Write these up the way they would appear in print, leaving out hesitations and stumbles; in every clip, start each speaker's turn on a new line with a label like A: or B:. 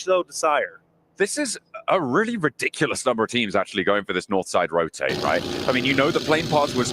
A: so desire.
B: This is a really ridiculous number of teams actually going for this north side rotate, right? I mean, you know the plane pass was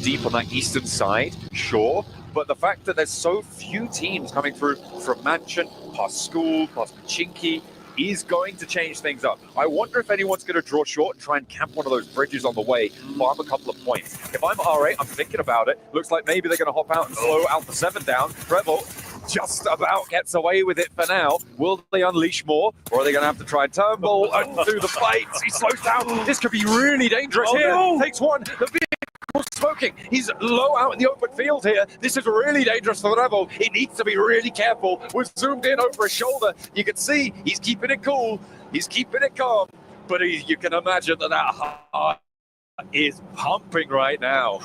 B: deep on that eastern side, sure, but the fact that there's so few teams coming through from Mansion, past School, past Pachinki, is going to change things up. I wonder if anyone's going to draw short and try and camp one of those bridges on the way, farm a couple of points. If I'm R8, I'm thinking about it. Looks like maybe they're going to hop out and slow Alpha 7 down. Rebel just about gets away with it for now. Will they unleash more, or are they going to have to try and turnbull and do the fights? He slows down. This could be really dangerous here. No. Takes one. The vehicle's smoking. He's low out in the open field here. This is really dangerous for the Rebel. He needs to be really careful. We're zoomed in over his shoulder. You can see he's keeping it cool. He's keeping it calm. But you can imagine that heart is pumping right now.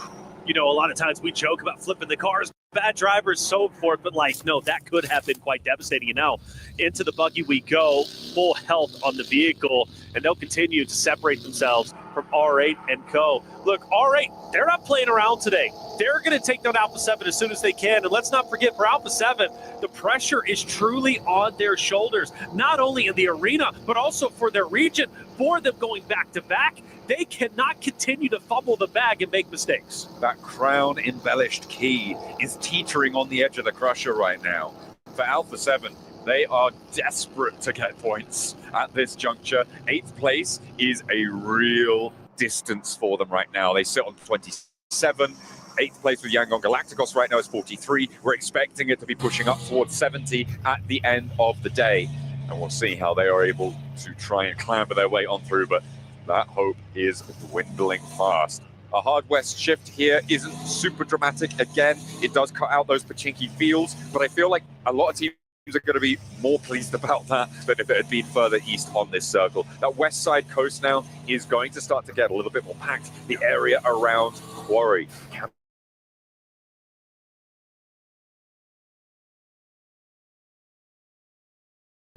A: You know, a lot of times we joke about flipping the cars, bad drivers, so forth, but like, no, that could have been quite devastating. And now into the buggy we go, full health on the vehicle, and they'll continue to separate themselves from R8 and co. Look, R8, they're not playing around today. They're going to take down Alpha 7 as soon as they can. And let's not forget, for Alpha 7, the pressure is truly on their shoulders, not only in the arena, but also for their region, for them going back-to-back. They cannot continue to fumble the bag and make mistakes.
B: That crown-embellished key is teetering on the edge of the crusher right now. For Alpha 7, they are desperate to get points at this juncture. 8th place is a real distance for them right now. They sit on 27. 8th place with Yangon Galacticos right now is 43. We're expecting it to be pushing up towards 70 at the end of the day. And we'll see how they are able to try and clamber their way on through, but that hope is dwindling fast. A hard west shift here isn't super dramatic. Again, it does cut out those Pachinki fields, but I feel like a lot of teams are going to be more pleased about that than if it had been further east on this circle. That west side coast now is going to start to get a little bit more packed. The area around Quarry can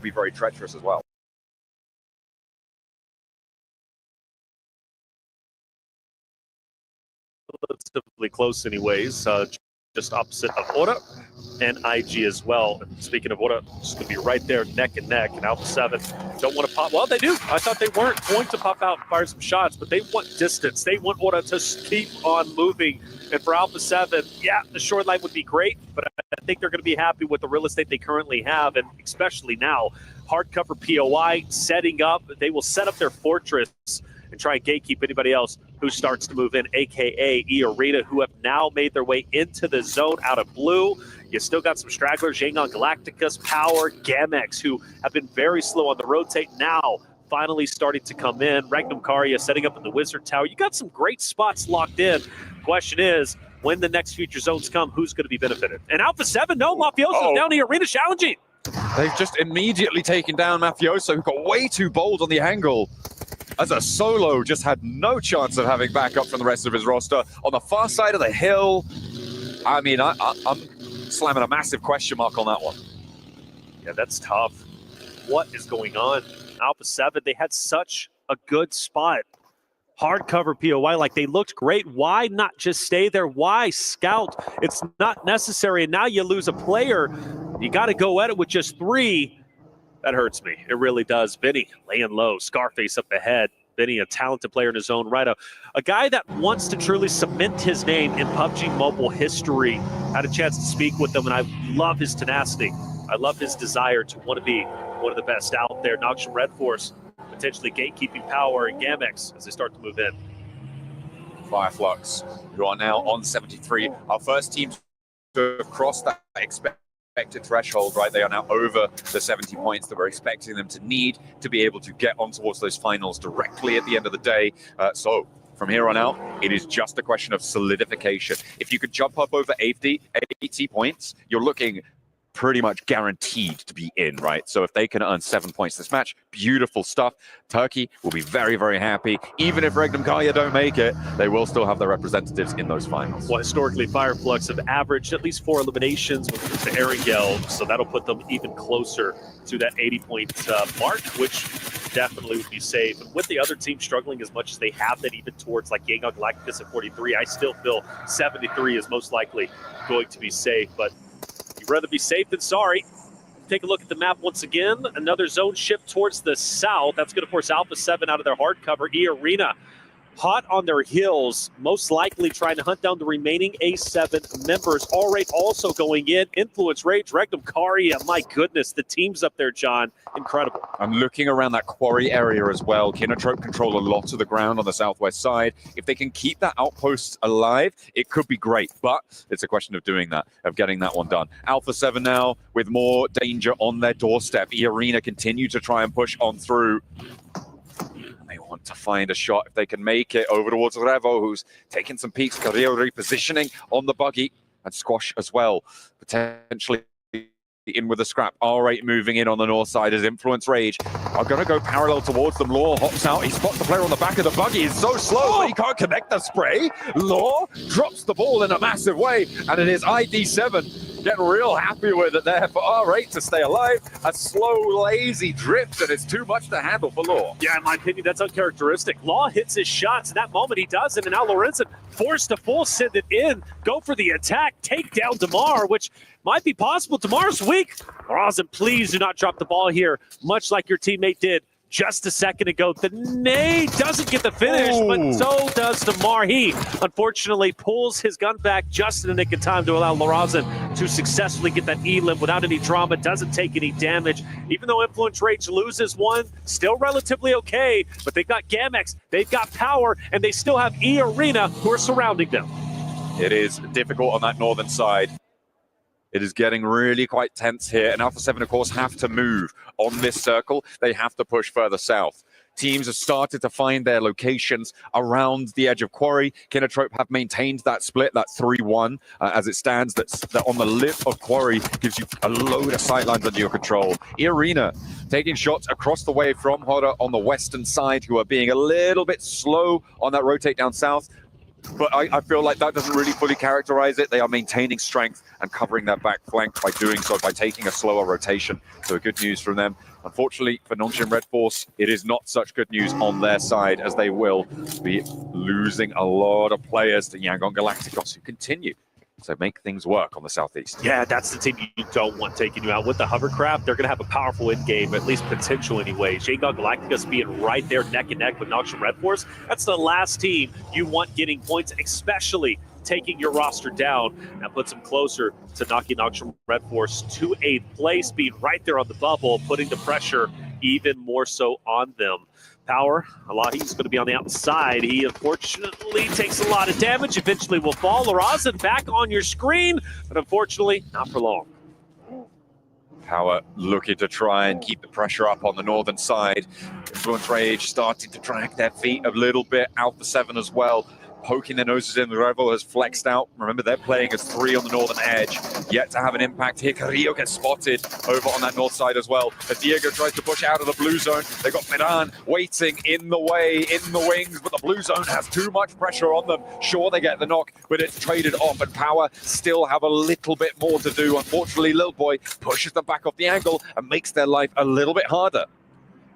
B: be very treacherous as well.
A: Relatively close anyways, just opposite of Ora and IG as well. And speaking of Ora, it's going to be right there neck and neck, and Alpha 7 don't want to pop. Well, they do. I thought they weren't going to pop out and fire some shots, but they want distance. They want Ora to keep on moving. And for Alpha 7, yeah, the short line would be great, but I think they're going to be happy with the real estate they currently have, and especially now, hardcover POI setting up. They will set up their fortress and try and gatekeep anybody else who starts to move in, a.k.a. E-Arena, who have now made their way into the zone out of blue. You still got some stragglers, Yangon Galacticus, Power, Gamex, who have been very slow on the rotate, now finally starting to come in. Regnum Karya setting up in the Wizard Tower. You got some great spots locked in. Question is, when the next future zones come, who's going to be benefited? And Alpha 7, no, Mafioso's down the arena challenging.
B: They've just immediately taken down Mafioso, who got way too bold on the angle. As a solo, just had no chance of having backup from the rest of his roster. On the far side of the hill, I mean, I'm slamming a massive question mark on that one.
A: Yeah, that's tough. What is going on? Alpha 7, they had such a good spot. Hardcover POI, like they looked great. Why not just stay there? Why scout? It's not necessary. And now you lose a player. You got to go at it with just 3. That hurts me. It really does. Vinny laying low. Scarface up ahead. Vinny, a talented player in his own right. A guy that wants to truly cement his name in PUBG Mobile history. Had a chance to speak with him, and I love his tenacity. I love his desire to want to be one of the best out there. Noxian Red Force, potentially gatekeeping Power, and Gamex as they start to move in.
B: Fireflux, who are now on 73. Our first team to have crossed that expected threshold, right? They are now over the 70 points that we're expecting them to need to be able to get on towards those finals directly at the end of the day. So from here on out, it is just a question of solidification. If you could jump up over 80 points, you're looking pretty much guaranteed to be in, right? So if they can earn 7 points this match, beautiful stuff. Turkey will be very, very happy. Even if Regnum Karya don't make it, they will still have their representatives in those finals.
A: Well, historically, Fireflux have averaged at least 4 eliminations when it comes to Erangel, so that'll put them even closer to that 80-point mark, which definitely would be safe. And with the other team struggling as much as they have been, even towards like Yangon Galacticus at 43, I still feel 73 is most likely going to be safe, but you'd rather be safe than sorry. take a look at the map once again. Another zone shift towards the south. That's going to force Alpha 7 out of their hard cover. E-Arena hot on their heels, most likely trying to hunt down the remaining A7 members. All-Right also going in. Influence, Rage, Rectum, Karia. My goodness, the team's up there, John. Incredible.
B: I'm looking around that quarry area as well. Kinotrope control a lot of the ground on the southwest side. If they can keep that outpost alive, it could be great, but it's a question of doing that, of getting that one done. Alpha 7 now with more danger on their doorstep. E-Arena continue to try and push on through. They want to find a shot if they can make it over towards Revo, who's taking some peeks. Carrillo repositioning on the buggy, and Squash as well, potentially in with a scrap. All-Right moving in on the north side as Influence Rage are going to go parallel towards them. Law hops out. He spots the player on the back of the buggy. He's so slow that he can't connect the spray. Law drops the ball in a massive way, and it is ID7 getting real happy with it there for All-Right to stay alive. A slow, lazy drift, and it's too much to handle for Law.
A: Yeah, in my opinion, that's uncharacteristic. Law hits his shots. In that moment, he does it, and now Lorenzen forced to full send it in, go for the attack, take down DeMar, which might be possible. DeMar's weak. Rosin, please do not drop the ball here, much like your teammate did just a second ago. The nade doesn't get the finish, but so does DeMar. He, unfortunately, pulls his gun back just in the nick of time to allow Lorenzen to successfully get that E-limb without any drama, doesn't take any damage. Even though Influence Rage loses one, still relatively okay, but they've got Gamex, they've got power, and they still have E-Arena who are surrounding them.
B: It is difficult on that northern side. It is getting really quite tense here, and Alpha 7, of course, have to move on this circle. They have to push further south. Teams have started to find their locations around the edge of Quarry. Kinotrope have maintained that split, that 3-1 as it stands. That on the lip of Quarry gives you a load of sightlines under your control. E-Arena taking shots across the way from Horror on the western side, who are being a little bit slow on that rotate down south. But I feel like that doesn't really fully characterize it. They are maintaining strength and covering their back flank by doing so, by taking a slower rotation. So good news from them. Unfortunately for Nongshim Red Force, it is not such good news on their side, as they will be losing a lot of players to Yangon Galacticos, who continue to make things work on the southeast.
A: Yeah, that's the team you don't want taking you out. With the hovercraft, they're going to have a powerful end game, at least potential anyway. Yangon Galacticos being right there neck and neck with Nongshim Red Force. That's the last team you want getting points, especially taking your roster down. That puts them closer to knocking Nongshim Red Force to 8th place, being right there on the bubble, putting the pressure even more so on them. Power, Alahi's going to be on the outside. He unfortunately takes a lot of damage, eventually will fall. Lorenzen back on your screen, but unfortunately not for long.
B: Power looking to try and keep the pressure up on the northern side. Influence Rage starting to drag their feet a little bit. Alpha 7 as well, poking their noses in. The Revo has flexed out. Remember, they're playing as 3 on the northern edge. Yet to have an impact here. Carrillo gets spotted over on that north side as well. As Diego tries to push out of the blue zone, they've got Medan waiting in the way, in the wings, but the blue zone has too much pressure on them. Sure, they get the knock, but it's traded off, and Power still have a little bit more to do. Unfortunately, Lil Boy pushes them back off the angle and makes their life a little bit harder.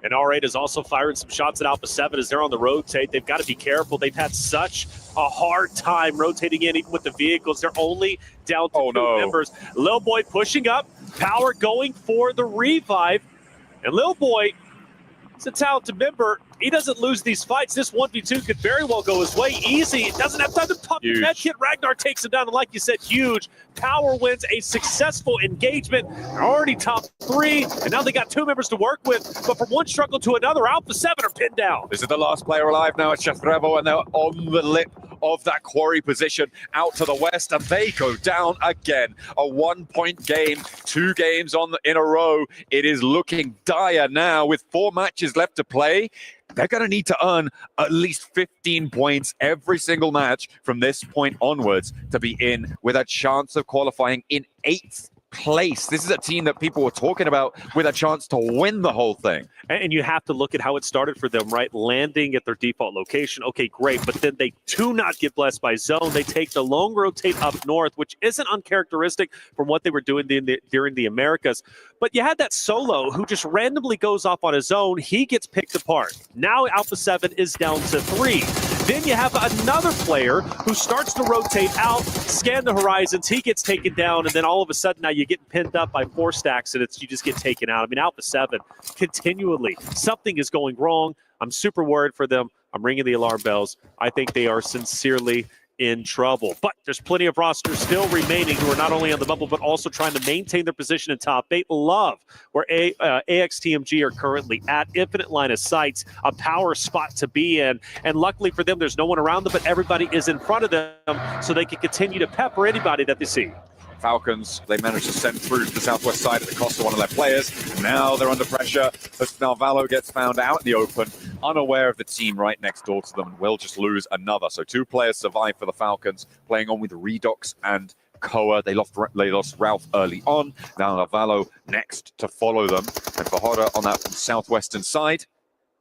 A: And All-Right is also firing some shots at Alpha 7 as they're on the rotate. They've got to be careful. They've had such a hard time rotating in, even with the vehicles. They're only down to 2 members. Lil Boy pushing up. Power going for the revive. And Lil Boy is a talented member. He doesn't lose these fights. This 1v2 could very well go his way. Easy. Doesn't have time to pop the med kit. Ragnar takes him down. And like you said, huge. Power wins a successful engagement. They're already top 3. And now they got 2 members to work with. But from one struggle to another, Alpha 7 are pinned down.
B: This is the last player alive now. It's just Revo, and they're on the lip of that quarry position out to the west. And they go down again. A 1-point game. 2 games in a row. It is looking dire now with 4 matches left to play. They're going to need to earn at least 15 points every single match from this point onwards to be in with a chance of qualifying in 8th place. This is a team that people were talking about with a chance to win the whole thing.
A: And you have to look at how it started for them, right? Landing at their default location. Okay, great. But then they do not get blessed by zone. They take the long rotate up north, which isn't uncharacteristic from what they were doing during the Americas. But you had that solo who just randomly goes off on his own. He gets picked apart. Now Alpha 7 is down to 3. Then you have another player who starts to rotate out, scan the horizons, he gets taken down, and then all of a sudden now you get pinned up by 4 stacks and you just get taken out. I mean, Alpha 7, continually, something is going wrong. I'm super worried for them. I'm ringing the alarm bells. I think they are sincerely in trouble. But there's plenty of rosters still remaining who are not only on the bubble, but also trying to maintain their position in top 8. Love where AXTMG are currently at. Infinite line of sights, a power spot to be in. And luckily for them, there's no one around them, but everybody is in front of them, so they can continue to pepper anybody that they see.
B: Falcons, they managed to send through to the southwest side at the cost of one of their players. Now they're under pressure as Nalvalo gets found out in the open, unaware of the team right next door to them, and will just lose another. So 2 players survive for the Falcons, playing on with Redox and Koa. They lost Ralph early on. Now Nalvalo next to follow them. And for Hoda on that southwestern side,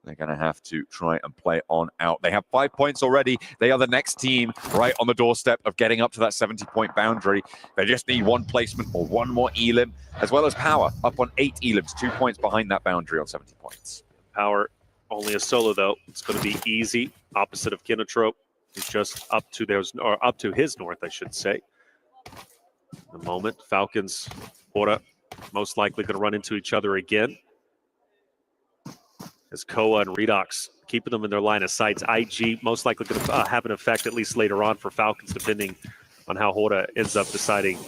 B: they're going to have to try and play on out. They have 5 points already. They are the next team right on the doorstep of getting up to that 70-point boundary. They just need 1 placement or 1 more elim, as well as Power up on 8 elims, 2 points behind that boundary on 70 points.
A: Power only a solo though. It's going to be easy. Opposite of Kinotrope, who's just up to his north, I should say. In the moment, Falcons, Hora, most likely going to run into each other again, as Koa and Redox keeping them in their line of sights. IG most likely going to have an effect, at least later on, for Falcons, depending on how Hora ends up deciding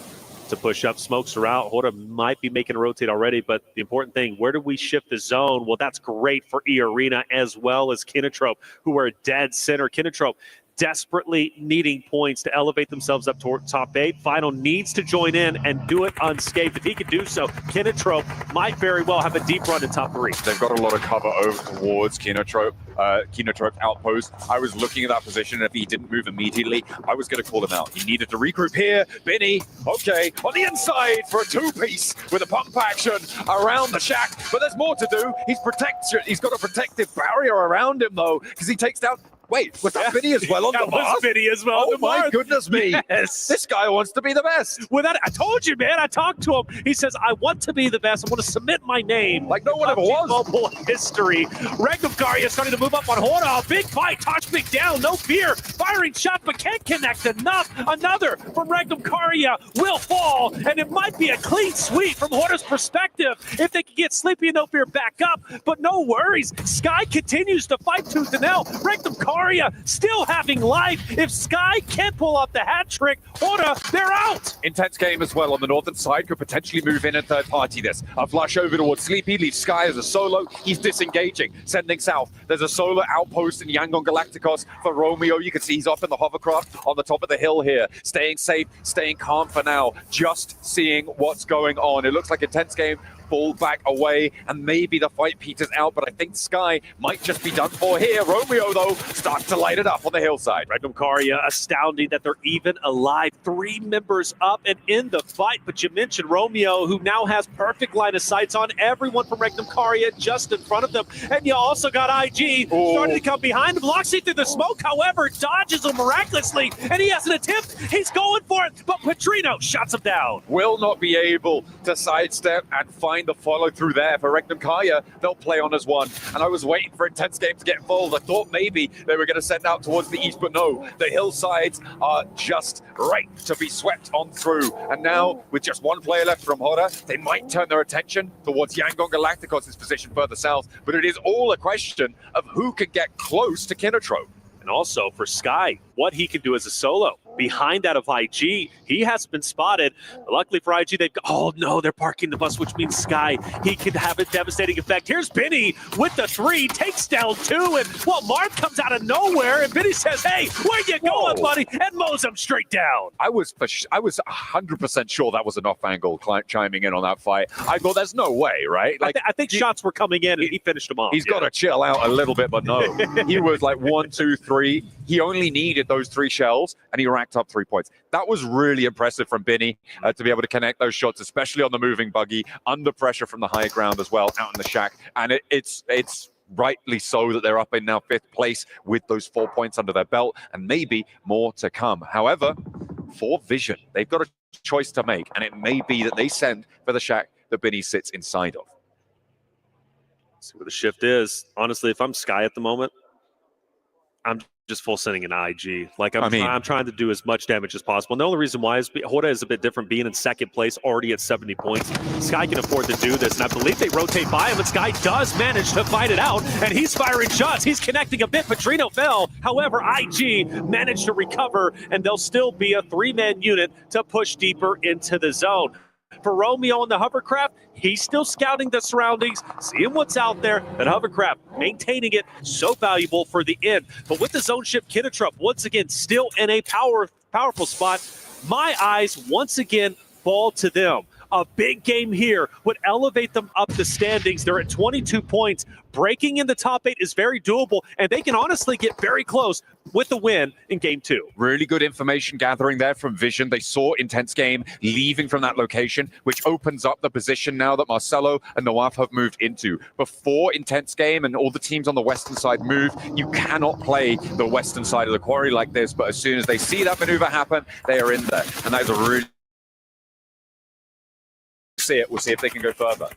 A: to push up. Smokes are out. Hora might be making a rotate already, but the important thing, where do we shift the zone? Well, that's great for E-Arena as well as Kinotrope, who are dead center. Kinotrope desperately needing points to elevate themselves up toward top 8. Final needs to join in and do it unscathed. If he could do so, Kinotrope might very well have a deep run in top 3.
B: They've got a lot of cover over towards Kinotrope. Kinotrope outpost. I was looking at that position, and if he didn't move immediately, I was going to call him out. He needed to regroup here. Binny, okay, on the inside for a 2-piece with a pump action around the shack, but there's more to do. He's got a protective barrier around him, though, because he takes down... Wait, was that Binny as well on the
A: was Binny as well.
B: Oh my goodness me.
A: Yes.
B: This guy wants to be the best.
A: With that, I told you, man. I talked to him. He says, I want to be the best. I want to submit my name.
B: Like no one ever was.
A: Mobile history. Regnum Karya starting to move up on Hora. Big fight. Toxic down. No fear. Firing shot, but can't connect enough. Another from Regnum Karya will fall. And it might be a clean sweep from Hora's perspective if they can get Sleepy and No Fear back up. But no worries. Sky continues to fight tooth and nail. Regnum Karya still having life. If Sky can't pull off the hat trick, Hora, they're out.
B: Intense game as well on the northern side. Could potentially move in and third party this. A flush over towards Sleepy, leaves Sky as a solo. He's disengaging, sending south. There's a solar outpost in Yangon Galacticos for Romeo. You can see he's off in the hovercraft on the top of the hill here. Staying safe, staying calm for now. Just seeing what's going on. It looks like intense game. Fall back away, and maybe the fight peters out, but I think Sky might just be done for here. Romeo, though, starts to light it up on the hillside.
A: Regnum Karya, astounding that they're even alive. 3 members up and in the fight, but you mentioned Romeo, who now has perfect line of sights on everyone from Regnum Karya just in front of them, and you also got IG starting to come behind him. Loxy through the smoke, however, dodges him miraculously, and he has an attempt. He's going for it, but Petrino shuts him down.
B: Will not be able to sidestep and find the follow through there for Regnum Karya. They'll play on as one, and I was waiting for intense game to get involved. I thought maybe they were going to send out towards the east, but no, the hillsides are just right to be swept on through. And now, with just 1 player left from Hora, they might turn their attention towards Yangon Galacticos' position further south, but it is all a question of who can get close to Kinotrope.
A: And also for Sky, what he can do as a solo. Behind that of IG, he has been spotted. Luckily for IG, oh no, they're parking the bus, which means Sky, he could have a devastating effect. Here's Benny with the 3, takes down 2, and well, Mark comes out of nowhere, and Benny says, hey, where you going, buddy? And mows him straight down.
B: I was 100% sure that was an off angle chiming in on that fight. I thought there's no way, right?
A: Like I think shots were coming in, and he finished them off.
B: He's got to chill out a little bit, but no. He was like 1, 2, 3. He only needed those 3 shells, and he racked up 3 points. That was really impressive from Binny to be able to connect those shots, especially on the moving buggy, under pressure from the high ground as well, out in the shack. And it's rightly so that they're up in now 5th place with those 4 points under their belt, and maybe more to come. However, for Vision, they've got a choice to make, and it may be that they send for the shack that Binny sits inside of.
A: See what the shift is. Honestly, if I'm Sky at the moment, I'm just full sending an IG. Like
B: I mean-
A: I'm trying to do as much damage as possible. And the only reason why is Horda is a bit different, being in second place, already at 70 points. Sky can afford to do this, and I believe they rotate by him, and Sky does manage to fight it out, and he's firing shots. He's connecting a bit. Petrino fell. However, IG managed to recover, and they'll still be a three-man unit to push deeper into the zone. For Romeo on the hovercraft, he's still scouting the surroundings, seeing what's out there. That hovercraft, maintaining it, so valuable for the end. But with the zone ship Kinetrup, once again, still in a powerful spot, my eyes once again fall to them. A big game here would elevate them up the standings. They're at 22 points. Breaking in the top 8 is very doable, and they can honestly get very close with the win in Game 2.
B: Really good information gathering there from Vision. They saw Intense Game leaving from that location, which opens up the position now that Marcelo and Nawaf have moved into. Before Intense Game and all the teams on the western side move, you cannot play the western side of the quarry like this, but as soon as they see that maneuver happen, they are in there. And that is a really... We'll see if they can go further.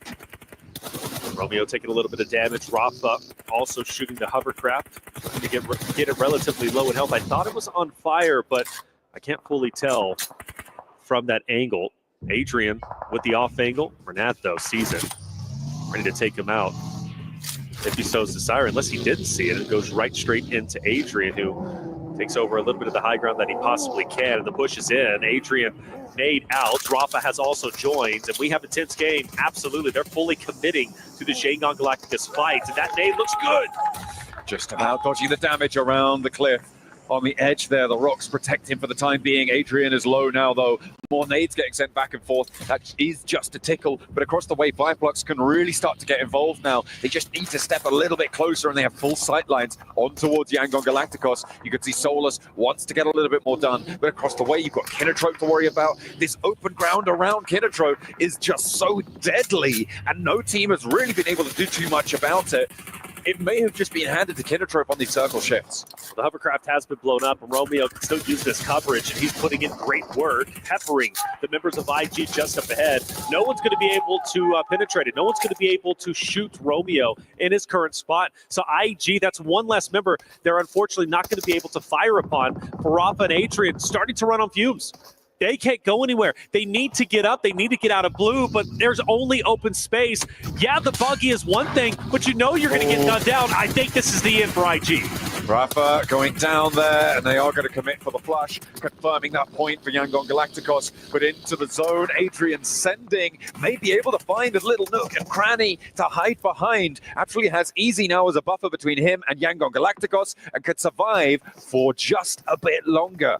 A: Romeo taking a little bit of damage. Rafa also shooting the hovercraft to get it relatively low in health. I thought it was on fire, but I can't fully tell from that angle. Adrian with the off angle. Renat, though, sees it. Ready to take him out. If he sows desire, unless he didn't see it, it goes right straight into Adrian, who takes over a little bit of the high ground that he possibly can. And the push is in. Adrian made out. Rafa has also joined, and we have a tense game. Absolutely, they're fully committing to the Shanghai Galacticus fight, and that nade looks good.
B: Just about dodging the damage around the cliff. On the edge there, the rocks protect him for the time being. Adrian is low now, though. More nades getting sent back and forth. That is just a tickle, but across the way, Fireflux can really start to get involved now. They just need to step a little bit closer, and they have full sight lines on towards Yangon Galacticos. You can see Solus wants to get a little bit more done, but across the way, you've got Kinnetrope to worry about. This open ground around Kinnetrope is just so deadly, and no team has really been able to do too much about it. It may have just been handed to Kinnetrope on these circle shifts.
A: The hovercraft has been blown up, and Romeo can still use this coverage, and he's putting in great work, peppering the members of IG just up ahead. No one's going to be able to penetrate it. No one's going to be able to shoot Romeo in his current spot. So IG, that's one less member they're unfortunately not going to be able to fire upon. For Rafa and Adrian starting to run on fumes. They can't go anywhere. They need to get up. They need to get out of blue, but there's only open space. Yeah, the buggy is one thing, but you know you're going to get gunned down. I think this is the end for IG.
B: Rafa going down there, and they are going to commit for the flush, confirming that point for Yangon Galacticos. But into the zone, Adrian sending, may be able to find a little nook and cranny to hide behind. Actually has Easy now as a buffer between him and Yangon Galacticos, and could survive for just a bit longer.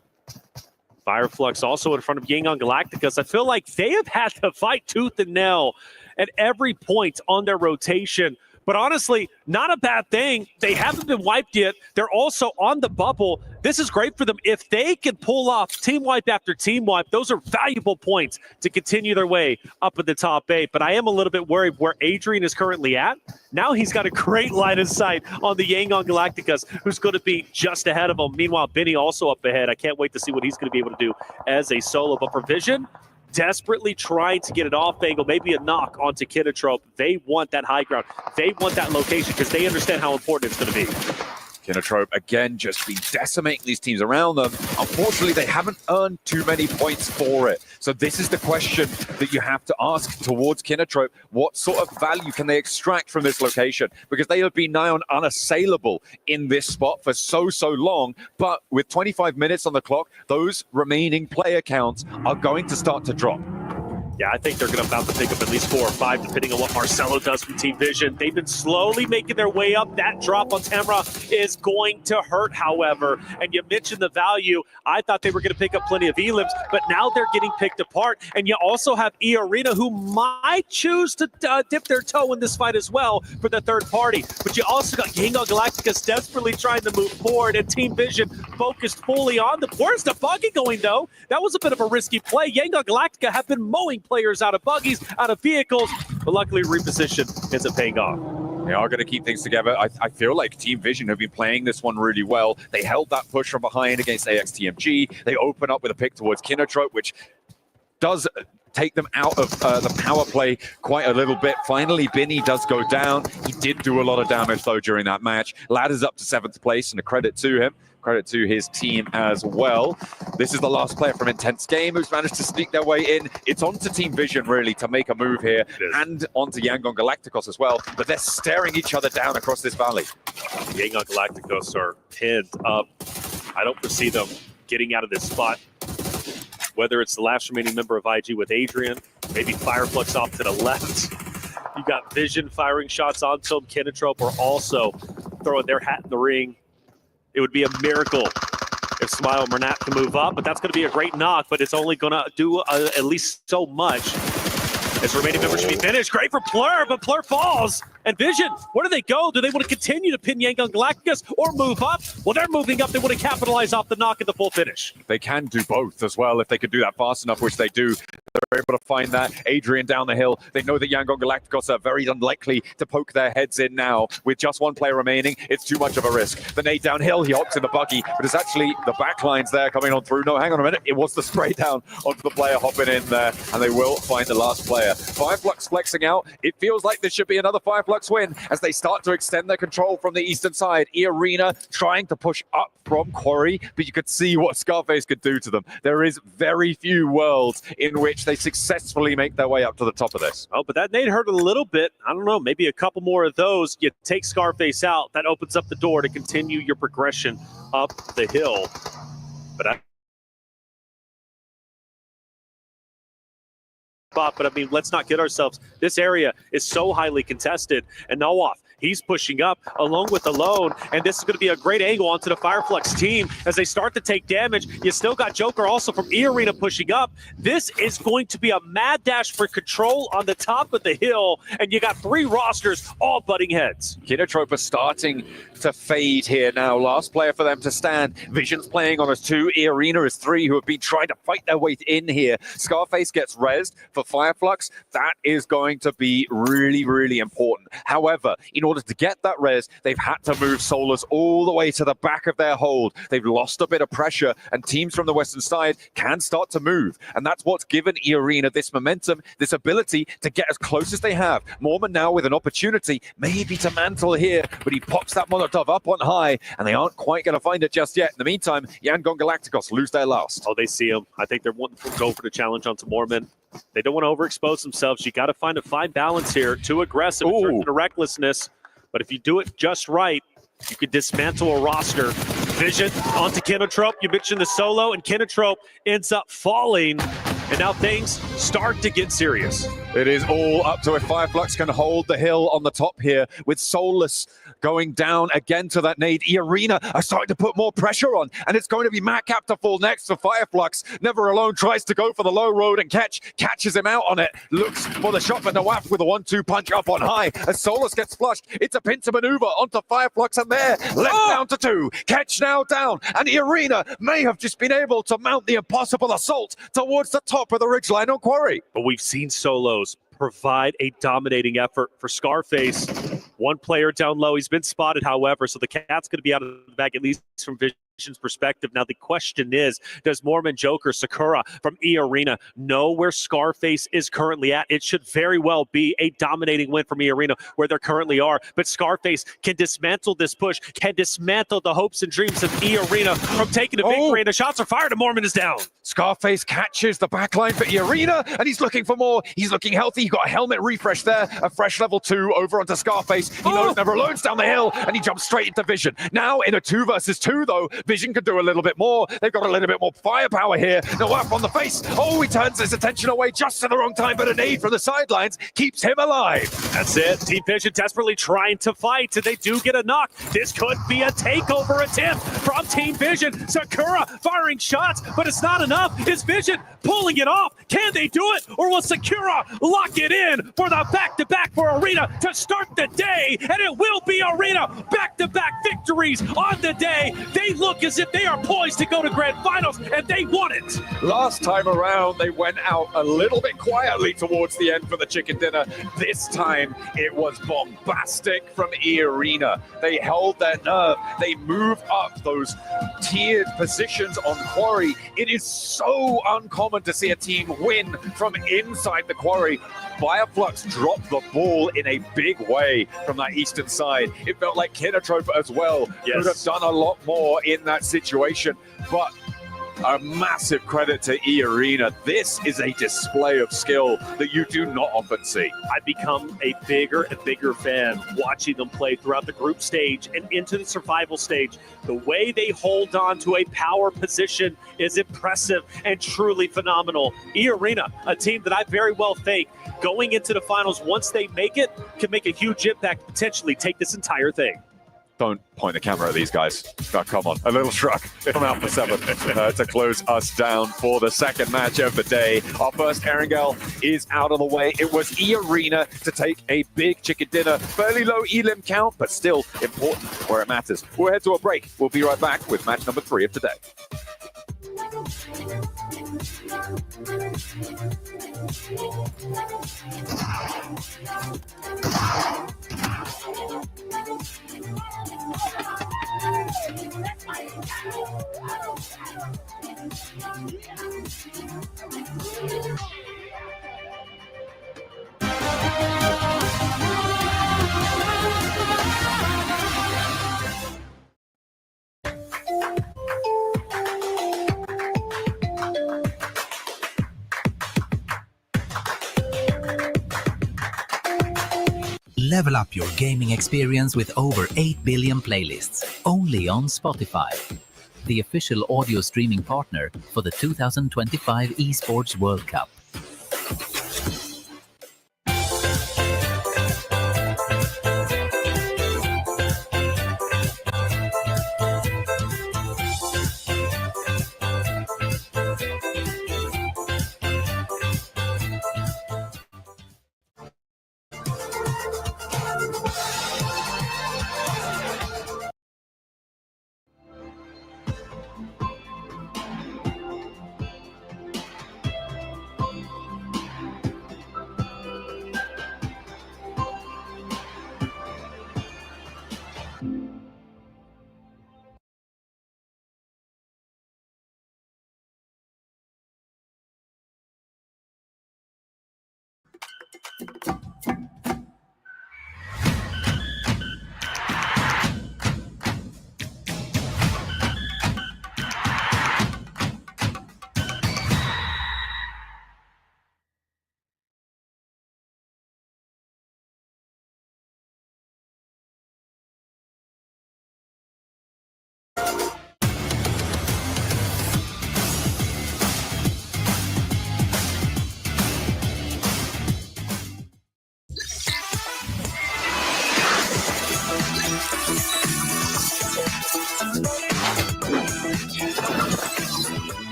A: Fireflux also in front of Yangon Galacticus. I feel like they have had to fight tooth and nail at every point on their rotation. But honestly, not a bad thing. They haven't been wiped yet. They're also on the bubble. This is great for them. If they can pull off team wipe after team wipe, those are valuable points to continue their way up in the top 8. But I am a little bit worried where Adrian is currently at. Now he's got a great line of sight on the Yangon Galacticus, who's going to be just ahead of him. Meanwhile, Benny also up ahead. I can't wait to see what he's going to be able to do as a solo. But for Vision, desperately trying to get it off angle, maybe a knock onto Kinnetrope. They want that high ground. They want that location because they understand how important it's going to be.
B: Kinnetrope, again, just been decimating these teams around them. Unfortunately, they haven't earned too many points for it. So this is the question that you have to ask towards Kinnetrope. What sort of value can they extract from this location? Because they have been nigh on unassailable in this spot for so long. But with 25 minutes on the clock, those remaining player counts are going to start to drop.
A: Yeah, I think they're going to about to pick up at least 4 or 5, depending on what Marcelo does from Team Vision. They've been slowly making their way up. That drop on Tamra is going to hurt, however. And you mentioned the value. I thought they were going to pick up plenty of elims, but now they're getting picked apart. And you also have E-Arena, who might choose to dip their toe in this fight as well for the third party. But you also got Yangon Galacticus desperately trying to move forward, and Team Vision focused fully on them. Where's the buggy going, though? That was a bit of a risky play. Yangon Galactica have been mowing players out of buggies, out of vehicles, but luckily reposition ends up paying off.
B: They are going to keep things together. I feel like Team Vision have been playing this one really well. They held that push from behind against AXTMG. They open up with a pick towards Kinnetrope, which does take them out of the power play quite a little bit. Finally, Binny does go down. He did do a lot of damage, though, during that match. Ladders up to 7th place, and a credit to him. Credit to his team as well. This is the last player from Intense Game who's managed to sneak their way in. It's onto Team Vision, really, to make a move here, and onto Yangon Galacticos as well. But they're staring each other down across this valley.
A: Yangon Galacticos are pinned up. I don't foresee them getting out of this spot. Whether it's the last remaining member of IG with Adrian, maybe Fireflux off to the left. You got Vision firing shots onto him. Kinotrope are also throwing their hat in the ring. It would be a miracle if Smile and Mernat can move up, but that's going to be a great knock, but it's only going to do at least so much. As remaining members should be finished. Great for Plur, but Plur falls. And Vision, where do they go? Do they want to continue to pin Yangon Galacticos or move up? Well, they're moving up. They want to capitalize off the knock and the full finish.
B: They can do both as well if they could do that fast enough, which they do. They're able to find that. Adrian down the hill. They know that Yangon Galacticos are very unlikely to poke their heads in now. With just one player remaining, it's too much of a risk. The nade downhill, he hops in the buggy, but it's actually the backlines there coming on through. No, hang on a minute. It was the spray down onto the player hopping in there, and they will find the last player. Fireflux flexing out. It feels like this should be another Fireflux win as they start to extend their control from the eastern side. E-Arena trying to push up from Quarry, but you could see what Scarface could do to them. There is very few worlds in which they successfully make their way up to the top of this.
A: Oh, but that nade hurt a little bit. I don't know, maybe a couple more of those. You take Scarface out, that opens up the door to continue your progression up the hill. But I mean, let's not kid ourselves. This area is so highly contested, and Nawaf, he's pushing up along with Alone, and this is going to be a great angle onto the Fireflux team as they start to take damage. You still got Joker also from E-Arena pushing up. This is going to be a mad dash for control on the top of the hill, and you got three rosters all butting heads.
B: Kinotrope are starting to fade here now. Last player for them to stand. Vision's playing on as 2. E-Arena is 3 who have been trying to fight their way in here. Scarface gets rezzed for Fireflux. That is going to be really, really important. However, in order to get that res, they've had to move Solus all the way to the back of their hold. They've lost a bit of pressure, and teams from the western side can start to move. And that's what's given E-Arena this momentum, this ability to get as close as they have. Mormon now with an opportunity, maybe to mantle here, but he pops that Molotov up on high, and they aren't quite going to find it just yet. In the meantime, Yangon Galacticos lose their last.
A: Oh, they see him. I think they're wanting to go for the challenge onto Mormon. They don't want to overexpose themselves. You got to find a fine balance here. Too aggressive in terms of recklessness. But if you do it just right, you could dismantle a roster. Vision onto Kinotrope. You mentioned the solo, and Kinotrope ends up falling. And now things start to get serious.
B: It is all up to if Fireflux can hold the hill on the top here, with Solus going down again to that nade. E-Arena are starting to put more pressure on, and it's going to be Matcap to fall next for Fireflux. Never Alone tries to go for the low road and catches him out on it. Looks for the shot, but Nawaf with a 1-2 punch up on high. As Solus gets flushed, it's a pincer maneuver onto Fireflux, and there, left down to 2. Catch now down, and E-Arena may have just been able to mount the impossible assault towards the top of the ridgeline on Quarry.
A: But we've seen solos provide a dominating effort for Scarface. One player down low. He's been spotted, however, so the cat's going to be out of the bag, at least from Vision's perspective. Now, the question is, does Mormon, Joker, Sakura from E-Arena know where Scarface is currently at? It should very well be a dominating win from E-Arena where they currently are, but Scarface can dismantle this push, can dismantle the hopes and dreams of E-Arena from taking a victory, and the shots are fired, and Mormon is down.
B: Scarface catches the backline for E-Arena, and he's looking for more. He's looking healthy. He got a helmet refresh there, a fresh level 2 over onto Scarface. He knows Never Alone's down the hill, and he jumps straight into Vision. Now, in a 2 versus 2, though, Vision can do a little bit more. They've got a little bit more firepower here. Nawaf on the face. Oh, he turns his attention away just at the wrong time, but a nade from the sidelines keeps him alive.
A: That's it. Team Vision desperately trying to fight, and they do get a knock. This could be a takeover attempt from Team Vision. Sakura firing shots, but it's not enough. Is Vision pulling it off? Can they do it? Or will Sakura lock it in for the back-to-back for Arena to start the day? And it will be Arena back-to-back victories on the day. They look as if they are poised to go to grand finals, and they won it.
B: Last time around, they went out a little bit quietly towards the end for the chicken dinner. This time, it was bombastic from E-Arena. They held their nerve. They moved up those tiered positions on Quarry. It is so uncommon to see a team win from inside the Quarry. Fireflux dropped the ball in a big way from that eastern side. It felt like Kinotrope as well could have done a lot more in that situation. But a massive credit to E-Arena. This is a display of skill that you do not often see.
A: I've become a bigger and bigger fan watching them play throughout the group stage and into the survival stage. The way they hold on to a power position is impressive and truly phenomenal. E-Arena, a team that I very well think going into the finals, once they make it, can make a huge impact, potentially take this entire thing.
B: Don't point the camera at these guys. Oh, come on. A little shrug from Alpha 7 to close us down for the second match of the day. Our first Erangel is out of the way. It was E-Arena to take a big chicken dinner. Fairly low elim count, but still important where it matters. We'll head to a break. We'll be right back with match number 3 of today.
C: Level up your gaming experience with over 8 billion playlists, only on Spotify, the official audio streaming partner for the 2025 Esports World Cup.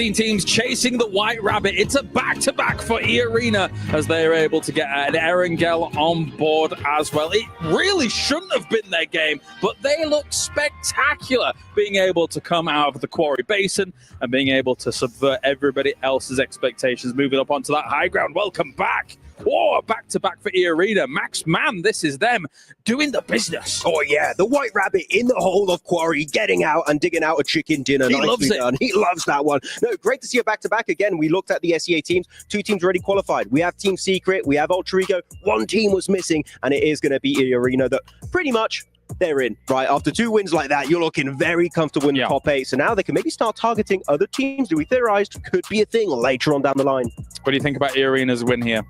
D: 16 teams chasing the White Rabbit. It's a back-to-back for E-Arena as they are able to get an Erangel on board as well. It really shouldn't have been their game, but they look spectacular being able to come out of the Quarry Basin and being able to subvert everybody else's expectations, moving up onto that high ground. Welcome back. Whoa, back-to-back for E-Arena. Max, man, this is them doing the business.
E: Oh, yeah, the White Rabbit in the hole of Quarry, getting out and digging out a chicken dinner.
D: He loves it.
E: Done. He loves that one. No, great to see a back-to-back again. We looked at the SEA teams. 2 teams already qualified. We have Team Secret. We have Ultra Ego. 1 team was missing, and it is going to be E-Arena that pretty much they're in, right? After 2 wins like that, you're looking very comfortable in the top 8. So now they can maybe start targeting other teams that we theorized could be a thing later on down the line.
D: What do you think about E-Arena's win here?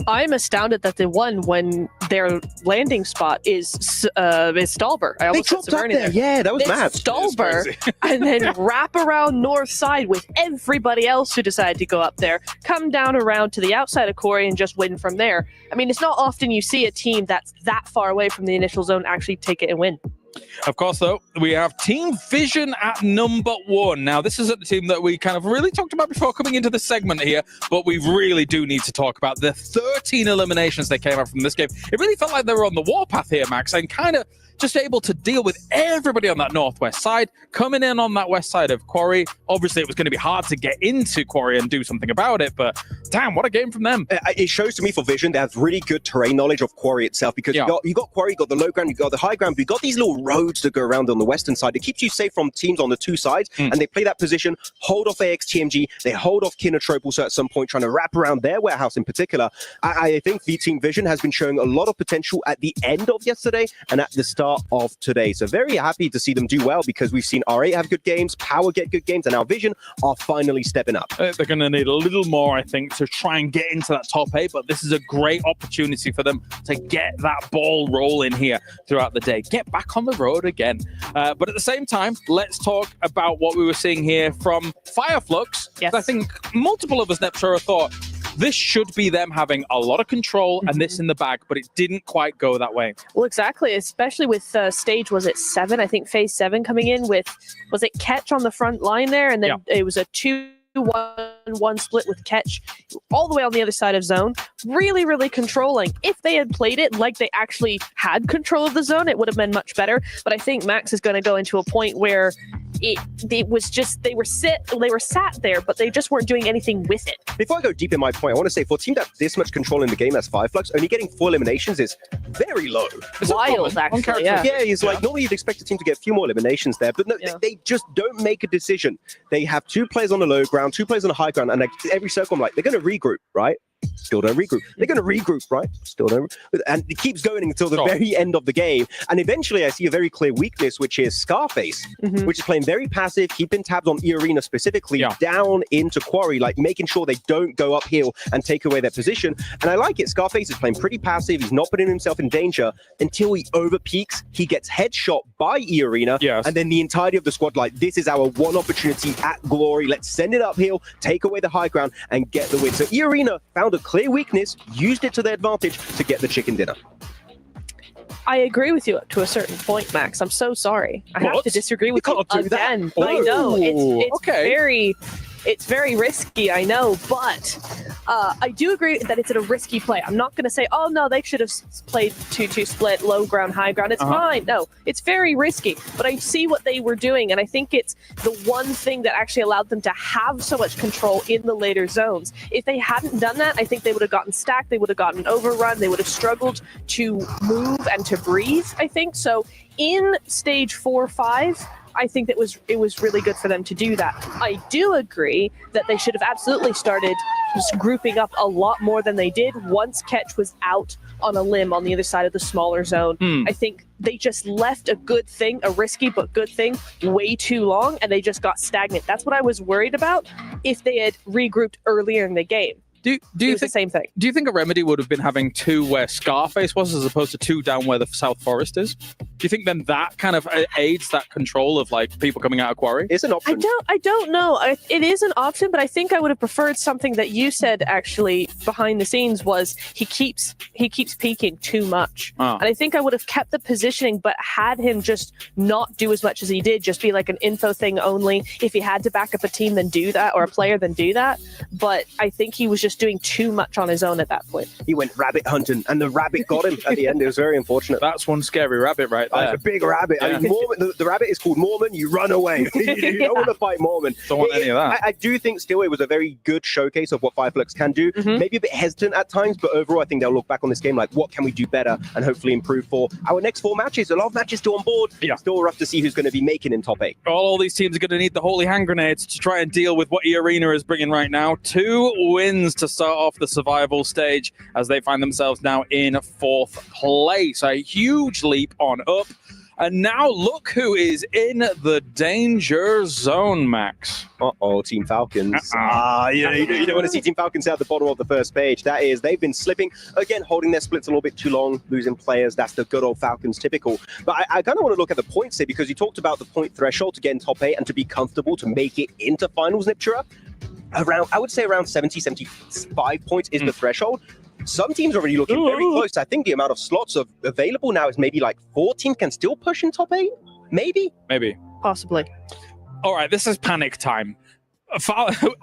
F: I'm astounded that they won when their landing spot is Stalber. I almost said Severny there.
E: Yeah, that was
F: It's
E: mad.
F: Stalber, and then wrap around north side with everybody else who decided to go up there, come down around to the outside of Quarry and just win from there. I mean, it's not often you see a team that's that far away from the initial zone actually take it and win.
D: Of course, though, we have Team Vision at number 1. Now, this is a team that we kind of really talked about before coming into this segment here, but we really do need to talk about the 13 eliminations they came out from this game. It really felt like they were on the warpath here, Max, and kind of just able to deal with everybody on that northwest side, coming in on that west side of Quarry. Obviously, it was going to be hard to get into Quarry and do something about it, but damn, what a game from them.
E: It shows to me for Vision, they have really good terrain knowledge of Quarry itself, because you got Quarry, you got the low ground, you got the high ground, but you got these little roads that go around on the western side. It keeps you safe from teams on the 2 sides, and they play that position, hold off AXTMG, they hold off Kinotrope also at some point, trying to wrap around their warehouse in particular. I think the Team Vision has been showing a lot of potential at the end of yesterday and at the start of today. So very happy to see them do well, because we've seen R8 have good games, Power get good games, and now Vision are finally stepping up.
D: They're going to need a little more, I think, to try and get into that top 8, but this is a great opportunity for them to get that ball rolling here throughout the day. Get back on the road again. But at the same time, let's talk about what we were seeing here from Fireflux.
F: Yes.
D: I think multiple of us, Neptura, thought this should be them having a lot of control and this in the bag, but it didn't quite go that way.
F: Well, exactly, especially with stage, was it 7? I think phase 7 coming in with, was it Catch on the front line there? And then it was a 2-1-1 split with Catch all the way on the other side of zone. Really, really controlling. If they had played it like they actually had control of the zone, it would have been much better. But I think Max is going to go into a point where it was just, they were sat there, but they just weren't doing anything with it.
E: Before I go deep in my point, I want to say for a team that this much control in the game as Fireflux, only getting 4 eliminations is very low.
F: It's wild, actually. Yeah,
E: it's like normally you'd expect a team to get a few more eliminations there, but no, they just don't make a decision. They have 2 players on the low ground, 2 players on the high ground, and every circle I'm like, they're going to regroup, right? Still don't regroup. They're going to regroup, right? Still don't. And it keeps going until the very end of the game. And eventually I see a very clear weakness, which is Scarface, which is playing very passive, keeping tabs on E-Arena specifically, down into Quarry, like making sure they don't go uphill and take away their position. And I like it. Scarface is playing pretty passive. He's not putting himself in danger until he overpeaks. He gets headshot by E-Arena. And then the entirety of the squad, like, this is our one opportunity at glory. Let's send it uphill, take away the high ground, and get the win. So E-Arena found a clear weakness, used it to their advantage to get the chicken dinner.
F: I agree with you to a certain point, Max. I'm so sorry. I have to disagree with you again. I know. It's very risky, I know, but I do agree that it's a risky play. I'm not going to say, oh, no, they should have played 2-2 split, low ground, high ground. It's fine. No, it's very risky, but I see what they were doing, and I think it's the one thing that actually allowed them to have so much control in the later zones. If they hadn't done that, I think they would have gotten stacked, they would have gotten overrun, they would have struggled to move and to breathe, I think. So in stage 4-5, I think that it was really good for them to do that. I do agree that they should have absolutely started just grouping up a lot more than they did once Catch was out on a limb on the other side of the smaller zone. I think they just left a good thing, a risky but good thing, way too long, and they just got stagnant. That's what I was worried about if they had regrouped earlier in the game.
D: Do you think
F: the same thing?
D: Do you think a remedy would have been having 2 where Scarface was as opposed to 2 down where the South Forest is? Do you think then that kind of aids that control of like people coming out of quarry?
E: It's an option.
F: I don't know. It is an option, but I think I would have preferred something that you said actually behind the scenes was he keeps peeking too much. And I think I would have kept the positioning, but had him just not do as much as he did, just be like an info thing only. If he had to back up a team, then do that, or a player, then do that. But I think he was just doing too much on his own at that point.
E: He went rabbit hunting, and the rabbit got him at the end. It was very unfortunate.
D: That's one scary rabbit right there.
E: It's a big rabbit.
D: Yeah.
E: I mean, Mormon, the rabbit is called Mormon. You run away. You don't want to fight Mormon.
D: Don't want any of that.
E: I do think still it was a very good showcase of what Fireflux can do. Maybe a bit hesitant at times, but overall I think they'll look back on this game like, what can we do better and hopefully improve for our next 4 matches. A lot of matches still on board.
D: Yeah.
E: Still rough to see who's going to be making in top 8.
D: All these teams are going to need the holy hand grenades to try and deal with what E-Arena is bringing right now. 2 wins to start off the survival stage as they find themselves now in 4th place. A huge leap on up. And now look who is in the danger zone, Max.
E: Uh-oh, Team Falcons. You don't want to see Team Falcons at the bottom of the first page. That is, they've been slipping. Again, holding their splits a little bit too long, losing players. That's the good old Falcons typical. But I kind of want to look at the points here because you talked about the point threshold to get in top 8 and to be comfortable to make it into finals, Niptura. I would say around 70, 75 points is the threshold. Some teams are already looking very close. I think the amount of slots available now is maybe like 4 teams can still push in top 8. Maybe.
F: Possibly.
D: All right, this is panic time.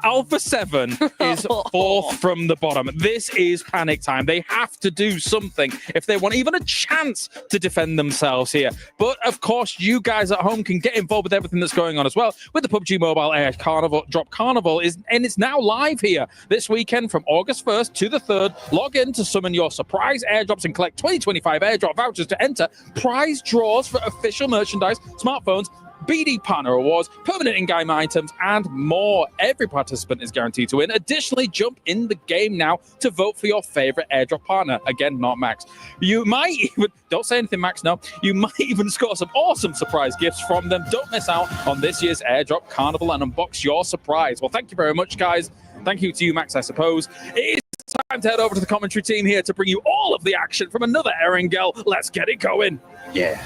D: Alpha 7 is 4th from the bottom. This is panic time. They have to do something if they want even a chance to defend themselves here. But of course, you guys at home can get involved with everything that's going on as well with the PUBG Mobile Air Carnival. Drop Carnival and it's now live here this weekend from August 1st to the 3rd. Log in to summon your surprise airdrops and collect 2025 airdrop vouchers to enter prize draws for official merchandise, smartphones, BD Partner Awards, permanent in-game items, and more. Every participant is guaranteed to win. Additionally, jump in the game now to vote for your favorite airdrop partner. Again, not Max. You might even, don't say anything, Max, no. You might even score some awesome surprise gifts from them. Don't miss out on this year's airdrop carnival and unbox your surprise. Well, thank you very much, guys. Thank you to you, Max, I suppose. It is time to head over to the commentary team here to bring you all of the action from another Erangel. Let's get it going.
E: Yeah.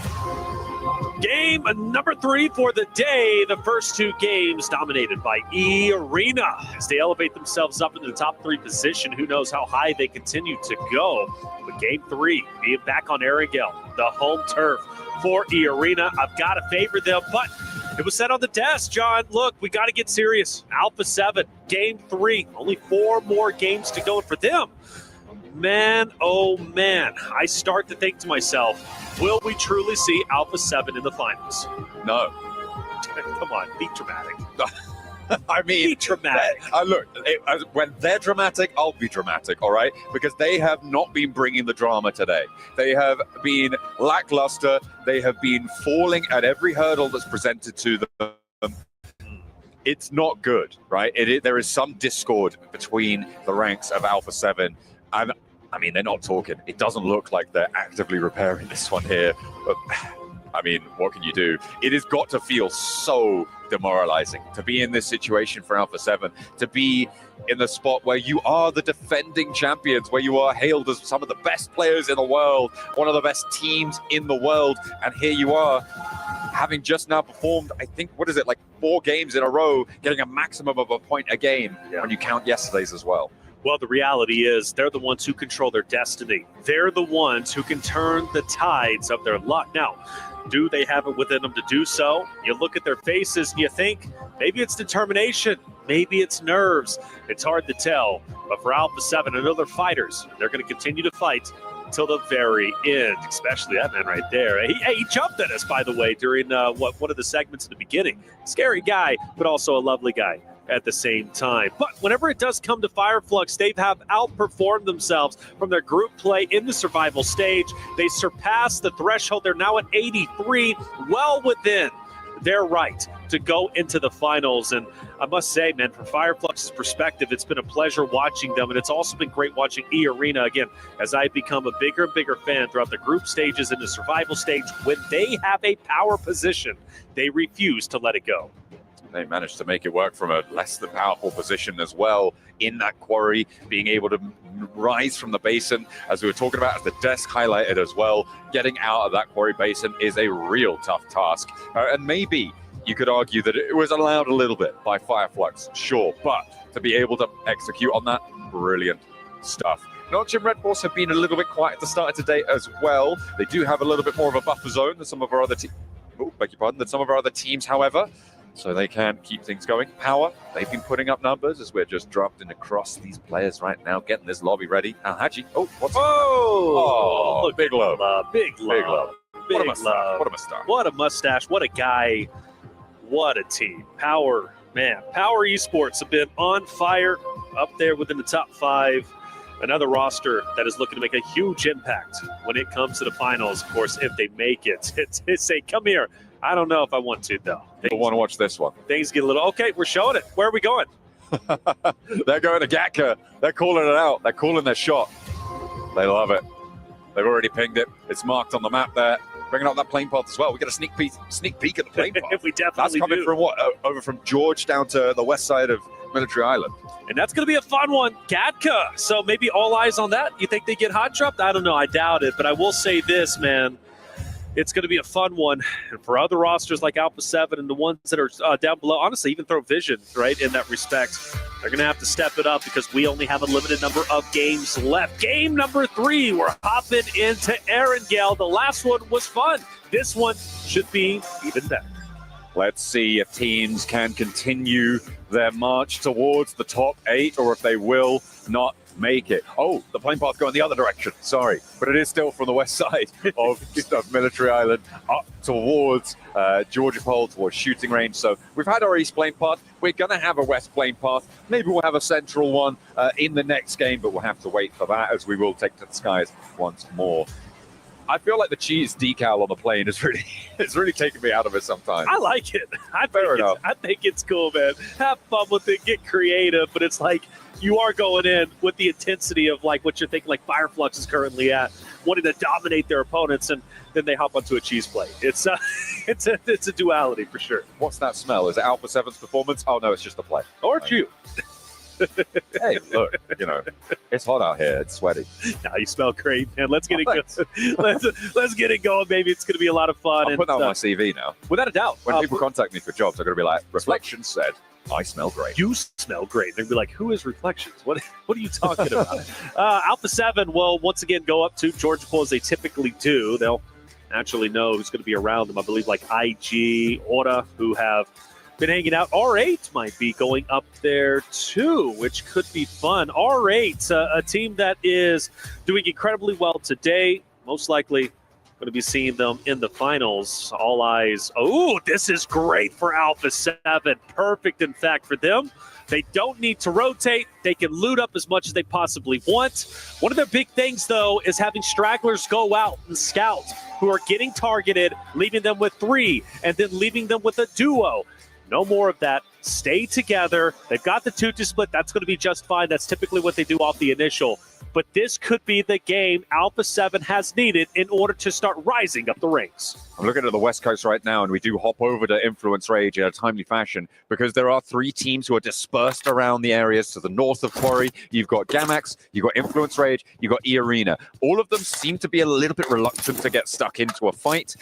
A: Game number 3 for the day. The first 2 games dominated by E-Arena as they elevate themselves up into the top 3 position. Who knows how high they continue to go. But game 3 being back on Erangel, the home turf for E-Arena. I've got to favor them, but it was said on the desk, John, look, we got to get serious. Alpha 7, game 3, only 4 more games to go for them. Man, oh man, I start to think to myself, will we truly see Alpha 7 in the finals?
B: No.
A: Come on, be dramatic.
B: I mean,
A: be dramatic.
B: Look, when they're dramatic, I'll be dramatic, all right? Because they have not been bringing the drama today. They have been lackluster. They have been falling at every hurdle that's presented to them. It's not good, right? There is some discord between the ranks of Alpha 7. And I mean, they're not talking. It doesn't look like they're actively repairing this one here. But, I mean, what can you do? It has got to feel so demoralizing to be in this situation for Alpha 7, to be in the spot where you are the defending champions, where you are hailed as some of the best players in the world, one of the best teams in the world. And here you are, having just now performed, I think, what is it, like 4 games in a row, getting a maximum of a point a game when you count yesterday's as well.
A: Well, the reality is they're the ones who control their destiny. They're the ones who can turn the tides of their luck. Now, do they have it within them to do so? You look at their faces and you think, maybe it's determination, maybe it's nerves. It's hard to tell. But for Alpha 7 and other fighters, they're going to continue to fight until the very end, especially that man right there. He jumped at us, by the way, during one of the segments in the beginning. Scary guy, but also a lovely guy at the same time. But whenever it does come to Fireflux, they have outperformed themselves from their group play in the survival stage. They surpassed the threshold. They're now at 83, well within their right to go into the finals. And I must say, man, from Fireflux's perspective, it's been a pleasure watching them. And it's also been great watching E-Arena, again, as I become a bigger and bigger fan throughout the group stages and the survival stage. When they have a power position, they refuse to let it go.
B: They managed to make it work from a less than powerful position as well in that quarry, being able to rise from the basin, as we were talking about, as the desk highlighted as well. Getting out of that quarry basin is a real tough task. And maybe you could argue that it was allowed a little bit by Fireflux, sure, but to be able to execute on that, brilliant stuff. Notch and Red Force have been a little bit quiet at the start of today as well. They do have a little bit more of a buffer zone than some of our other teams. Oh, beg your pardon, than some of our other teams, however. So they can keep things going. Power, they've been putting up numbers as we're just drafting across these players right now, getting this lobby ready. Alhaji,
A: Oh,
B: big love.
A: Big love.
B: Big love. What a mustache. What a mustache.
A: What a mustache. What a guy. What a team. Power, man. Power Esports have been on fire, up there within the top 5. Another roster that is looking to make a huge impact when it comes to the finals. Of course, if they make it, it's say, come here. I don't know if I want to, though.
B: I want to watch this one.
A: Things get a little, okay, we're showing it. Where are we going?
B: They're going to Gatka. They're calling it out. They're calling their shot. They love it. They've already pinged it. It's marked on the map there. Bringing up that plane path as well. We get a sneak peek at the plane path.
A: We definitely
B: That's coming from what? Over from George down to the west side of Military Island.
A: And that's going to be a fun one. Gatka. So maybe all eyes on that. You think they get hot dropped? I don't know. I doubt it. But I will say this, man. It's going to be a fun one. And for other rosters like Alpha 7 and the ones that are down below, honestly, even Throw Vision, right, in that respect, they're going to have to step it up because we only have a limited number of games left. Game number 3, we're hopping into Erangel. The last one was fun. This one should be even better.
B: Let's see if teams can continue their march towards the top 8 or if they will not make it. Oh, the plane path going the other direction. Sorry, but it is still from the west side of Military Island up towards Georgia Pole, towards shooting range. So we've had our east plane path. We're going to have a west plane path. Maybe we'll have a central one in the next game, but we'll have to wait for that as we will take to the skies once more. I feel like the cheese decal on the plane is really taking me out of it sometimes.
A: I like it. I think it's cool, man. Have fun with it. Get creative, but it's like you are going in with the intensity of like what you're thinking, like Fireflux is currently at, wanting to dominate their opponents, and then they hop onto a cheese plate. It's a duality for sure.
B: What's that smell? Is it Alpha 7's performance? Oh no, it's just the play.
A: Or it's you.
B: Hey, look, it's hot out here. It's sweaty.
A: Now you smell great, man. Let's get it going. Let's get it going, baby. It's going to be a lot of fun.
B: I'll put that on my CV now.
A: Without a doubt.
B: When people contact me for jobs, they're going to be like, Reflection said, I smell great.
A: You smell great. They'll be like, who is Reflections? What are you talking about? Alpha 7 will once again go up to Georgia Pole as they typically do. They'll naturally know who's going to be around them. I believe like IG, Aura, who have been hanging out. R8 might be going up there too, which could be fun. R8, a team that is doing incredibly well today. Most likely going to be seeing them in the finals. All eyes. Oh, this is great for Alpha 7. Perfect, in fact, for them. They don't need to rotate. They can loot up as much as they possibly want. One of their big things, though, is having stragglers go out and scout who are getting targeted, leaving them with 3, and then leaving them with a duo. No more of that. Stay together. They've got the 2-2 split. That's going to be just fine. That's typically what they do off the initial. But this could be the game Alpha 7 has needed in order to start rising up the ranks.
B: I'm looking at the West Coast right now, and we do hop over to Influence Rage in a timely fashion because there are 3 teams who are dispersed around the areas to the north of Quarry. You've got Gamax, you've got Influence Rage, you've got E-Arena. All of them seem to be a little bit reluctant to get stuck into a fight.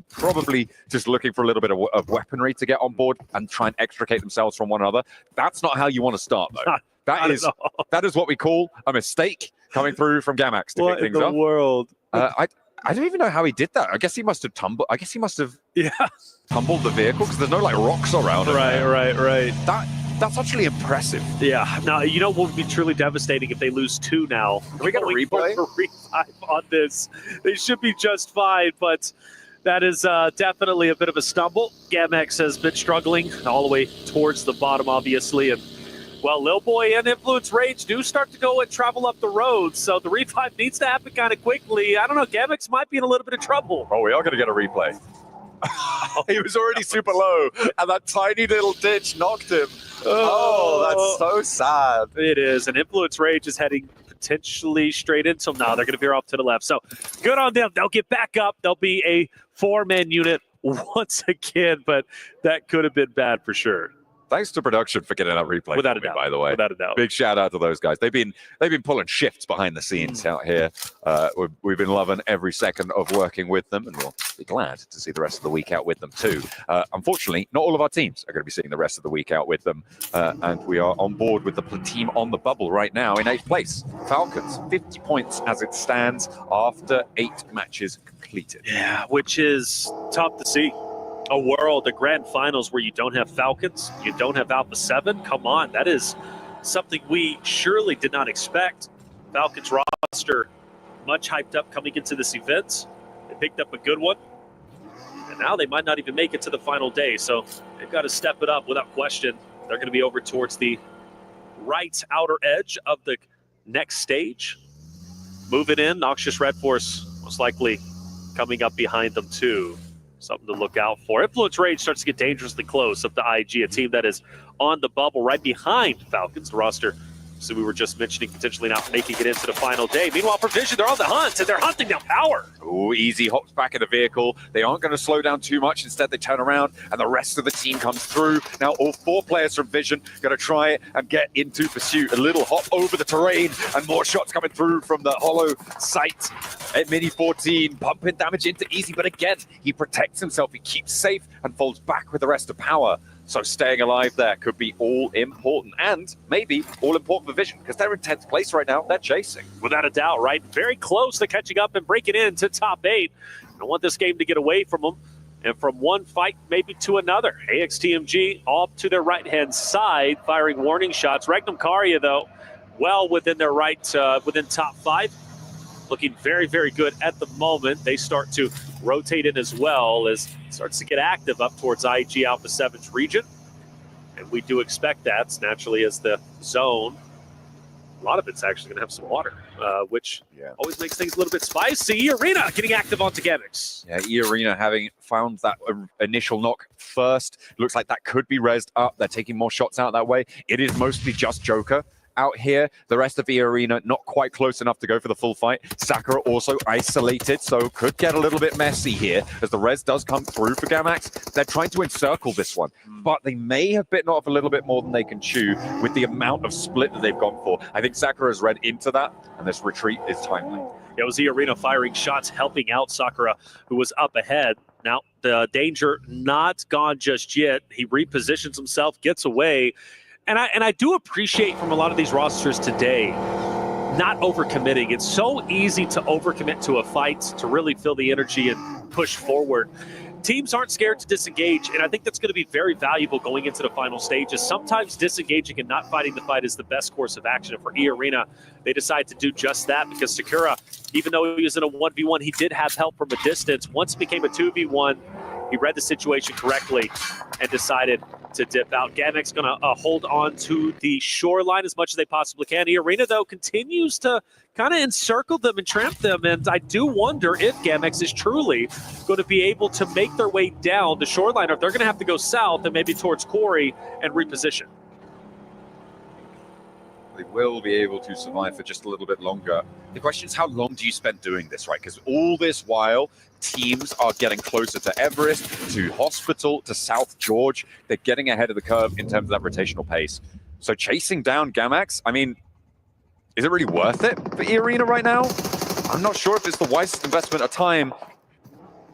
B: Probably just looking for a little bit of weaponry to get on board and try and extricate themselves from one another. That's not how you want to start, though. That is what we call a mistake coming through from Gamax to pick things up.
A: What in the world?
B: I don't even know how he did that. I guess he must have tumbled. I guess he must have tumbled the vehicle because there's no like rocks around.
A: Right.
B: That's actually impressive.
A: Yeah. Now, you know what would be truly devastating if they lose 2 now?
B: Can we get a replay?
A: For revive on this. They should be just fine, but that is definitely a bit of a stumble. Gamex has been struggling all the way towards the bottom, obviously. And, well, Lil Boy and Influence Rage do start to go and travel up the road. So the revive needs to happen kind of quickly. I don't know. Gamex might be in a little bit of trouble.
B: Oh, we are going to get a replay. He was already super low, and that tiny little ditch knocked him. Oh, that's so sad.
A: It is. And Influence Rage is heading potentially straight into them now. They're going to veer off to the left. So good on them. They'll get back up. They'll be a 4-man unit once again, but that could have been bad for sure.
B: Thanks to production for getting that replay.
A: Without a
B: for me,
A: doubt.
B: by the way.
A: Without a doubt.
B: Big shout out to those guys. They've been pulling shifts behind the scenes out here. We've been loving every second of working with them, and we'll be glad to see the rest of the week out with them too. Unfortunately, not all of our teams are going to be seeing the rest of the week out with them, and we are on board with the team on the bubble right now in 8th place. Falcons, 50 points as it stands after 8 matches completed.
A: Yeah, which is tough to see. A world, the grand finals where you don't have Falcons, you don't have Alpha 7. Come on, that is something we surely did not expect. Falcons roster much hyped up coming into this event. They picked up a good one, and now they might not even make it to the final day. So they've got to step it up without question. They're going to be over towards the right outer edge of the next stage. Moving in, Noxious Red Force most likely coming up behind them too. Something to look out for. Influence Rage starts to get dangerously close up to IG, a team that is on the bubble right behind Falcons. The roster, so we were just mentioning, potentially not making it into the final day. Meanwhile, Provision, they're on the hunt, and they're hunting down Power.
B: Oh, easy hops back in the vehicle. They aren't going to slow down too much. Instead, they turn around, and the rest of the team comes through. Now, all 4 players from Vision going to try it and get into pursuit. A little hop over the terrain, and more shots coming through from the hollow sight. At Mini 14, pumping damage into Easy, but again, he protects himself. He keeps safe and falls back with the rest of Power. So staying alive there could be all important, and maybe all important for Vision, because they're in 10th place right now. They're chasing.
A: Without a doubt, right? Very close to catching up and breaking into top 8. I want this game to get away from them, and from one fight maybe to another. AXTMG all to their right-hand side, firing warning shots. Regnum Karya, though, well within their within top 5. Looking very, very good at the moment. They start to rotate in as well as it starts to get active up towards IG Alpha 7's region. And we do expect that, naturally, as the zone, a lot of it's actually going to have some water, which always makes things a little bit spicy. Arena getting active onto Gamix.
B: Yeah, E-Arena having found that initial knock first. Looks like that could be rezzed up. They're taking more shots out that way. It is mostly just Joker out here. The rest of the arena not quite close enough to go for the full fight. Sakura also isolated, so could get a little bit messy here as the res does come through for Gamax. They're trying to encircle this one, but they may have bitten off a little bit more than they can chew with the amount of split that they've gone for. I think Sakura's read into that, and this retreat is timely.
A: It was the arena firing shots, helping out Sakura, who was up ahead. Now, the danger not gone just yet. He repositions himself, gets away. And I do appreciate from a lot of these rosters today not overcommitting. It's so easy to overcommit to a fight, to really feel the energy and push forward. Teams aren't scared to disengage, and I think that's going to be very valuable going into the final stages. Sometimes disengaging and not fighting the fight is the best course of action. And for E-Arena, they decide to do just that because Sakura, even though he was in a 1v1, he did have help from a distance. Once it became a 2v1, he read the situation correctly and decided to dip out. Gamix going to hold on to the shoreline as much as they possibly can. E-Arena, though, continues to kind of encircle them and tramp them, and I do wonder if Gamix is truly going to be able to make their way down the shoreline, or if they're going to have to go south and maybe towards Corey and reposition.
B: They will be able to survive for just a little bit longer. The question is, how long do you spend doing this, right? Because all this while, teams are getting closer to Everest, to Hospital, to South George. They're getting ahead of the curve in terms of that rotational pace. So chasing down Gamax, I mean, is it really worth it for E-Arena right now? I'm not sure if it's the wisest investment of time.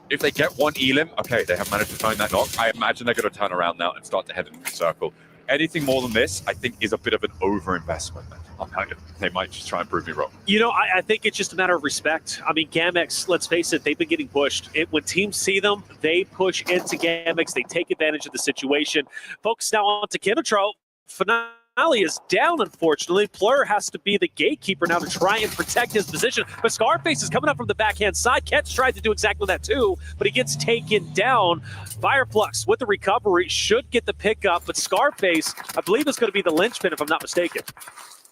B: If they get one Elim, okay, they have managed to find that knock. I imagine they're going to turn around now and start to head into the circle. Anything more than this, I think, is a bit of an over-investment. They might just try and prove me wrong.
A: You know, I think it's just a matter of respect. I mean, Gamix, let's face it, they've been getting pushed. When teams see them, they push into Gamix. They take advantage of the situation. Focus now on to Kinetro. Finale is down, unfortunately. Plur has to be the gatekeeper now to try and protect his position. But Scarface is coming up from the backhand side. Ketch tried to do exactly that too, but he gets taken down. Fireflux with the recovery should get the pickup, but Scarface, I believe, is going to be the linchpin, if I'm not mistaken.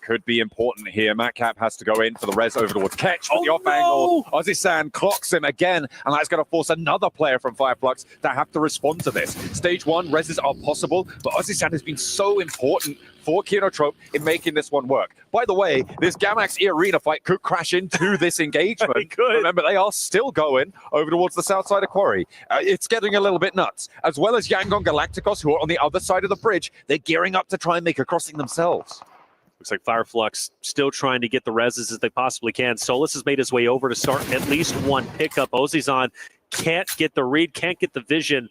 B: Could be important here. Matcap has to go in for the res over towards Ketch. The off angle. Ozzy-san clocks him again, and that's going to force another player from Fireflux to have to respond to this. Stage 1, reses are possible, but Ozzy-san has been so important for Kinotrope in making this one work. By the way, this Gamax E-Arena fight could crash into this engagement. Remember, they are still going over towards the south side of Quarry. It's getting a little bit nuts. As well as Yangon Galacticos, who are on the other side of the bridge. They're gearing up to try and make a crossing themselves.
A: Looks like Fireflux still trying to get the reses as they possibly can. Solus has made his way over to start at least one pickup. Ozizon can't get the read, can't get the vision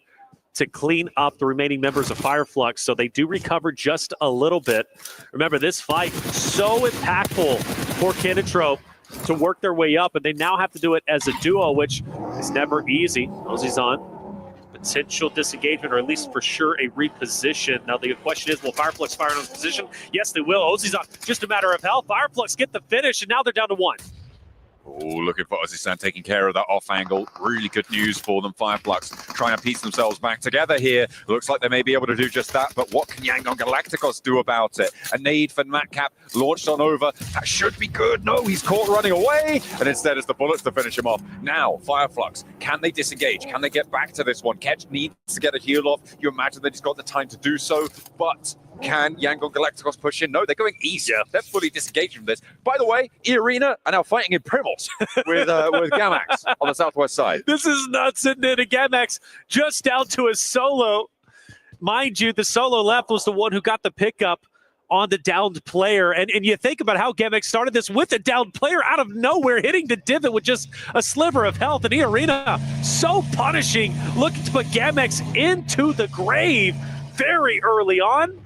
A: to clean up the remaining members of Fireflux, so they do recover just a little bit. Remember, this fight so impactful for Kinotrope to work their way up, and they now have to do it as a duo, which is never easy. Ozizon, potential disengagement, or at least for sure a reposition. Now the question is, will Fireflux fire on his position? Yes, they will. Ozizon, just a matter of health. Fireflux get the finish, and now they're down to one.
B: Oh, looking for Ozzy taking care of that off angle. Really good news for them. Fireflux trying to piece themselves back together here. Looks like they may be able to do just that, but what can Yangon Galacticos do about it? A nade for Matcap launched on over. That should be good. No, he's caught running away, and instead it's the bullets to finish him off. Now, Fireflux, can they disengage? Can they get back to this one? Ketch needs to get a heal off. You imagine that he's got the time to do so, but can Yangon Galacticos push in? No, they're going easy. Yeah. They're fully disengaged from this. By the way, E-Arena are now fighting in Primals with Gamax on the southwest side.
A: This is nuts, isn't it? A Gamax just down to a solo. Mind you, the solo left was the one who got the pickup on the downed player. And you think about how Gamax started this with a downed player out of nowhere, hitting the divot with just a sliver of health. And E-Arena, so punishing, looking to put Gamax into the grave very early on.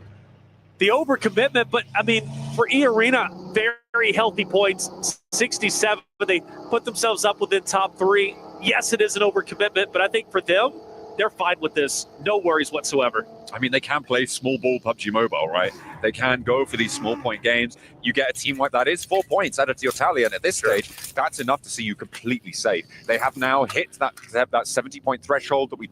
A: The overcommitment, but I mean, for E-Arena, very healthy points, 67. They put themselves up within top three. Yes, it is an overcommitment, but I think for them, they're fine with this. No worries whatsoever.
B: I mean, they can play small ball PUBG Mobile, right? They can go for these small point games. You get a team like that, is 4 points added to your tally, and at this stage, that's enough to see you completely safe. They have now hit that 70-point threshold that we've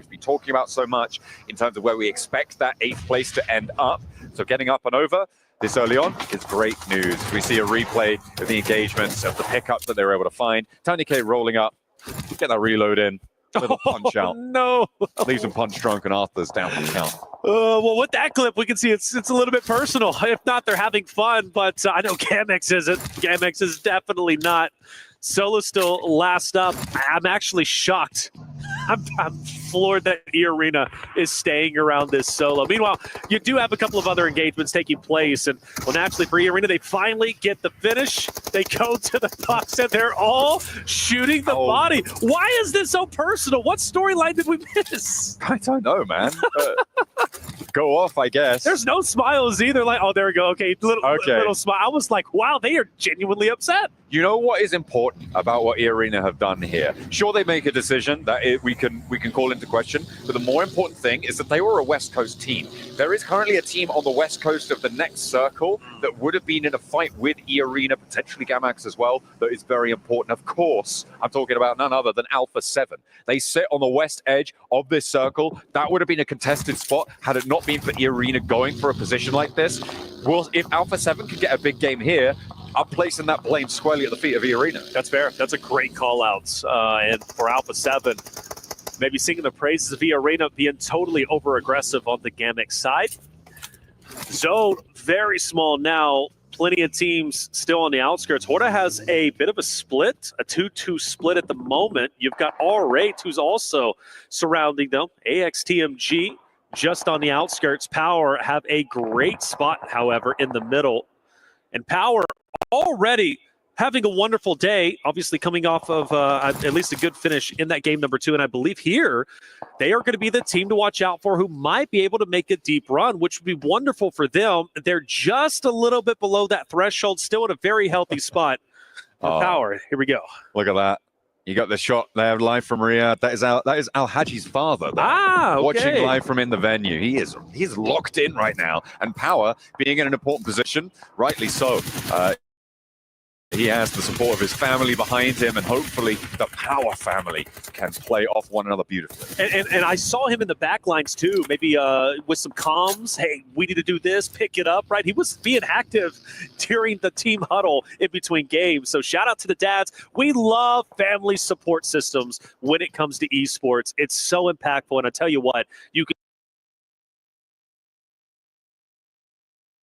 B: been talking about so much in terms of where we expect that 8th place to end up. So getting up and over this early on is great news. We see a replay of the engagements, of the pickups that they were able to find. Tiny K rolling up, get that reload in. Little punch out.
A: No.
B: Leaves him punch drunk, and Arthur's down for the count.
A: Well, with that clip, we can see it's a little bit personal. If not, they're having fun, but I know Gamax isn't. Gamax is definitely not. Solo still last up. I'm actually shocked. I'm floored that E-Arena is staying around this solo. Meanwhile, you do have a couple of other engagements taking place, and well, naturally for E-Arena, they finally get the finish. They go to the box, and they're all shooting the body. Why is this so personal? What storyline did we miss?
B: I don't know, man. Go off, I guess.
A: There's no smiles either. Like, oh, there we go. Okay, little smile. I was like, wow, they are genuinely upset.
B: You know what is important about what E-Arena have done here? Sure, they make a decision that we can call into question, but the more important thing is that they were a West Coast team. There is currently a team on the West Coast of the next circle that would have been in a fight with E-Arena, potentially Gamax as well, that is very important. Of course, I'm talking about none other than Alpha 7. They sit on the west edge of this circle. That would have been a contested spot had it not been for E-Arena going for a position like this. Well, if Alpha 7 can get a big game here, I'm placing that blame squarely at the feet of E-Arena.
A: That's fair. That's a great call-out. And for Alpha 7, maybe singing the praises of E-Arena being totally over-aggressive on the Gamax side. Zone, very small now. Plenty of teams still on the outskirts. Horta has a bit of a split, a 2-2 split at the moment. You've got R8, who's also surrounding them. AXTMG just on the outskirts. Power have a great spot, however, in the middle. And Power already having a wonderful day, obviously coming off of at least a good finish in that game number 2. And I believe here they are going to be the team to watch out for who might be able to make a deep run, which would be wonderful for them. They're just a little bit below that threshold, still in a very healthy spot. Power, here we go.
B: Look at that. You got the shot there live from Riyadh. That is Al Haji's father.
A: Okay.
B: Watching live from in the venue. He's locked in right now. And Power being in an important position, rightly so. He has the support of his family behind him, and hopefully the Power family can play off one another beautifully.
A: And I saw him in the backlines too, maybe with some comms. Hey, we need to do this, pick it up, right? He was being active during the team huddle in between games. So shout out to the dads. We love family support systems when it comes to esports. It's so impactful. And I tell you what, you can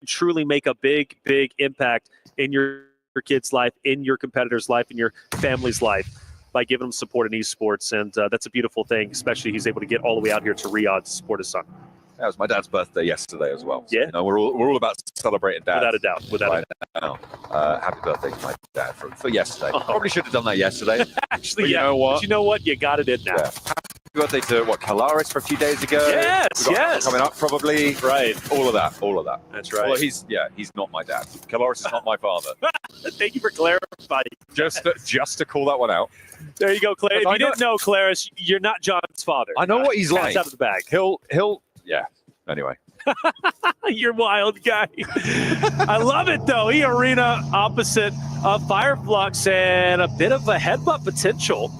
A: truly make a big, big impact in your kid's life, in your competitor's life, in your family's life by giving them support in esports. And that's a beautiful thing, especially he's able to get all the way out here to Riyadh to support his son.
B: That was my dad's birthday yesterday as well. So,
A: Yeah.
B: you know, we're all about celebrating dad.
A: Without a doubt. Without a doubt.
B: Now. Happy birthday to my dad for yesterday.
A: Oh.
B: Probably should have done that yesterday.
A: Actually,
B: But
A: yeah.
B: you know what?
A: But you know what? You got it in now.
B: Yeah. Happy birthday to Kalaris for a few days ago.
A: Yes,
B: We got
A: yes.
B: coming up probably.
A: Right.
B: All of that.
A: That's right.
B: Well, he's not my dad. Kalaris is not my father.
A: Thank you for clarifying.
B: Just to call that one out.
A: There you go, Claire. If
B: I
A: you didn't know, Claris, you're not John's father.
B: I know what he's
A: Pass
B: like.
A: out of the bag.
B: He'll yeah. Anyway.
A: You're wild guy. I love it though. E-Arena opposite of Fireflux and a bit of a headbutt potential.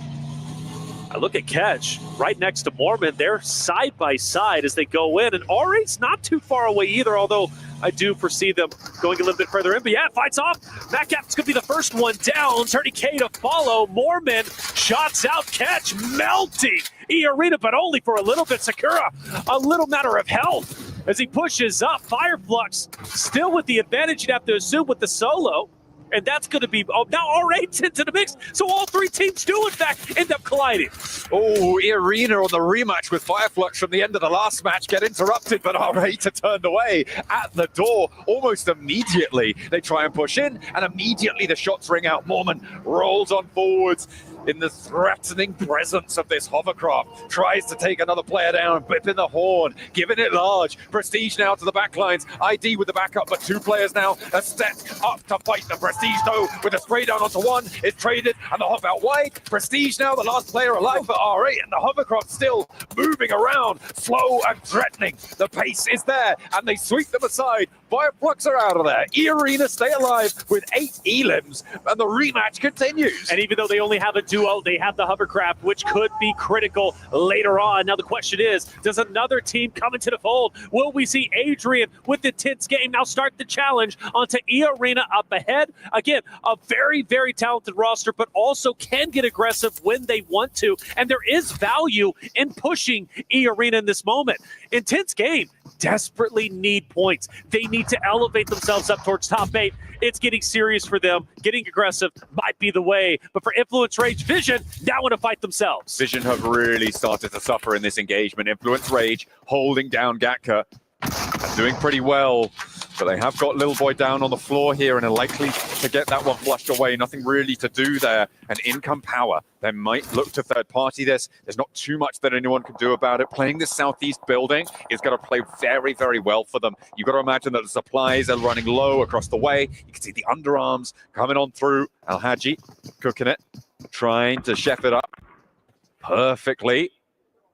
A: I look at Catch right next to Mormon. They're side by side as they go in, and R8's not too far away either, although I do foresee them going a little bit further in. But yeah, fights off. Macap's going to be the first one down. 30K to follow. Mormon shots out. Catch melting E-Arena, but only for a little bit. Sakura, a little matter of health as he pushes up. Fireflux still with the advantage, you'd have to assume, with the solo. And that's going to be, now R8's into the mix. So all three teams do, in fact, end up colliding.
B: Oh, E-Arena on the rematch with Fireflux from the end of the last match get interrupted, but R8 are turned away at the door almost immediately. They try and push in, and immediately the shots ring out. Mormon rolls on forwards in the threatening presence of this hovercraft. Tries to take another player down, whipping the horn, giving it large. Prestige now to the backlines. ID with the backup, but two players now are stepped up to fight the Prestige, though, with a spray down onto one. It's traded, and the hop out wide. Prestige now the last player alive for R8, and the hovercraft still moving around, slow and threatening. The pace is there, and they sweep them aside. Fireflux are out of there. E-Arena stay alive with 8 elims, and the rematch continues.
A: And even though they only have a duo, they have the hovercraft, which could be critical later on. Now the question is, does another team come into the fold? Will we see Adrian with the tense game now start the challenge onto E-Arena up ahead? Again, a very, very talented roster, but also can get aggressive when they want to. And there is value in pushing E-Arena in this moment. Intense game. Desperately need points. They need to elevate themselves up towards top 8. It's getting serious for them. Getting aggressive might be the way. But for Influence Rage, Vision now want to fight themselves.
B: Vision have really started to suffer in this engagement. Influence Rage holding down Gatka. Doing pretty well, but they have got Little Boy down on the floor here and are likely to get that one flushed away. Nothing really to do there. And in come Power. They might look to third party this. There's not too much that anyone can do about it. Playing this southeast building is going to play very, very well for them. You've got to imagine that the supplies are running low across the way. You can see the underarms coming on through. Al-Haji cooking it, trying to chef it up perfectly.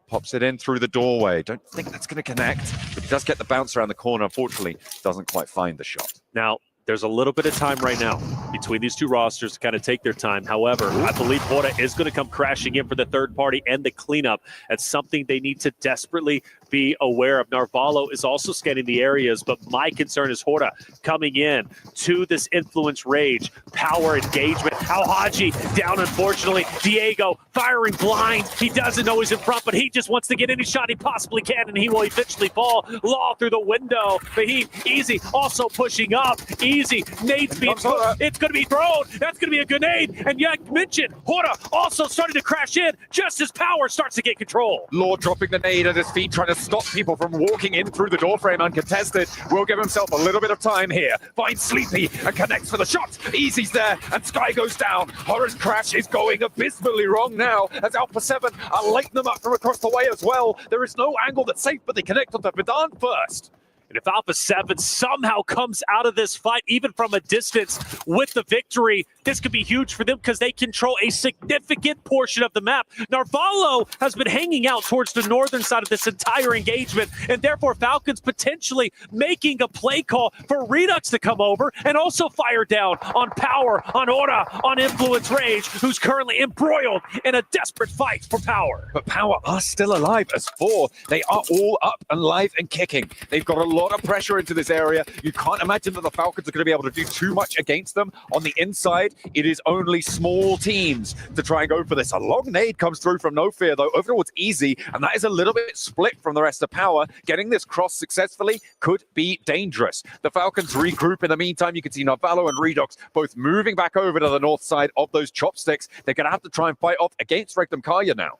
B: Pops it in through the doorway. Don't think that's going to connect, but he does get the bounce around the corner. Unfortunately, doesn't quite find the shot.
A: Now, there's a little bit of time right now between these two rosters to kind of take their time. However, I believe Hora is going to come crashing in for the third party and the cleanup. That's something they need to desperately be aware of. Narvalo is also scanning the areas, but my concern is Hora coming in to this Influence Rage, Power engagement. Al-Haji down, unfortunately. Diego firing blind. He doesn't know he's in front, but he just wants to get any shot he possibly can, and he will eventually fall. Law through the window. Fahim, easy, also pushing up. Easy. Nade's being thrown. It's going to be thrown. That's going to be a grenade. And you mentioned Hora also starting to crash in just as Power starts to get control.
B: Law dropping the nade at his feet, trying to stop people from walking in through the doorframe uncontested. Will give himself a little bit of time here. Finds Sleepy and connects for the shot. Easy's there, and Sky goes down. Hora's crash is going abysmally wrong now, as Alpha 7 are lighting them up from across the way as well. There is no angle that's safe, but they connect onto Vidan first.
A: And if Alpha 7 somehow comes out of this fight, even from a distance, with the victory, this could be huge for them because they control a significant portion of the map. Narvalo has been hanging out towards the northern side of this entire engagement, and therefore Falcons potentially making a play call for Redux to come over and also fire down on Power, on Ora, on Influence Rage, who's currently embroiled in a desperate fight for Power.
B: But Power are still alive as 4. They are all up and live and kicking. They've got a lot of pressure into this area. You can't imagine that the Falcons are going to be able to do too much against them on the inside. side, it is only small teams to try and go for this. A long nade comes through from No Fear, though, over towards Easy, and that is a little bit split from the rest of Power. Getting this cross successfully could be dangerous. The Falcons regroup in the meantime. You can see Narvalo and Redox both moving back over to the north side of those chopsticks. They're going to have to try and fight off against Rectum Kaya now.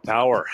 A: Power.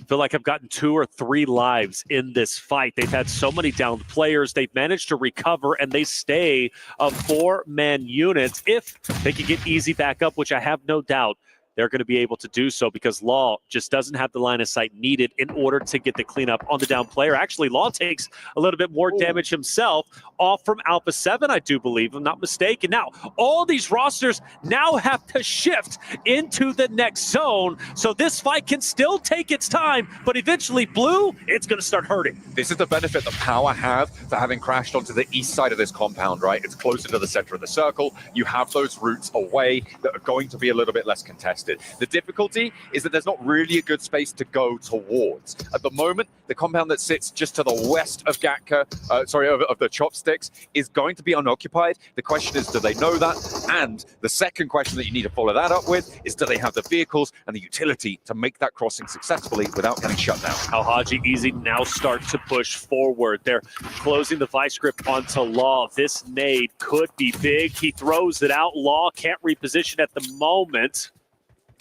A: I feel like I've gotten 2 or 3 lives in this fight. They've had so many downed players. They've managed to recover, and they stay a 4-man unit. If they can get Easy back up, which I have no doubt they're going to be able to do so, because Law just doesn't have the line of sight needed in order to get the cleanup on the down player. Actually, Law takes a little bit more damage himself off from Alpha 7, I do believe, if I'm not mistaken. Now, all these rosters now have to shift into the next zone, so this fight can still take its time, but eventually, Blue, it's going to start hurting.
B: This is the benefit that Power have for having crashed onto the east side of this compound, right? It's closer to the center of the circle. You have those routes away that are going to be a little bit less contested. The difficulty is that there's not really a good space to go towards. At the moment, the compound that sits just to the west of Gatka, of the chopsticks, is going to be unoccupied. The question is, do they know that? And the second question that you need to follow that up with is, do they have the vehicles and the utility to make that crossing successfully without getting shut down?
A: Al-Haji Easy now start to push forward. They're closing the vice grip onto Law. This nade could be big. He throws it out. Law can't reposition at the moment.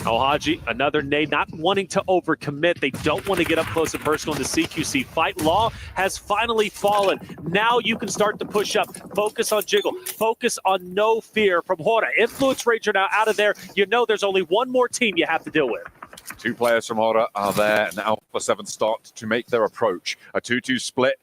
A: Al-Haji, another nade, not wanting to overcommit. They don't want to get up close and personal in the CQC fight. Law has finally fallen. Now you can start to push up. Focus on Jiggle. Focus on No Fear from Hora. Influence Ranger now out of there. You know there's only one more team you have to deal with.
B: 2 players from Hora are there, and Alpha 7 start to make their approach. A 2-2 split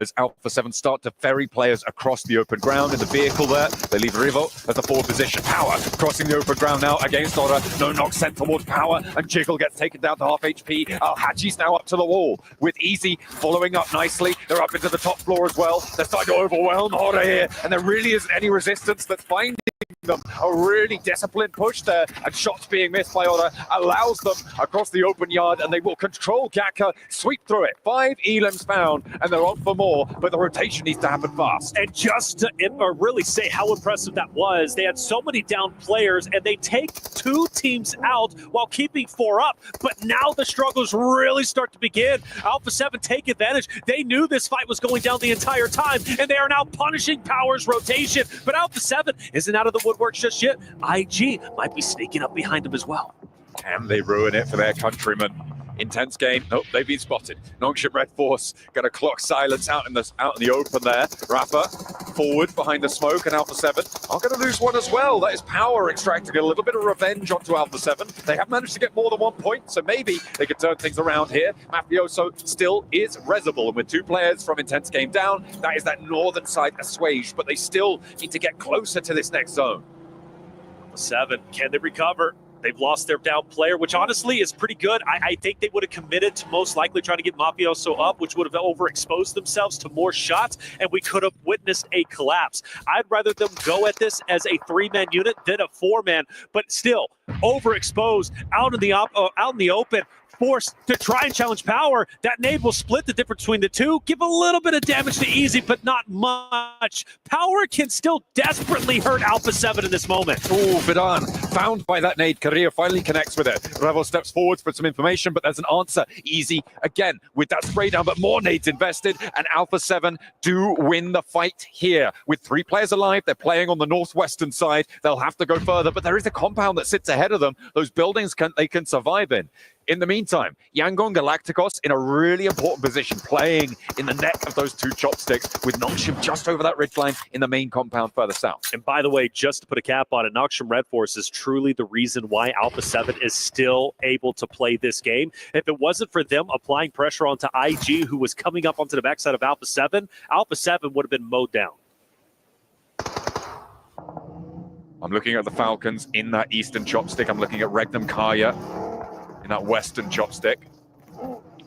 B: as Alpha 7 start to ferry players across the open ground in the vehicle there. They leave Rivo at the forward position. Power crossing the open ground now against Hora. No knock sent towards Power, and Jiggle gets taken down to half HP. Al-Haji's now up to the wall with Easy following up nicely. They're up into the top floor as well. They're starting to overwhelm Hora here, and there really isn't any resistance that's finding them. A really disciplined push there, and shots being missed by Hora allows them across the open yard, and they will control Gatka, sweep through it. 5 elims found, and they're on for more, but the rotation needs to happen fast.
A: And just to really say how impressive that was, they had so many down players, and they take 2 teams out while keeping 4 up. But now the struggles really start to begin. Alpha 7 take advantage. They knew this fight was going down the entire time, and they are now punishing Power's rotation. But Alpha 7 isn't out of the woodwork just yet. IG might be sneaking up behind them as well.
B: Can they ruin it for their countrymen? Intense game. Nope, they've been spotted. Nongshim Red Force going to clock silence out in the open there. Rafa forward behind the smoke, and Alpha 7 are going to lose one as well. That is Power extracting a little bit of revenge onto Alpha 7. They have managed to get more than 1 point, so maybe they could turn things around here. Mafioso still is resible, and with 2 players from Intense Game down, that is that northern side assuaged, but they still need to get closer to this next zone.
A: 7, can they recover? They've lost their down player, which honestly is pretty good. I think they would have committed to most likely trying to get Mafioso up, which would have overexposed themselves to more shots, and we could have witnessed a collapse. I'd rather them go at this as a 3-man unit than a 4-man, but still overexposed out in the open. Forced to try and challenge Power. That nade will split the difference between the two, give a little bit of damage to Easy, but not much. Power can still desperately hurt Alpha 7 in this moment.
B: Oh, Vidan found by that nade. Korea finally connects with it. Revo steps forwards for some information, but there's an answer. Easy again with that spray down, but more nades invested, and Alpha 7 do win the fight here. With 3 players alive, they're playing on the northwestern side. They'll have to go further, but there is a compound that sits ahead of them. Those buildings they can survive in. In the meantime, Yangon Galacticos in a really important position, playing in the neck of those 2 chopsticks with Nongshim just over that ridgeline in the main compound further south.
A: And by the way, just to put a cap on it, Nongshim Red Force is truly the reason why Alpha 7 is still able to play this game. If it wasn't for them applying pressure onto IG, who was coming up onto the backside of Alpha 7 would have been mowed down.
B: I'm looking at the Falcons in that eastern chopstick. I'm looking at Regnum Kaya in that western chopstick.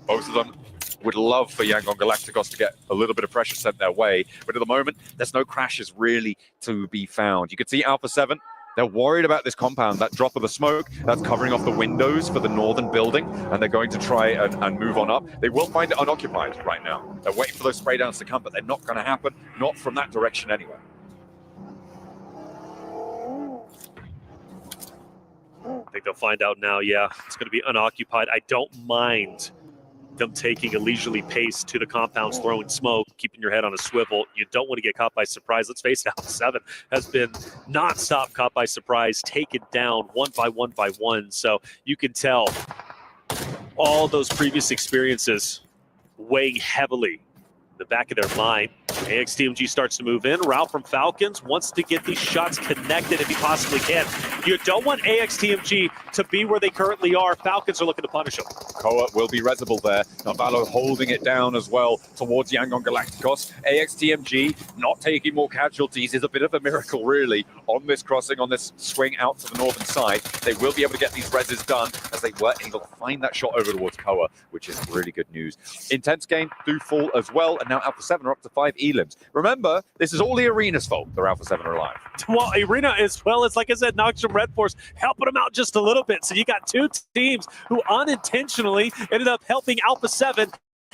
B: Both of them would love for Yangon Galacticos to get a little bit of pressure sent their way, but at the moment, there's no crashes really to be found. You can see Alpha 7, they're worried about this compound, that drop of the smoke, that's covering off the windows for the northern building, and they're going to try and move on up. They will find it unoccupied right now. They're waiting for those spray downs to come, but they're not going to happen, not from that direction anyway.
A: think they'll find out now. Yeah, it's going to be unoccupied. I don't mind them taking a leisurely pace to the compounds, throwing smoke, keeping your head on a swivel. You don't want to get caught by surprise. Let's face it, Alpha 7 has been nonstop caught by surprise, taken down one by one. So you can tell all those previous experiences weighing heavily in the back of their mind. AXTMG starts to move in. Ralph from Falcons wants to get these shots connected if he possibly can. You don't want AXTMG to be where they currently are. Falcons are looking to punish them.
B: Koa will be resible there. Navalo holding it down as well towards Yangon Galacticos. AXTMG not taking more casualties is a bit of a miracle, really, on this crossing, on this swing out to the northern side. They will be able to get these reses done as they were able to find that shot over towards Koa, which is really good news. Intense game do fall as well, and now Alpha 7 are up to 5 elims. Remember, this is all the Arena's fault. The Alpha 7 are alive.
A: Well, Arena as well as, like I said, Noxium Red Force helping them out just a little bit. So you got two teams who unintentionally ended up helping Alpha 7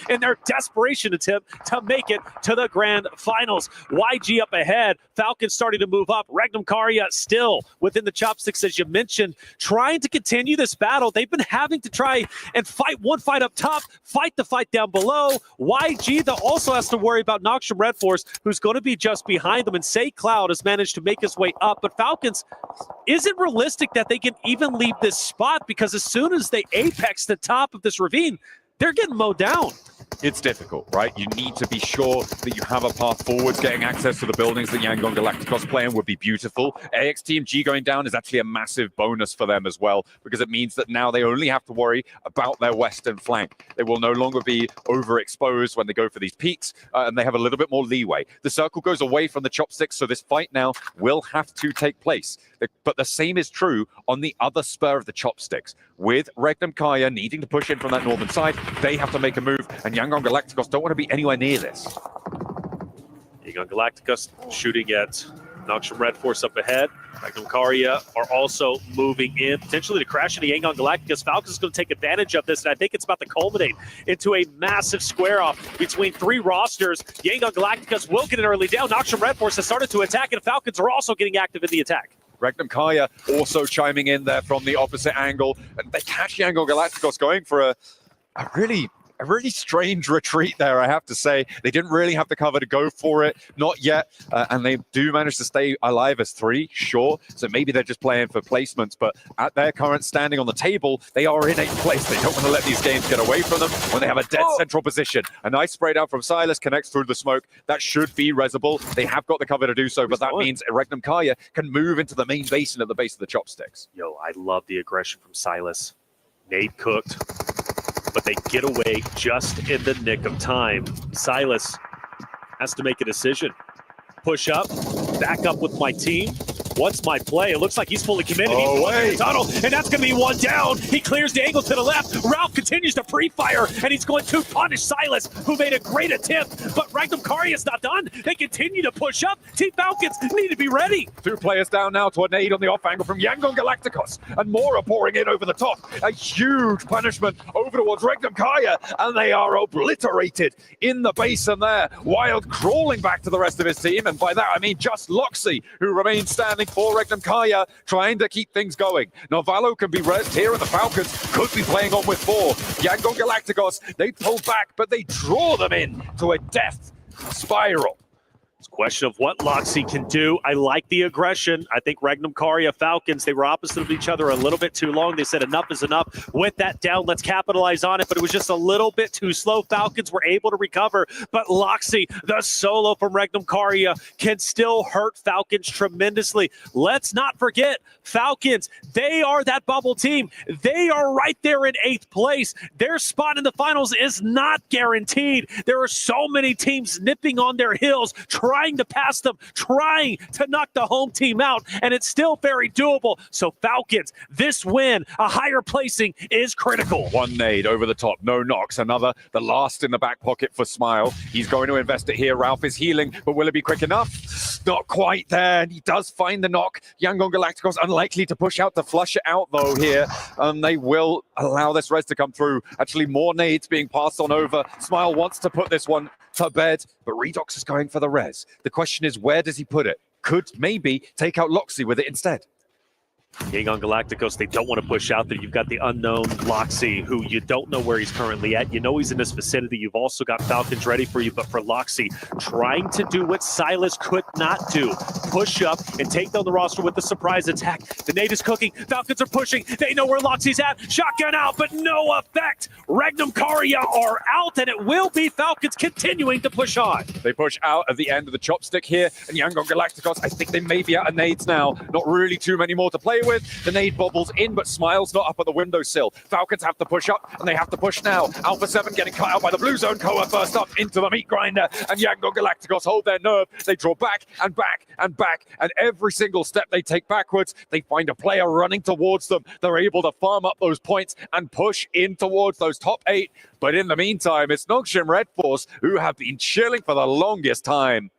A: in their desperation attempt to make it to the grand finals. YG up ahead. Falcons starting to move up. Regnum Karya still within the chopsticks, as you mentioned, trying to continue this battle. They've been having to try and fight one fight up top, fight the fight down below. YG, though, also has to worry about Noxium Red Force, who's going to be just behind them. And Say Cloud has managed to make his way up. But Falcons, is it realistic that they can even leave this spot? Because as soon as they apex the top of this ravine, they're getting mowed down.
B: It's difficult, right? You need to be sure that you have a path forwards. Getting access to the buildings that Yangon Galacticos play in would be beautiful. AXTMG going down is actually a massive bonus for them as well, because it means that now they only have to worry about their western flank. They will no longer be overexposed when they go for these peaks, and they have a little bit more leeway. The circle goes away from the chopsticks, so this fight now will have to take place. But the same is true on the other spur of the chopsticks. With Regnum Kaya needing to push in from that northern side, they have to make a move, and Yangon Galacticos don't want to be anywhere near this.
A: Yangon Galacticos shooting at Noxium Red Force up ahead. Regnum Karya are also moving in, potentially to crash into Yangon Galacticos. Falcons is going to take advantage of this, and I think it's about to culminate into a massive square-off between three rosters. Yangon Galacticos will get an early down. Noxium Red Force has started to attack, and Falcons are also getting active in the attack.
B: Regnum Kaya also chiming in there from the opposite angle, and they catch Yangon Galacticos going for a really strange retreat there, I have to say. They didn't really have the cover to go for it, not yet, and they do manage to stay alive as 3, sure, so maybe they're just playing for placements, but at their current standing on the table, they are in 8th place. They don't want to let these games get away from them when they have a dead central position. A nice spray down from Silas connects through the smoke. That should be resible. They have got the cover to do so, but that means Regnum Kaya can move into the main basin at the base of the chopsticks.
A: Yo, I love the aggression from Silas. Nade cooked, but they get away just in the nick of time. Silas has to make a decision. Push up, back up with my team. What's my play? It looks like he's fully committed. He's looking in the tunnel, and that's going to be one down. He clears the angle to the left. Ralph continues to pre-fire, and he's going to punish Silas, who made a great attempt. But Regnum Karya is not done. They continue to push up. Team Falcons need to be ready.
B: 2 players down now to a nade on the off angle from Yangon Galacticos, and more are pouring in over the top. A huge punishment over towards Regnum Kaya, and they are obliterated in the basin there. Wild crawling back to the rest of his team, and by that I mean just Loxy, who remains standing for Regnum Kaya, trying to keep things going. Novalo can be rezzed here, and the Falcons could be playing on with 4. Yangon Galacticos, they pull back, but they draw them in to a death spiral.
A: It's a question of what Loxy can do. I like the aggression. I think Regnum Karya, Falcons, they were opposite of each other a little bit too long. They said enough is enough. With that down, let's capitalize on it. But it was just a little bit too slow. Falcons were able to recover. But Loxy, the solo from Regnum Karya, can still hurt Falcons tremendously. Let's not forget, Falcons, they are that bubble team. They are right there in 8th place. Their spot in the finals is not guaranteed. There are so many teams nipping on their heels, trying to pass them, trying to knock the home team out, and it's still very doable. So Falcons, this win, a higher placing is critical.
B: 1 nade over the top, no knocks. Another, the last in the back pocket for Smile. He's going to invest it here. Ralph is healing, but will it be quick enough? Not quite there, and he does find the knock. Yangon Galacticos unlikely to push out to flush it out, though, here. They will allow this res to come through. Actually, more nades being passed on over. Smile wants to put this one to bed, but Redox is going for the res. The question is, where does he put it? Could maybe take out Loxy with it instead.
A: Yegon Galacticos, they don't want to push out there. You've got the unknown Loxy, who you don't know where he's currently at. You know he's in this vicinity. You've also got Falcons ready for you, but for Loxy, trying to do what Silas could not do. Push up and take down the roster with the surprise attack. The nade is cooking. Falcons are pushing. They know where Loxy's at. Shotgun out, but no effect. Regnum Karia are out, and it will be Falcons continuing to push on.
B: They push out at the end of the chopstick here, and Yegon Galacticos, I think they may be out of nades now. Not really too many more to play with. The nade bobbles in, but Smile's not up at the windowsill. Falcons have to push up, and they have to push now. Alpha 7 getting cut out by the blue zone. Koa first up into the meat grinder, and Yegon Galacticos hold their nerve. They draw back and back and back, and every single step they take backwards, they find a player running towards them. They're able to farm up those points and push in towards those top 8. But in the meantime, it's Nongshim Red Force who have been chilling for the longest time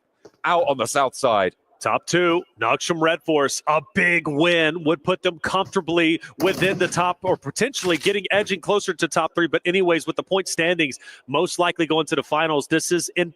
B: out on the south side.
A: Top 2, Nongshim Red Force, a big win would put them comfortably within the top, or potentially edging closer to top 3. But anyways, with the point standings, most likely going to the finals, this is an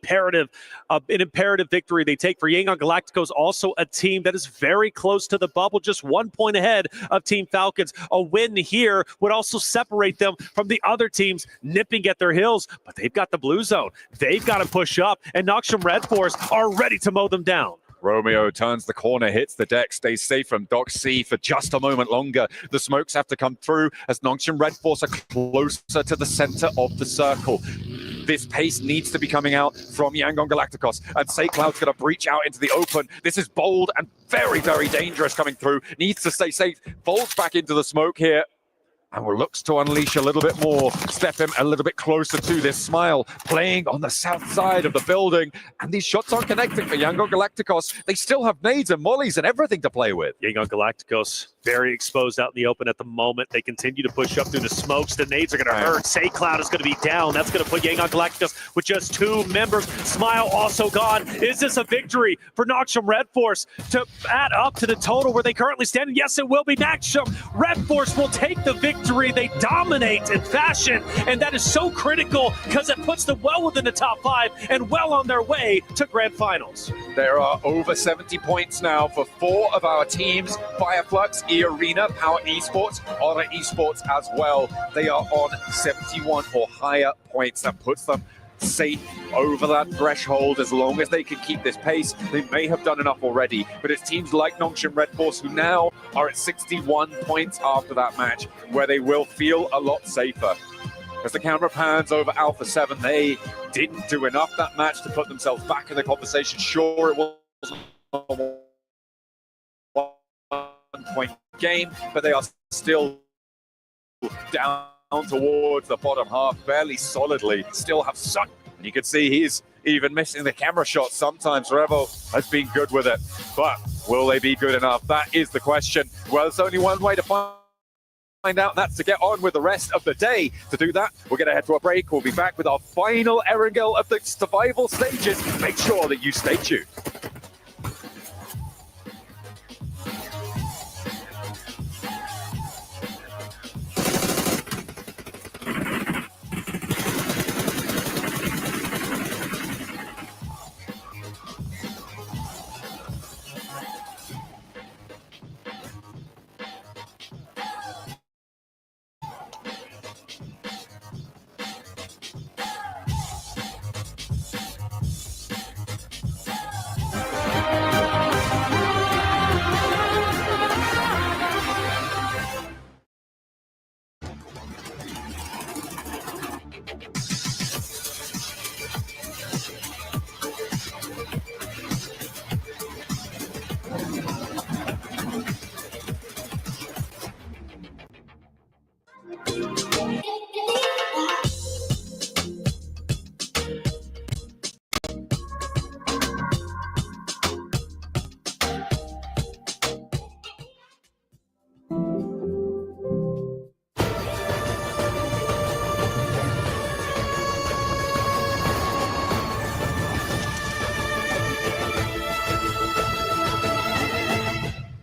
A: imperative victory they take for Yegon Galacticos, also a team that is very close to the bubble, just 1 point ahead of Team Falcons. A win here would also separate them from the other teams nipping at their heels, but they've got the blue zone. They've got to push up, and Nongshim Red Force are ready to mow them down.
B: Romeo turns the corner, hits the deck, stays safe from Doc C for just a moment longer. The smokes have to come through as Nongshim Red Force are closer to the center of the circle. This pace needs to be coming out from Yegon Galacticos, and Say Cloud's going to breach out into the open. This is bold and very, very dangerous coming through. Needs to stay safe. Folds back into the smoke here, and looks to unleash a little bit more, step him a little bit closer to this Smile, playing on the south side of the building, and these shots aren't connecting for Yegon Galacticos. They still have nades and mollies and everything to play with.
A: Yegon Galacticos very exposed out in the open at the moment. They continue to push up through the smokes. The nades are going to hurt. Say Cloud is going to be down. That's going to put Yegon Galacticos with just 2 members. Smile also gone. Is this a victory for Nongshim Red Force to add up to the total where they currently stand? Yes, it will be. Nongshim Red Force will take the victory. They dominate in fashion, and that is so critical because it puts them well within the top 5 and well on their way to grand finals.
B: There are over 70 points now for 4 of our teams: Fireflux, E-Arena, Power Esports, Aura Esports as well. They are on 71 or higher points. That puts them safe over that threshold as long as they can keep this pace. They may have done enough already, but it's teams like Nongshim Red Force who now are at 61 points after that match, where they will feel a lot safer. As the camera pans over Alpha 7, they didn't do enough that match to put themselves back in the conversation. Sure, it was a 1-point game, but they are still down towards the bottom half, barely solidly. Still have such, and you can see he's even missing the camera shot sometimes. Revo has been good with it, but will they be good enough? That is the question. Well, there's only one way to find out, and that's to get on with the rest of the day. To do that, we're going to head to a break. We'll be back with our final Erangel of the survival stages. Make sure that you stay tuned.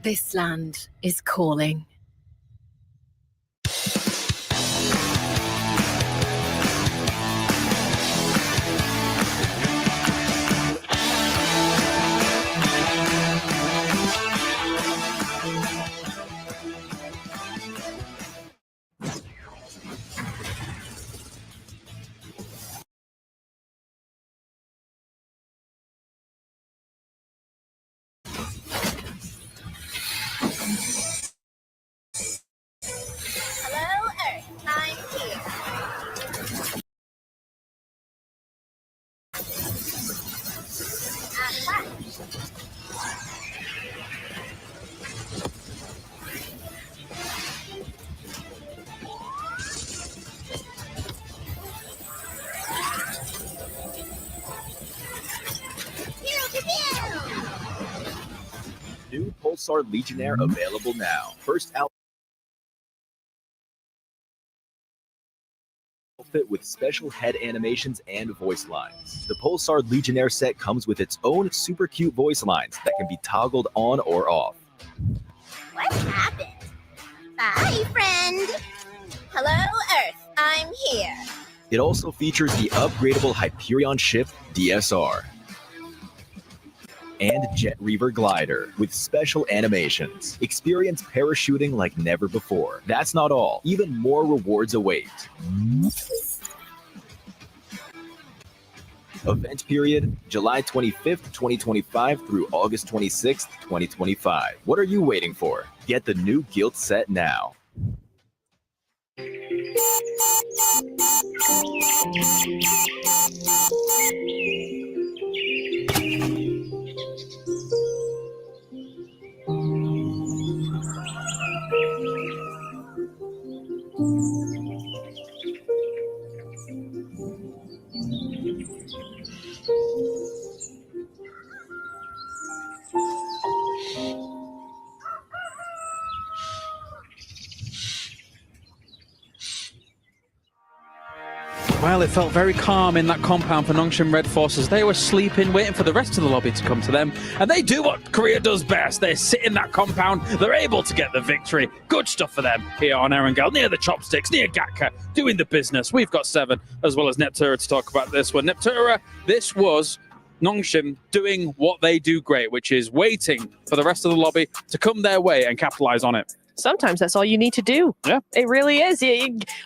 G: This land is calling.
H: Pulsar Legionnaire available now. First outfit with special head animations and voice lines. The Pulsar Legionnaire set comes with its own super cute voice lines that can be toggled on or off.
I: What happened? Bye, friend. Hello, Earth. I'm here.
H: It also features the upgradable Hyperion ship DSR and Jet Reaver glider with special animations. Experience parachuting like never before. That's not all. Even more rewards await. Event period, July 25th, 2025 through August 26th, 2025. What are you waiting for? Get the new Guild set now.
D: Well, it felt very calm in that compound for Nongshim Red Forces. They were sleeping, waiting for the rest of the lobby to come to them. And they do what Korea does best. They sit in that compound. They're able to get the victory. Good stuff for them here on Erangel, near the chopsticks, near Gatka, doing the business. We've got 7, as well as Neptura to talk about this one. Neptura, this was Nongshim doing what they do great, which is waiting for the rest of the lobby to come their way and capitalize on it.
F: Sometimes that's all you need to do.
D: Yeah.
F: It really is.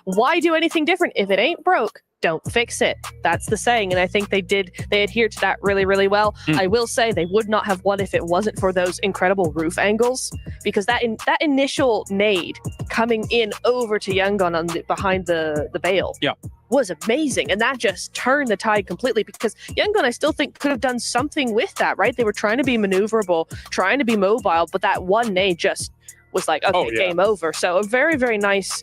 F: Why do anything different? If it ain't broke, don't fix it. That's the saying. And I think they adhered to that really, really well. I will say they would not have won if it wasn't for those incredible roof angles, because that initial nade coming in over to Yangon behind the Bale was amazing. And that just turned the tide completely, because Yangon, I still think, could have done something with that, right? They were trying to be maneuverable, trying to be mobile, but that one nade just was like, okay, game over. So a very, very nice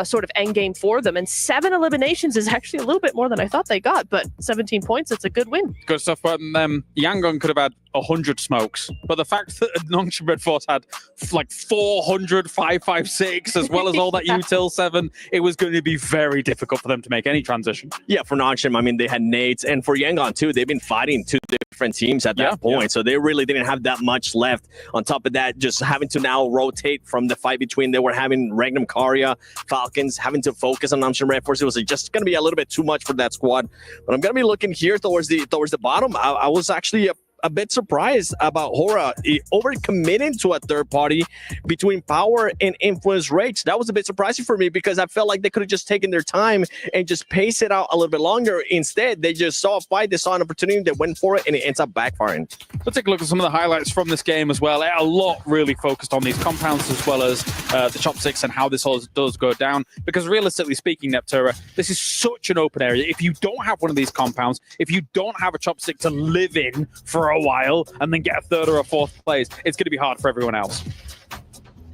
F: sort of end game for them. And 7 eliminations is actually a little bit more than I thought they got, but 17 points, it's a good win.
D: Good stuff. But Yangon could have had 100 smokes. But the fact that Nongshim Red Force had like 400, 556, as well as all that Util 7, it was going to be very difficult for them to make any transition.
E: Yeah, for Nongshim, I mean, they had nades. And for Yangon, too, they've been fighting 2 different teams at that point. So they really didn't have that much left. On top of that, just having to now rotate from the fight between, they were having Regnum Karya, Falcons, having to focus on Nongshim Red Force. It was just going to be a little bit too much for that squad. But I'm going to be looking here towards the bottom. I was actually a bit surprised about Hora overcommitting to a third party between Power and Influence Rage. That was a bit surprising for me, because I felt like they could have just taken their time and just paced it out a little bit longer. Instead, they just saw a fight, they saw an opportunity, they went for it, and it ends up backfiring.
D: Let's take a look at some of the highlights from this game as well. A lot really focused on these compounds, as well as the chopsticks and how this all does go down. Because realistically speaking, Neptura, this is such an open area. If you don't have one of these compounds, if you don't have a chopstick to live in for a while and then get a 3rd or a 4th place, it's going to be hard for everyone else.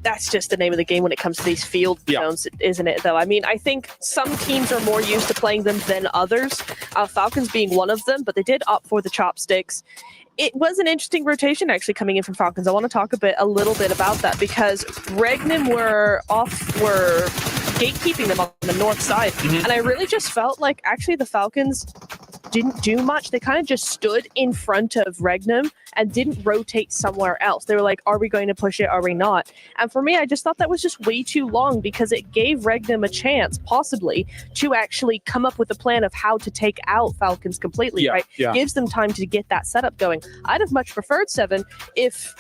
F: That's just the name of the game when it comes to these field zones, isn't it, though? I mean, I think some teams are more used to playing them than others, Falcons being one of them, but they did opt for the chopsticks. It was an interesting rotation actually coming in from Falcons. I want to talk a little bit about that, because Regnum were gatekeeping them on the north side. And I really just felt like actually the Falcons didn't do much. They kind of just stood in front of Regnum and didn't rotate somewhere else. They were like, are we going to push it? Are we not? And for me, I just thought that was just way too long, because it gave Regnum a chance, possibly, to actually come up with a plan of how to take out Falcons completely, right? Gives them time to get that setup going. I'd have much preferred 7 if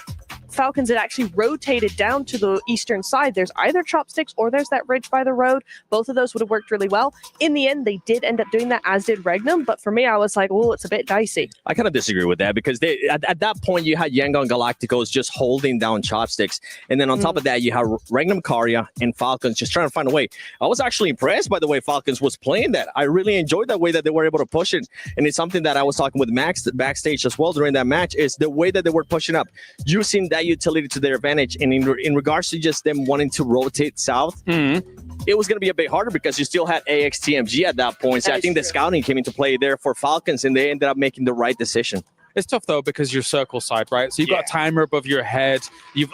F: Falcons had actually rotated down to the eastern side. There's either chopsticks or there's that ridge by the road. Both of those would have worked really well. In the end, they did end up doing that, as did Regnum. But for me, I was like, oh, it's a bit dicey.
E: I kind of disagree with that, because they at that point, you had Yangon Galacticos just holding down chopsticks. And then on top of that, you have Regnum Karya and Falcons just trying to find a way. I was actually impressed by the way Falcons was playing that. I really enjoyed that way that they were able to push it. And it's something that I was talking with Max backstage as well during that match, is the way that they were pushing up, using that utility to their advantage. And in regards to just them wanting to rotate south, it was going to be a bit harder, because you still had AXTMG at that point. So I think the scouting came into play there for Falcons, and they ended up making the right decision.
D: It's tough though because you're circle side, right? So you've got a timer above your head.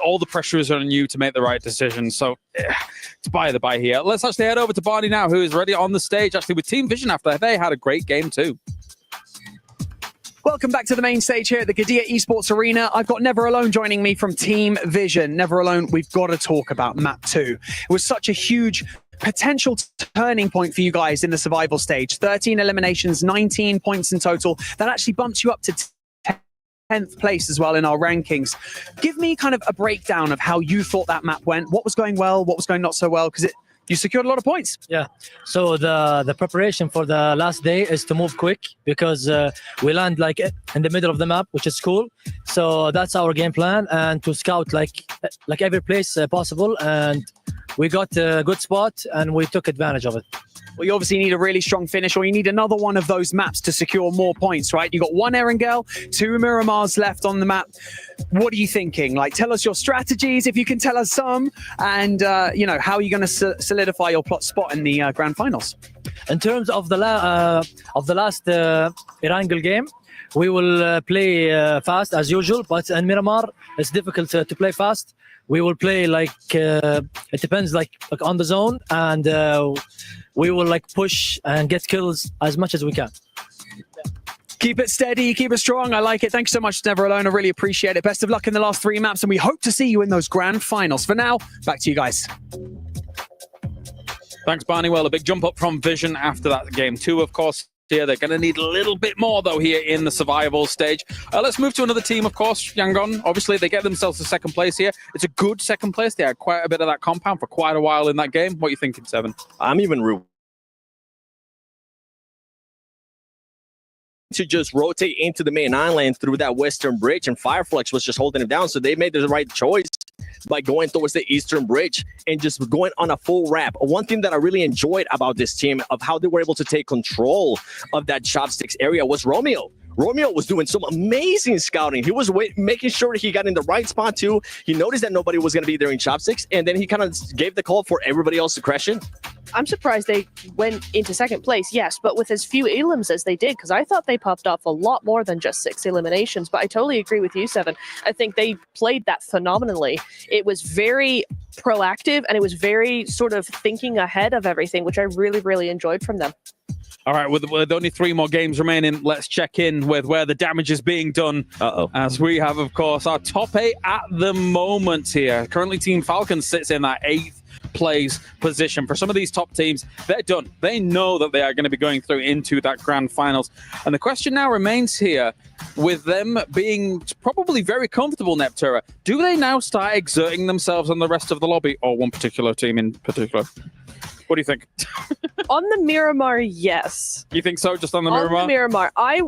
D: All the pressure is on you to make the right decision. So it's by the by here. Let's actually head over to Barney now, who is ready on the stage actually with Team Vision after they had a great game too.
J: Welcome back to the main stage here at the Gadia Esports Arena. I've got Never Alone joining me from Team Vision. Never Alone, we've got to talk about Map 2. It was such a huge potential turning point for you guys in the survival stage. 13 eliminations, 19 points in total. That actually bumps you up to 10th place as well in our rankings. Give me kind of a breakdown of how you thought that map went. What was going well? What was going not so well? Because you secured a lot of points.
K: Yeah. So the preparation for the last day is to move quick because we land like in the middle of the map, which is cool. So that's our game plan, and to scout like every place possible. And we got a good spot and we took advantage of it.
J: Well, you obviously need a really strong finish, or you need another one of those maps to secure more points, right? You got one Erangel, 2 Miramars left on the map. What are you thinking? Like, tell us your strategies, if you can tell us some, and how are you going to solidify your plot spot in the grand finals?
K: In terms of the last Erangel game, we will play fast as usual, but in Miramar it's difficult to play fast. We will play it depends like on the zone, and we will push and get kills as much as we can.
J: Keep it steady, keep it strong. I like it. Thanks so much, Never Alone. I really appreciate it. Best of luck in the last 3 maps, and we hope to see you in those grand finals. For now, back to you guys.
D: Thanks, Barney. Well, a big jump up from Vision after that game 2, of course. Here, they're going to need a little bit more, though, here in the survival stage. Let's move to another team, of course, Yangon. Obviously, they get themselves to second place here. It's a good second place. They had quite a bit of that compound for quite a while in that game. What are you thinking, Seven?
E: I'm even to just rotate into the main island through that western bridge, and Fireflex was just holding him down. So they made the right choice by going towards the eastern bridge and just going on a full wrap. One thing that I really enjoyed about this team of how they were able to take control of that chopsticks area was Romeo. Romeo was doing some amazing scouting. He was making sure he got in the right spot too. He noticed that nobody was going to be there in chopsticks, and then he kind of gave the call for everybody else to crash in.
F: I'm surprised they went into second place, yes, but with as few elims as they did, because I thought they popped off a lot more than just 6 eliminations. But I totally agree with you, Seven. I think they played that phenomenally. It was very proactive, and it was very sort of thinking ahead of everything, which I really, really enjoyed from them.
D: All right, with only 3 more games remaining, let's check in with where the damage is being done. As we have, of course, our top 8 at the moment here. Currently, Team Falcons sits in that 8th place position. For some of these top teams, they're done. They know that they are going to be going through into that grand finals. And the question now remains here, with them being probably very comfortable, Neptura, do they now start exerting themselves on the rest of the lobby, or one particular team in particular? What do you think?
F: On the Miramar, yes.
D: You think so? Just on the Miramar?
F: On the Miramar. I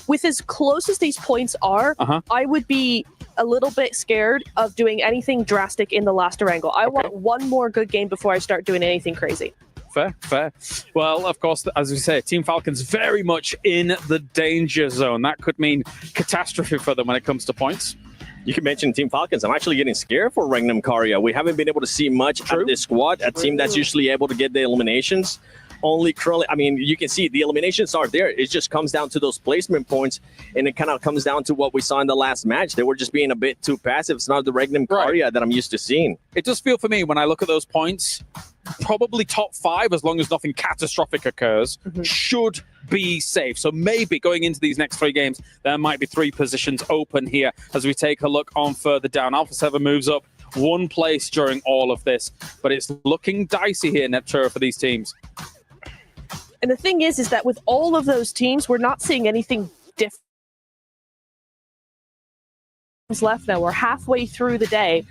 F: with as close as these points are, I would be a little bit scared of doing anything drastic in the last Erangel. I want one more good game before I start doing anything crazy.
D: Fair. Well, of course, as we say, Team Falcons very much in the danger zone. That could mean catastrophe for them when it comes to points.
E: You can mention Team Falcons. I'm actually getting scared for Regnum Karia. We haven't been able to see much of this squad, a team that's usually able to get the eliminations. Only currently, I mean, you can see the eliminations are there. It just comes down to those placement points, and it kind of comes down to what we saw in the last match. They were just being a bit too passive. It's not the Regnum Karia that I'm used to seeing.
D: It does feel for me when I look at those points, probably top 5, as long as nothing catastrophic occurs, should be safe. So maybe going into these next 3 games, there might be 3 positions open here as we take a look on further down. Alpha 7 moves up 1 place during all of this, but it's looking dicey here, Neptura, for these teams.
F: And the thing is that with all of those teams, we're not seeing anything different left now. We're halfway through the day,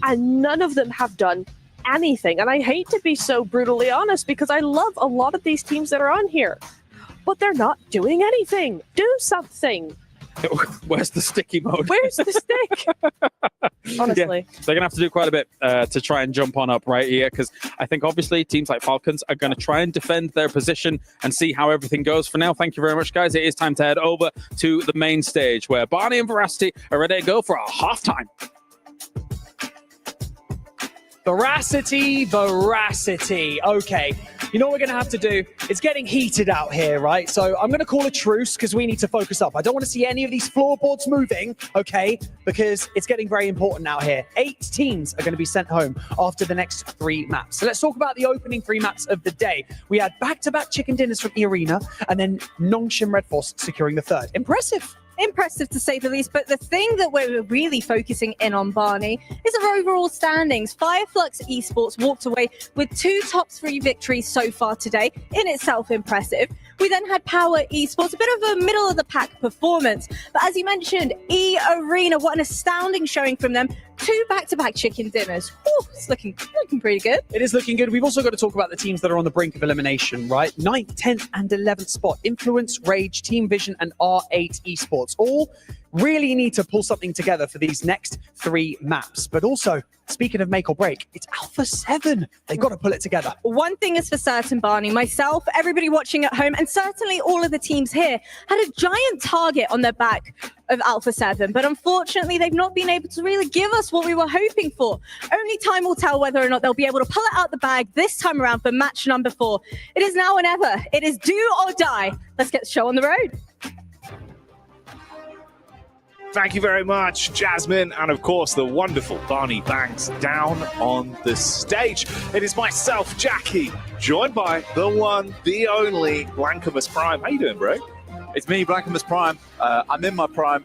F: and none of them have done anything. And I hate to be so brutally honest, because I love a lot of these teams that are on here, but they're not doing anything. Do something.
D: Where's the sticky mode?
F: Where's the stick? Honestly.
D: Yeah, they're going to have to do quite a bit to try and jump on up right here, because I think obviously teams like Falcons are going to try and defend their position and see how everything goes. For now, thank you very much, guys. It is time to head over to the main stage where Barney and Veracity are ready to go for a halftime.
J: Veracity. Okay. You know what we're going to have to do? It's getting heated out here, right? So I'm going to call a truce because we need to focus up. I don't want to see any of these floorboards moving, okay? Because it's getting very important out here. 8 teams are going to be sent home after the next 3 maps. So let's talk about the opening 3 maps of the day. We had back-to-back chicken dinners from E-Arena and then Nongshim Red Force securing the 3rd. Impressive.
L: Impressive to say the least, but the thing that we're really focusing in on, Barney, is our overall standings. Fireflux Esports walked away with 2 top 3 victories so far today, in itself impressive. We then had Power Esports, a bit of a middle-of-the-pack performance. But as you mentioned, E-Arena, what an astounding showing from them. 2 back-to-back chicken dinners. Whew, it's looking pretty good.
J: It is looking good. We've also got to talk about the teams that are on the brink of elimination, right? 9th, 10th, and 11th spot. Influence, Rage, Team Vision, and R8 Esports. All really need to pull something together for these next 3 maps. But also, speaking of make or break, it's Alpha 7. They've got to pull it together.
L: One thing is for certain, Barney, myself, everybody watching at home, and certainly all of the teams here, had a giant target on their back of Alpha 7. But unfortunately, they've not been able to really give us what we were hoping for. Only time will tell whether or not they'll be able to pull it out the bag this time around for match number 4. It is now or never. It is do or die. Let's get the show on the road.
M: Thank you very much, Jasmine, and of course the wonderful Barney Banks down on the stage. It is myself, Jackie, joined by the one, the only Blancamus Prime. How you doing, bro?
B: It's me, Blancamus Prime. I'm in my prime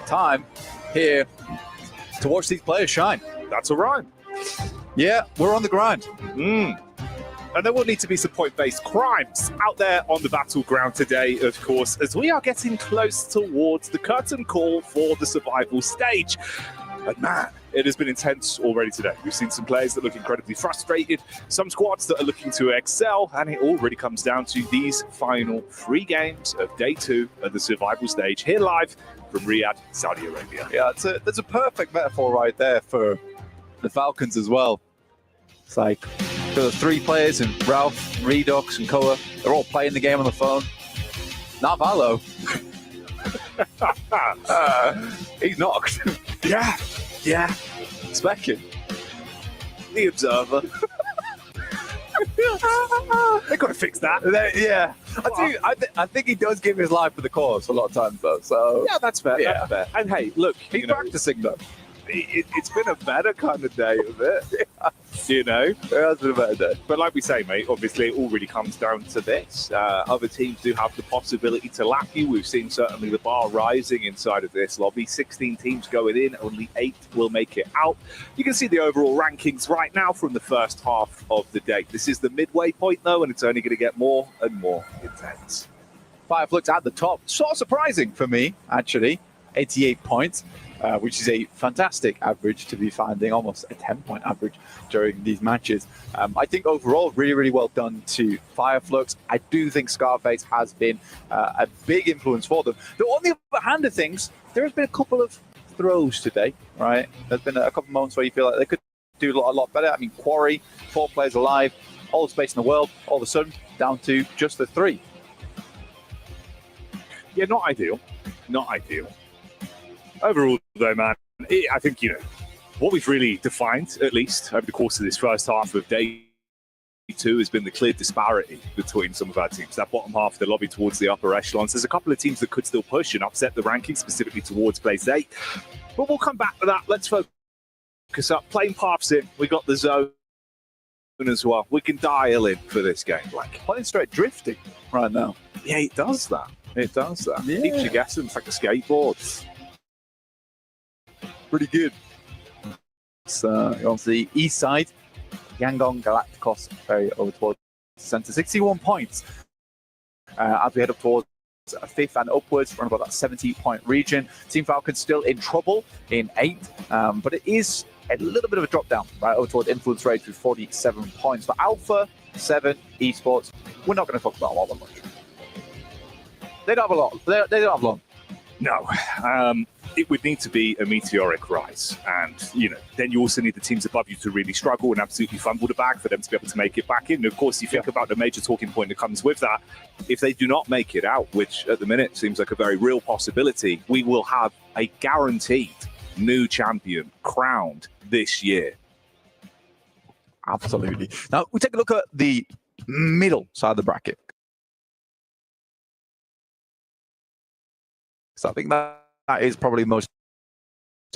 B: time here to watch these players shine.
M: That's a rhyme.
B: Yeah, we're on the grind.
M: And there will need to be some point-based crimes out there on the battleground today, of course, as we are getting close towards the curtain call for the survival stage. And man, it has been intense already today. We've seen some players that look incredibly frustrated, some squads that are looking to excel, and it all really comes down to these final 3 games of day 2 of the survival stage here live from Riyadh, Saudi Arabia.
B: Yeah, there's a perfect metaphor right there for the Falcons as well. It's like the 3 players, and Ralph, Redux, and Koa, they're all playing the game on the phone. Not Valo. He's knocked.
M: Yeah.
B: Specking.
M: The Observer. They've got to fix that.
B: Yeah. I think he does give his life for the cause a lot of times, though. So
M: yeah, that's fair.
B: Yeah.
M: That's fair. And hey, look,
B: he's practicing, though.
M: It's been a better kind of day of it, you know.
B: It has been a better day.
M: But like we say, mate, obviously it all really comes down to this. Other teams do have the possibility to lap you. We've seen certainly the bar rising inside of this lobby. 16 teams going in, only 8 will make it out. You can see the overall rankings right now from the first half of the day. This is the midway point, though, and it's only going to get more and more intense.
B: Fireflux at the top. Sort of surprising for me, actually. 88 points. Which is a fantastic average to be finding, almost a 10-point average during these matches. I think overall, really, really well done to Fireflux. I do think Scarface has been a big influence for them. Though on the other hand of things, there has been a couple of throws today, right? There's been a couple of moments where you feel like they could do a lot better. I mean, Quarry, 4 players alive, all the space in the world, all of a sudden down to just the 3.
M: Yeah, not ideal. Not ideal. Overall, though, man, I think, you know, what we've really defined, at least over the course of this first half of day 2, has been the clear disparity between some of our teams. That bottom half of the lobby towards the upper echelons. There's a couple of teams that could still push and upset the rankings, specifically towards place 8. But we'll come back to that. Let's focus up. Plane paths in. We got the zone as well. We can dial in for this game. Like,
B: playing straight drifting right now.
M: Yeah, it does that. It does that.
B: Yeah.
M: Keeps you guessing. It's like a skateboard.
B: Pretty good. So on the east side, Yangon Galacticos very over towards the center. 61 points as we head up towards a 5th and upwards, around about that 70-point region. Team Falcons still in trouble in 8th, but it is a little bit of a drop down right over towards Influence Rage with 47 points. But Alpha 7 Esports, we're not going to talk about all that much. They don't have a lot. They don't have long.
M: No. It would need to be a meteoric rise. And, you know, then you also need the teams above you to really struggle and absolutely fumble the bag for them to be able to make it back in. And of course, you think about the major talking point that comes with that. If they do not make it out, which at the minute seems like a very real possibility, we will have a guaranteed new champion crowned this year.
N: Absolutely. Now, we take a look at the middle side of the bracket. So I think that is probably the most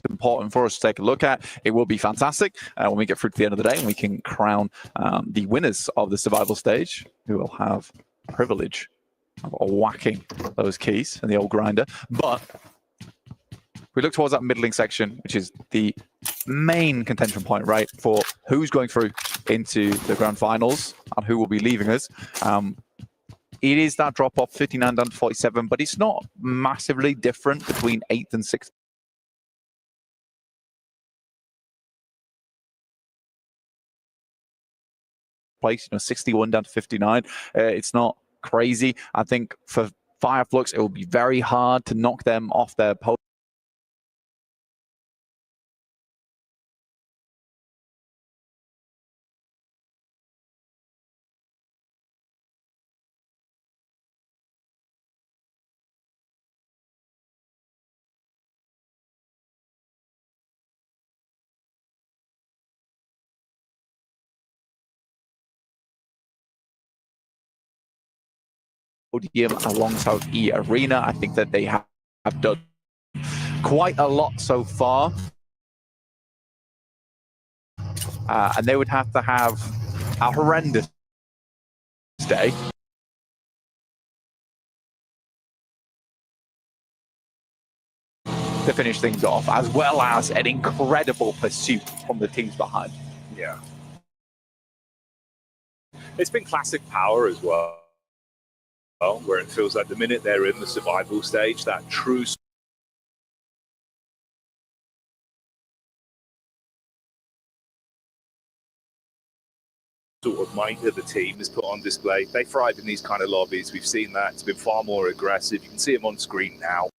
N: important for us to take a look at. It will be fantastic when we get through to the end of the day and we can crown the winners of the survival stage, who will have the privilege of whacking those keys in the old grinder. But if we look towards that middling section, which is the main contention point, right, for who's going through into the grand finals and who will be leaving us. It is that drop off 59 down to 47, but it's not massively different between 8th and 6th place, 61 down to 59. It's not crazy. I think for Fireflux, it will be very hard to knock them off their podium. Alongside E Arena. I think that they have done quite a lot so far. And they would have to have a horrendous day to finish things off, as well as an incredible pursuit from the teams behind.
M: Yeah. It's been classic power as well, where it feels like the minute they're in the survival stage, that true sort of might of the team is put on display. They thrive in these kind of lobbies. We've seen that. It's been far more aggressive. You can see them on screen now.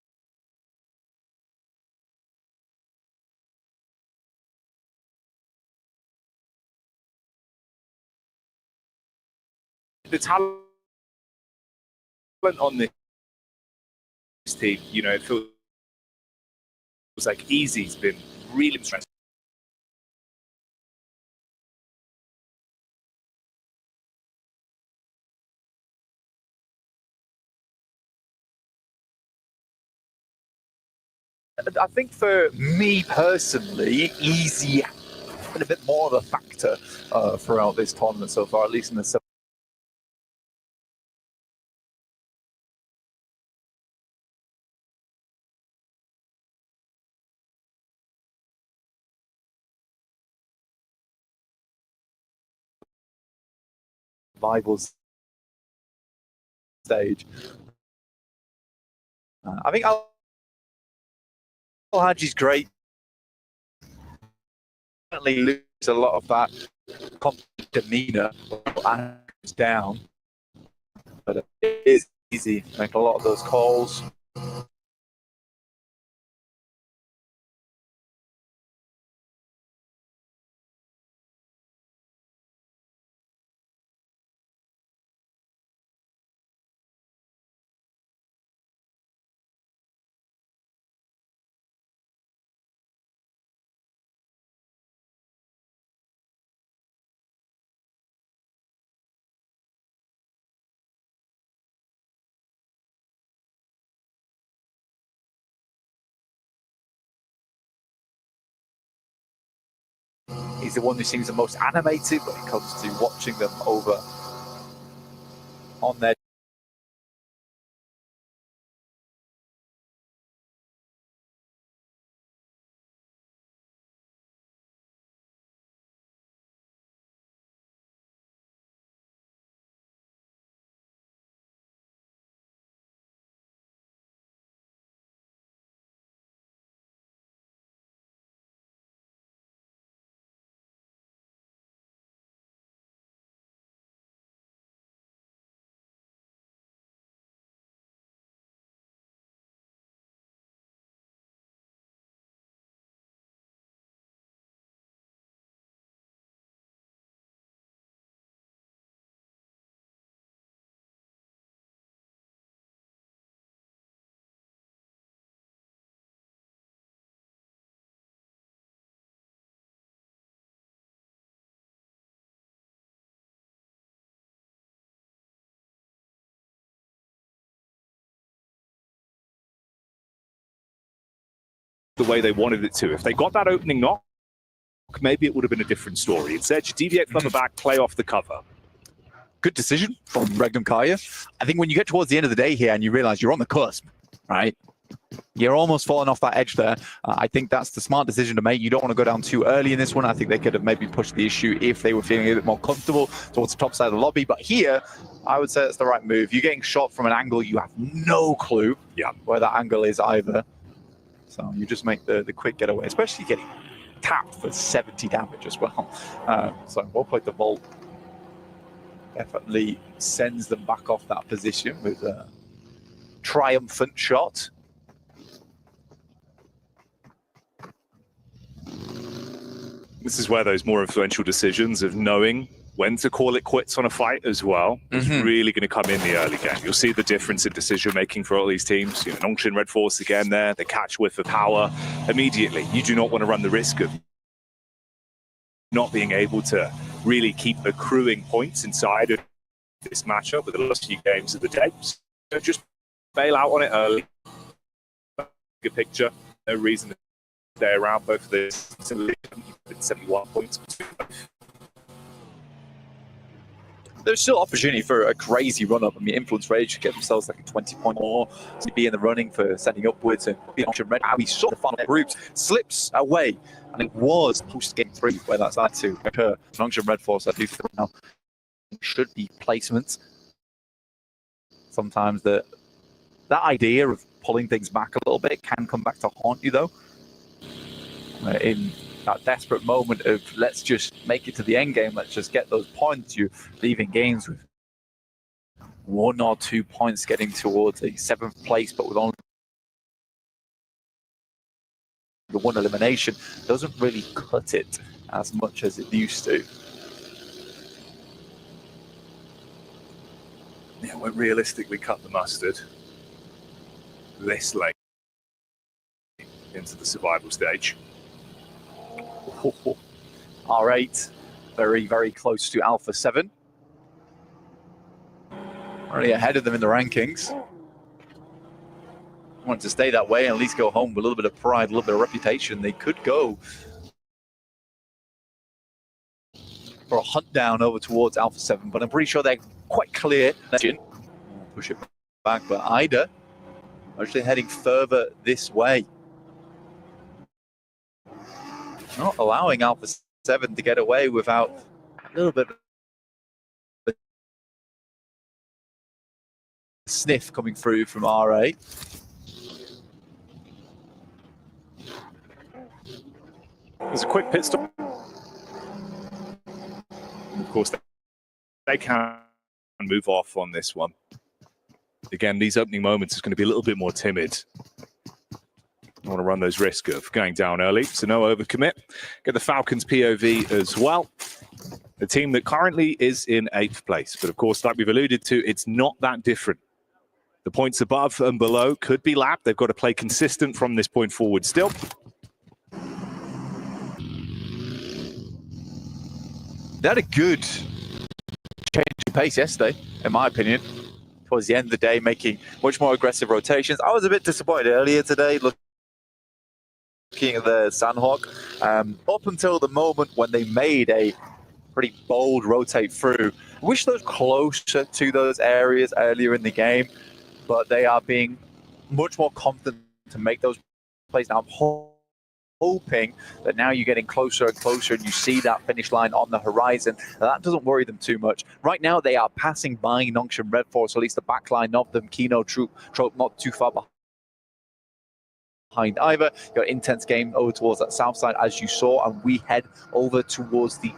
M: The talent on this team, it feels like Easy's been really impressive.
N: I think for me personally, Easy has been a bit more of a factor throughout this tournament so far, at least in the survival stage. I think Al-Haji's great. Certainly lose a lot of that demeanor and down, but it is easy to make a lot of those calls. He's the one who seems the most animated when it comes to watching them over on their
M: the way they wanted it to. If they got that opening knock, maybe it would have been a different story. Instead, you deviate from the back, play off the cover.
N: Good decision from Regnum Kaya. I think when you get towards the end of the day here and you realize you're on the cusp, right? You're almost falling off that edge there. I think that's the smart decision to make. You don't want to go down too early in this one. I think they could have maybe pushed the issue if they were feeling a bit more comfortable towards the top side of the lobby. But here, I would say it's the right move. You're getting shot from an angle you have no clue where that angle is either. So you just make the quick getaway, especially getting tapped for 70 damage as well. So well played the Vault. Definitely sends them back off that position with a triumphant shot.
M: This is where those more influential decisions of knowing when to call it quits on a fight as well is really going to come in the early game. You'll see the difference in decision making for all these teams. You know, Nongshin Red Force again there, they catch whiff of power immediately. You do not want to run the risk of not being able to really keep accruing points inside of this matchup with the last few games of the day. So just bail out on it early. Good picture, no reason to stay around both of this. 71 points between both.
N: There's still opportunity for a crazy run-up. I mean, Influence Rage should get themselves like a 20-point more to be in the running for sending upwards and be an option red. We saw the final groups slips away, and it was post-game 3 where that's had to occur. Nongshan Red Force, I do think now, should be placements. Sometimes that idea of pulling things back a little bit can come back to haunt you, though. In that desperate moment of let's just make it to the end game, let's just get those points, you're leaving games with 1 or 2 points getting towards a 7th place, but with only the 1 elimination doesn't really cut it as much as it used to.
M: Yeah, when realistically cut the mustard this late into the survival stage.
N: R8, very, very close to Alpha 7. Already ahead of them in the rankings. Want to stay that way and at least go home with a little bit of pride, a little bit of reputation. They could go for a hunt down over towards Alpha 7, but I'm pretty sure they're quite clear. Push it back, but Ida actually heading further this way. Not allowing Alpha 7 to get away without a little bit of a sniff coming through from R8.
M: There's a quick pit stop. Of course, they can move off on this one. Again, these opening moments is going to be a little bit more timid. I want to run those risks of going down early, so no overcommit. Get the Falcons POV as well. The team that currently is in 8th place. But of course, like we've alluded to, it's not that different. The points above and below could be lapped. They've got to play consistent from this point forward still.
N: They had a good change of pace yesterday, in my opinion. Towards the end of the day, making much more aggressive rotations. I was a bit disappointed earlier today, looking at the Sandhawk. Up until the moment when they made a pretty bold rotate through. I wish those closer to those areas earlier in the game, but they are being much more confident to make those plays. Now, I'm hoping that now you're getting closer and closer and you see that finish line on the horizon. That doesn't worry them too much. Right now, they are passing by Nongshan Red Force, at least the back line of them. Kino Troop not too far behind either. You got an intense game over towards that south side, as you saw, and we head over towards the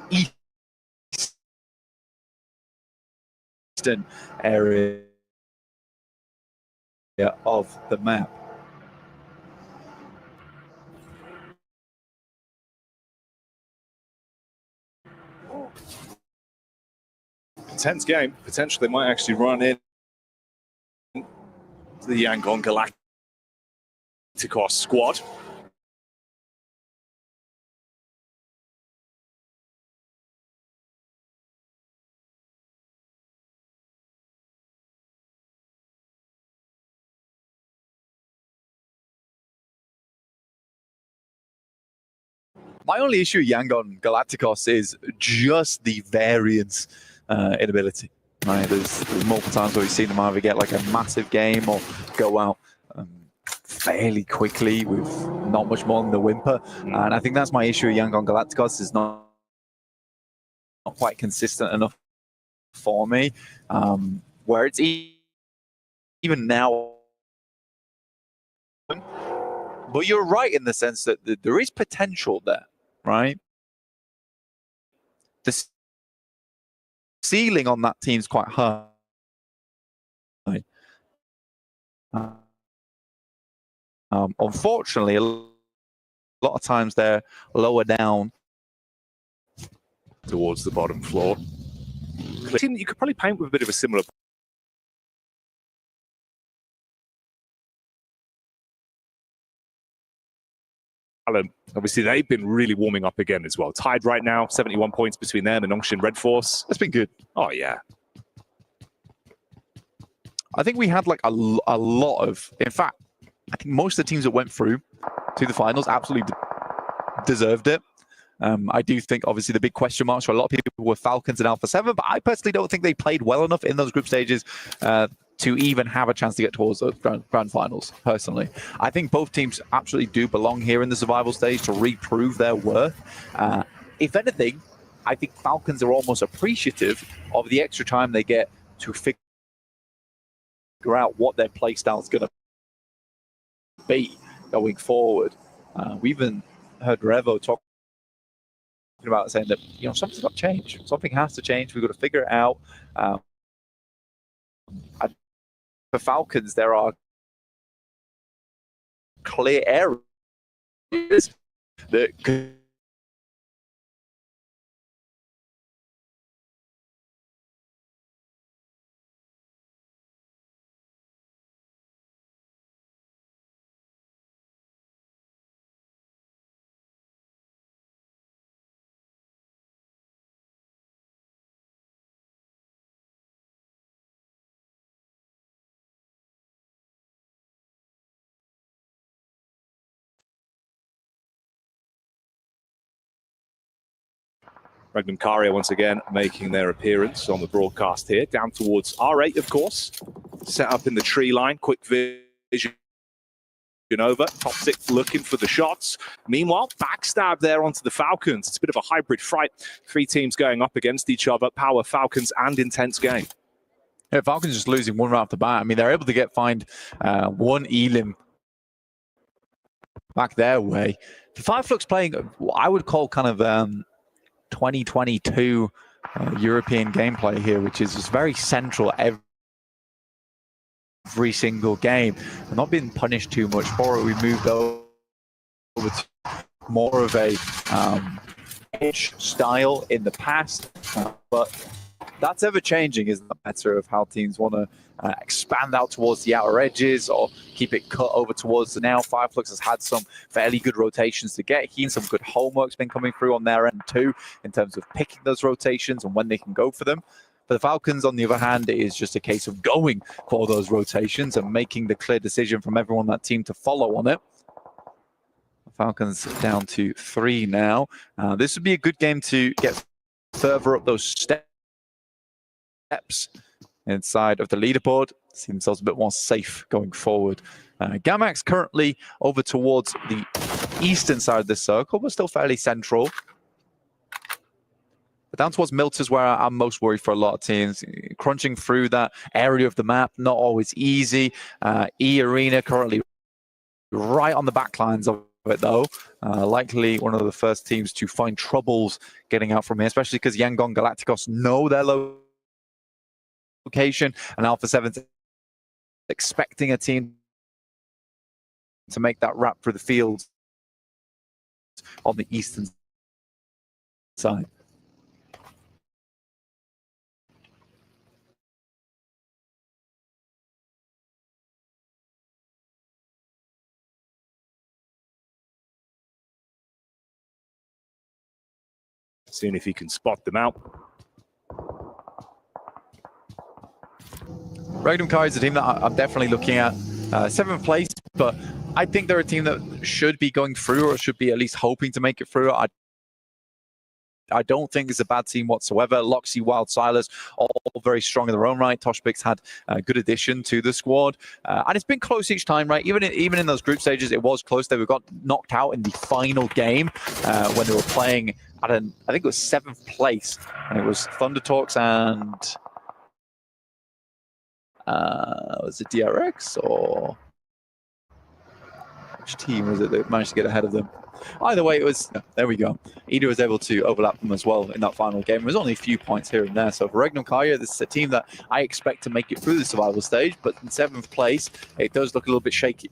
N: eastern area of the map.
M: Intense game. Potentially might actually run in to the Yangon Galacticos squad.
N: My only issue with Yangon Galacticos is just the variance inability. Right, there's multiple times where we've seen them either get like a massive game or go out fairly quickly with not much more than the whimper. And I think that's my issue with Yangon Galacticos, is not quite consistent enough for me. Where it's even now. But you're right in the sense that there is potential there, right? The ceiling on that team's quite high. Unfortunately, a lot of times they're lower down
M: towards the bottom floor. A team that you could probably paint with a bit of a similar. Obviously, they've been really warming up again as well. Tied right now, 71 points between them and Nongshin Red Force.
N: That's been good.
M: Oh, yeah.
N: I think we had like a lot of, in fact, I think most of the teams that went through to the finals absolutely deserved it. I do think, obviously, the big question marks for a lot of people were Falcons and Alpha 7, but I personally don't think they played well enough in those group stages to even have a chance to get towards those grand finals, personally. I think both teams absolutely do belong here in the survival stage to reprove their worth. If anything, I think Falcons are almost appreciative of the extra time they get to figure out what their playstyle is going to be going forward. We even heard Revo talk about saying that, you know, something's got to change. Something has to change. We've got to figure it out. For Falcons, there are clear areas that could
M: Magnum Caria once again making their appearance on the broadcast here, down towards R8, of course. Set up in the tree line, quick vision over. Top 6 looking for the shots. Meanwhile, backstab there onto the Falcons. It's a bit of a hybrid fight. 3 teams going up against each other. Power Falcons and intense game.
N: Yeah, Falcons just losing one right off the bat. I mean, they're able to find one elim back their way. The Fireflux playing what I would call kind of 2022 European gameplay here, which is just very central every single game. We're not being punished too much for it. We moved over to more of a edge style in the past, but that's ever changing, isn't the matter of how teams want to expand out towards the outer edges or keep it cut over towards the now. Fireflux has had some fairly good rotations to get here. Some good homework's been coming through on their end too, in terms of picking those rotations and when they can go for them. For the Falcons, on the other hand, it is just a case of going for those rotations and making the clear decision from everyone on that team to follow on it. Falcons down to 3 now. This would be a good game to get further up those steps inside of the leaderboard. See themselves a bit more safe going forward. Gamax currently over towards the eastern side of the circle, but still fairly central. But down towards Milt is where I'm most worried for a lot of teams. Crunching through that area of the map, not always easy. E-Arena currently right on the backlines of it, though. Likely one of the first teams to find troubles getting out from here, especially because Yangon Galacticos know their location, and Alpha 7's expecting a team to make that wrap through the field on the eastern side.
M: Seeing if he can spot them out.
N: Magnum Kai is a team that I'm definitely looking at. 7th place, but I think they're a team that should be going through or should be at least hoping to make it through. I I don't think it's a bad team whatsoever. Loxy, Wild Silas, all very strong in their own right. Toshbix had a good addition to the squad. And it's been close each time, right? Even in those group stages, it was close. They got knocked out in the final game when they were playing at I think it was 7th place. And it was Thunder Talks and... was it DRX or... Which team was it that managed to get ahead of them? Either way, it was... There we go. Ida was able to overlap them as well in that final game. It was only a few points here and there. So for Regnum Kaya, this is a team that I expect to make it through the survival stage, but in 7th place, it does look a little bit shaky.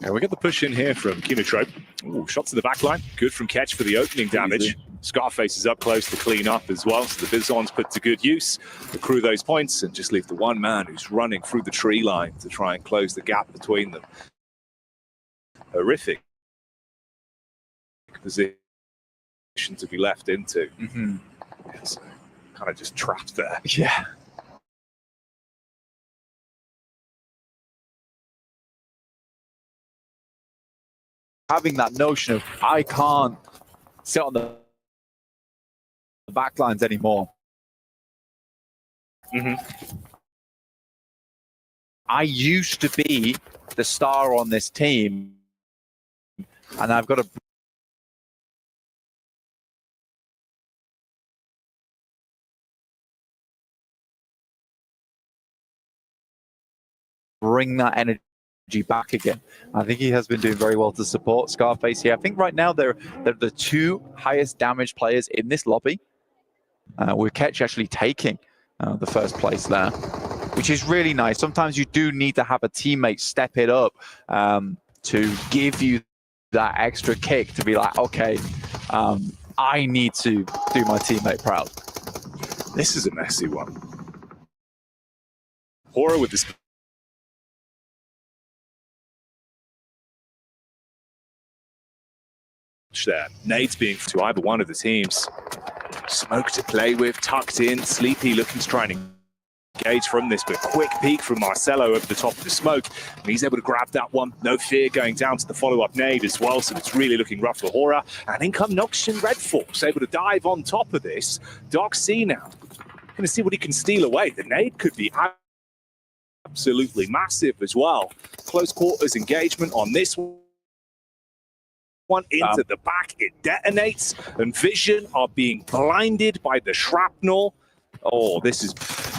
M: Yeah, we get the push in here from Kinotrope. Ooh, shots in the back line. Good from Ketch for the opening damage. Scarface is up close to clean up as well, so the Bizons put to good use, accrue those points, and just leave the one man who's running through the tree line to try and close the gap between them. Horrific position to be left into. Yeah, so kind of just trapped there.
N: Yeah. Having that notion of, I can't sit on the back lines anymore. I used to be the star on this team, and I've got to bring that energy back again. I think he has been doing very well to support Scarface here. I think right now they're the 2 highest damage players in this lobby. With Ketch actually taking the 1st place there, which is really nice. Sometimes you do need to have a teammate step it up to give you that extra kick to be like, okay, I need to do my teammate proud.
M: This is a messy one. Horror with this there. Nade's being to either one of the teams. Smoke to play with, tucked in. Sleepy looking to try and engage from this, but quick peek from Marcelo over the top of the smoke. And he's able to grab that one. No fear going down to the follow-up nade as well, so it's really looking rough for Hora. And in come Noxian Red Force, able to dive on top of this. Doc C now. Going to see what he can steal away. The nade could be absolutely massive as well. Close quarters engagement on this one into the back, it detonates, and Vision are being blinded by the shrapnel. Oh, this is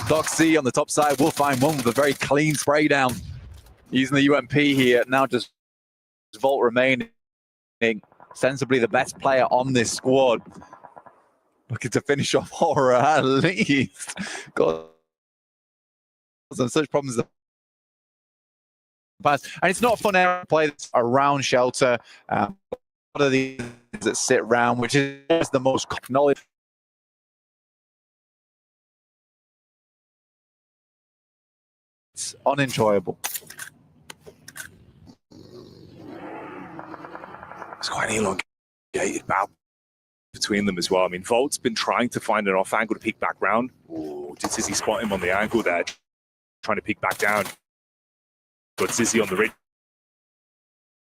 N: Doc C on the top side will find one with a very clean spray down. Using the UMP here, now just Volt remaining sensibly the best player on this squad. Looking to finish off Horror at least. God, some such problems in the past. And it's not a fun area to play that's around shelter. A lot of these that sit around, which is the most knowledge. It's unenjoyable.
M: It's quite an elongated battle between them as well. I mean, Volt's been trying to find an off angle to peek back round. Ooh, did Zizzy spot him on the angle there? Trying to peek back down. Got Zizzy on the ridge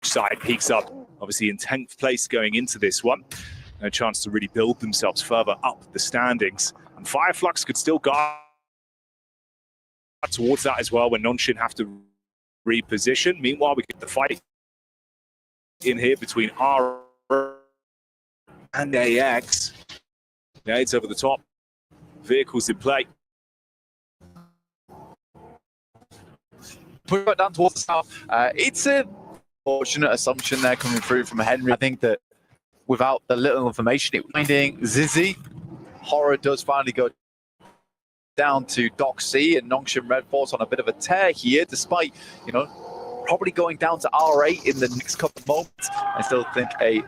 M: side, peeks up, obviously in 10th place going into this one. No chance to really build themselves further up the standings. And Fireflux could still guard towards that as well when Nonshin have to reposition. Meanwhile, we get the fight in here between R and AX. Nades over the top. Vehicles in play.
N: Put it down towards the south. It's a fortunate assumption there coming through from Henry. I think that without the little information, it finding Zizzy, Horror does finally go down to Doc C and Nongshan Red Force on a bit of a tear here, despite, you know, probably going down to R8 in the next couple of moments. I still think a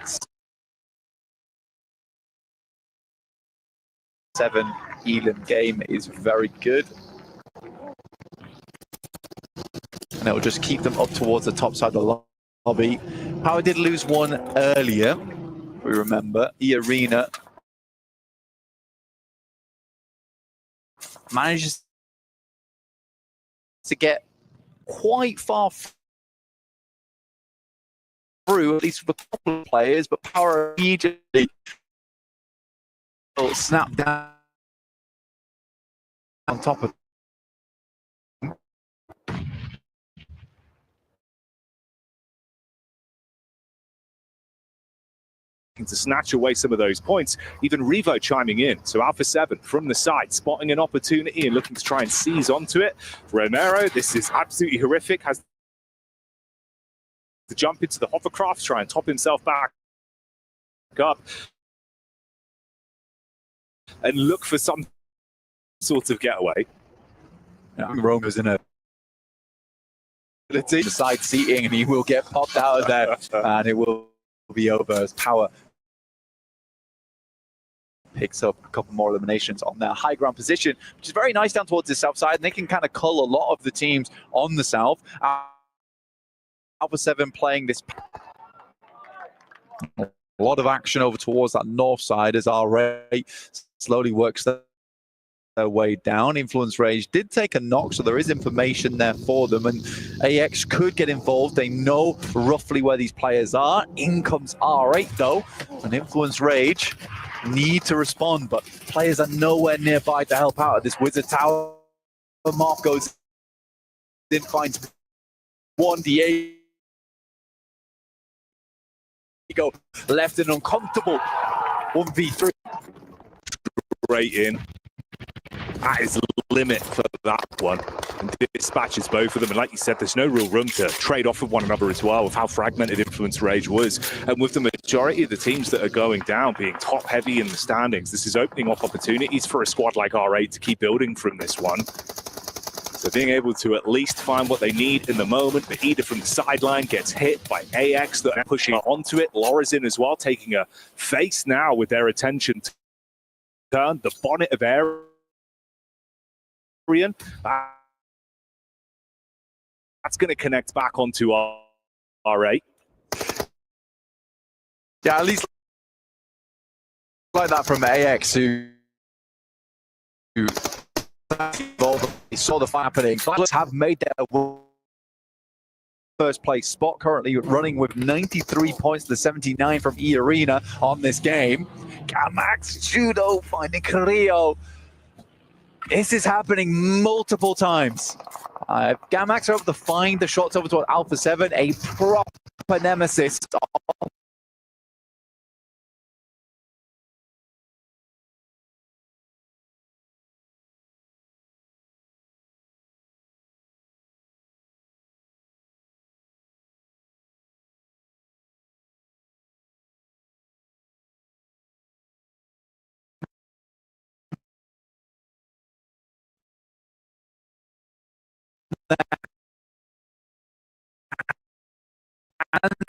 N: 7 Elam game is very good. And it will just keep them up towards the top side of the lobby. Power did lose one earlier, we remember. E-Arena manages to get quite far through, at least for a couple of players, but Power immediately will snap down on top of
M: to snatch away some of those points. Even Revo chiming in. So Alpha 7 from the side, spotting an opportunity and looking to try and seize onto it. Romero, this is absolutely horrific. Has to jump into the hovercraft, try and top himself back up and look for some sort of getaway.
N: Romer's in a the side seating, and he will get popped out of there, and it will be over as Power picks up a couple more eliminations on their high ground position, which is very nice down towards the south side, and they can kind of cull a lot of the teams on the south. Alpha 7 playing this a lot of action over towards that north side as RA slowly works their way down. Influence Rage did take a knock, so there is information there for them, and AX could get involved. They know roughly where these players are. In comes R8 though, and Influence Rage need to respond, but players are nowhere nearby to help out at this Wizard Tower. Mark goes in, finds one. Diego left and uncomfortable 1v3.
M: Right in. That is the limit for that one. And dispatches both of them. And like you said, there's no real room to trade off with one another as well, with how fragmented Influence Rage was. And with the majority of the teams that are going down being top heavy in the standings, this is opening up opportunities for a squad like R8 to keep building from this one. So being able to at least find what they need in the moment. But Ida from the sideline gets hit by AX that are pushing onto it. Laura's in as well, taking a face now with their attention turned. The bonnet of Arian. That's going to connect back onto R8.
N: Yeah, at least like that from AX, who saw the fight happening. Let's have made their first place spot, currently running with 93 points to 79 from E Arena on this game. Gamax Judo finding Carrillo. This is happening multiple times. Gamax are able to find the shots over to Alpha 7, a proper nemesis and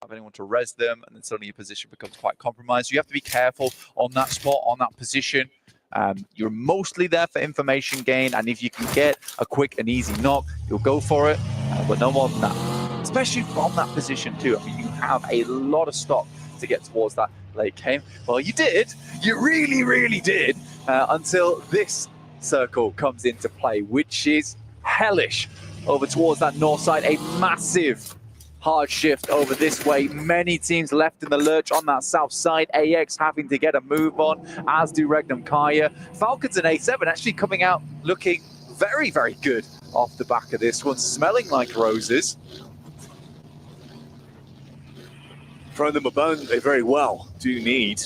N: have anyone to res them, and then suddenly your position becomes quite compromised. So you have to be careful on that spot, on that position. You're mostly there for information gain, and if you can get a quick and easy knock, you'll go for it, but no more than that. Especially from that position too. I mean, you have a lot of stock to get towards that late game. Well, you did. You really, really did, until this circle comes into play, which is hellish over towards that north side. A massive hard shift over this way. Many teams left in the lurch on that south side. AX having to get a move on, as do Regnum Kaya. Falcons and A7 actually coming out looking very, very good off the back of this one, smelling like roses.
M: Throw them a bone, they very well do need.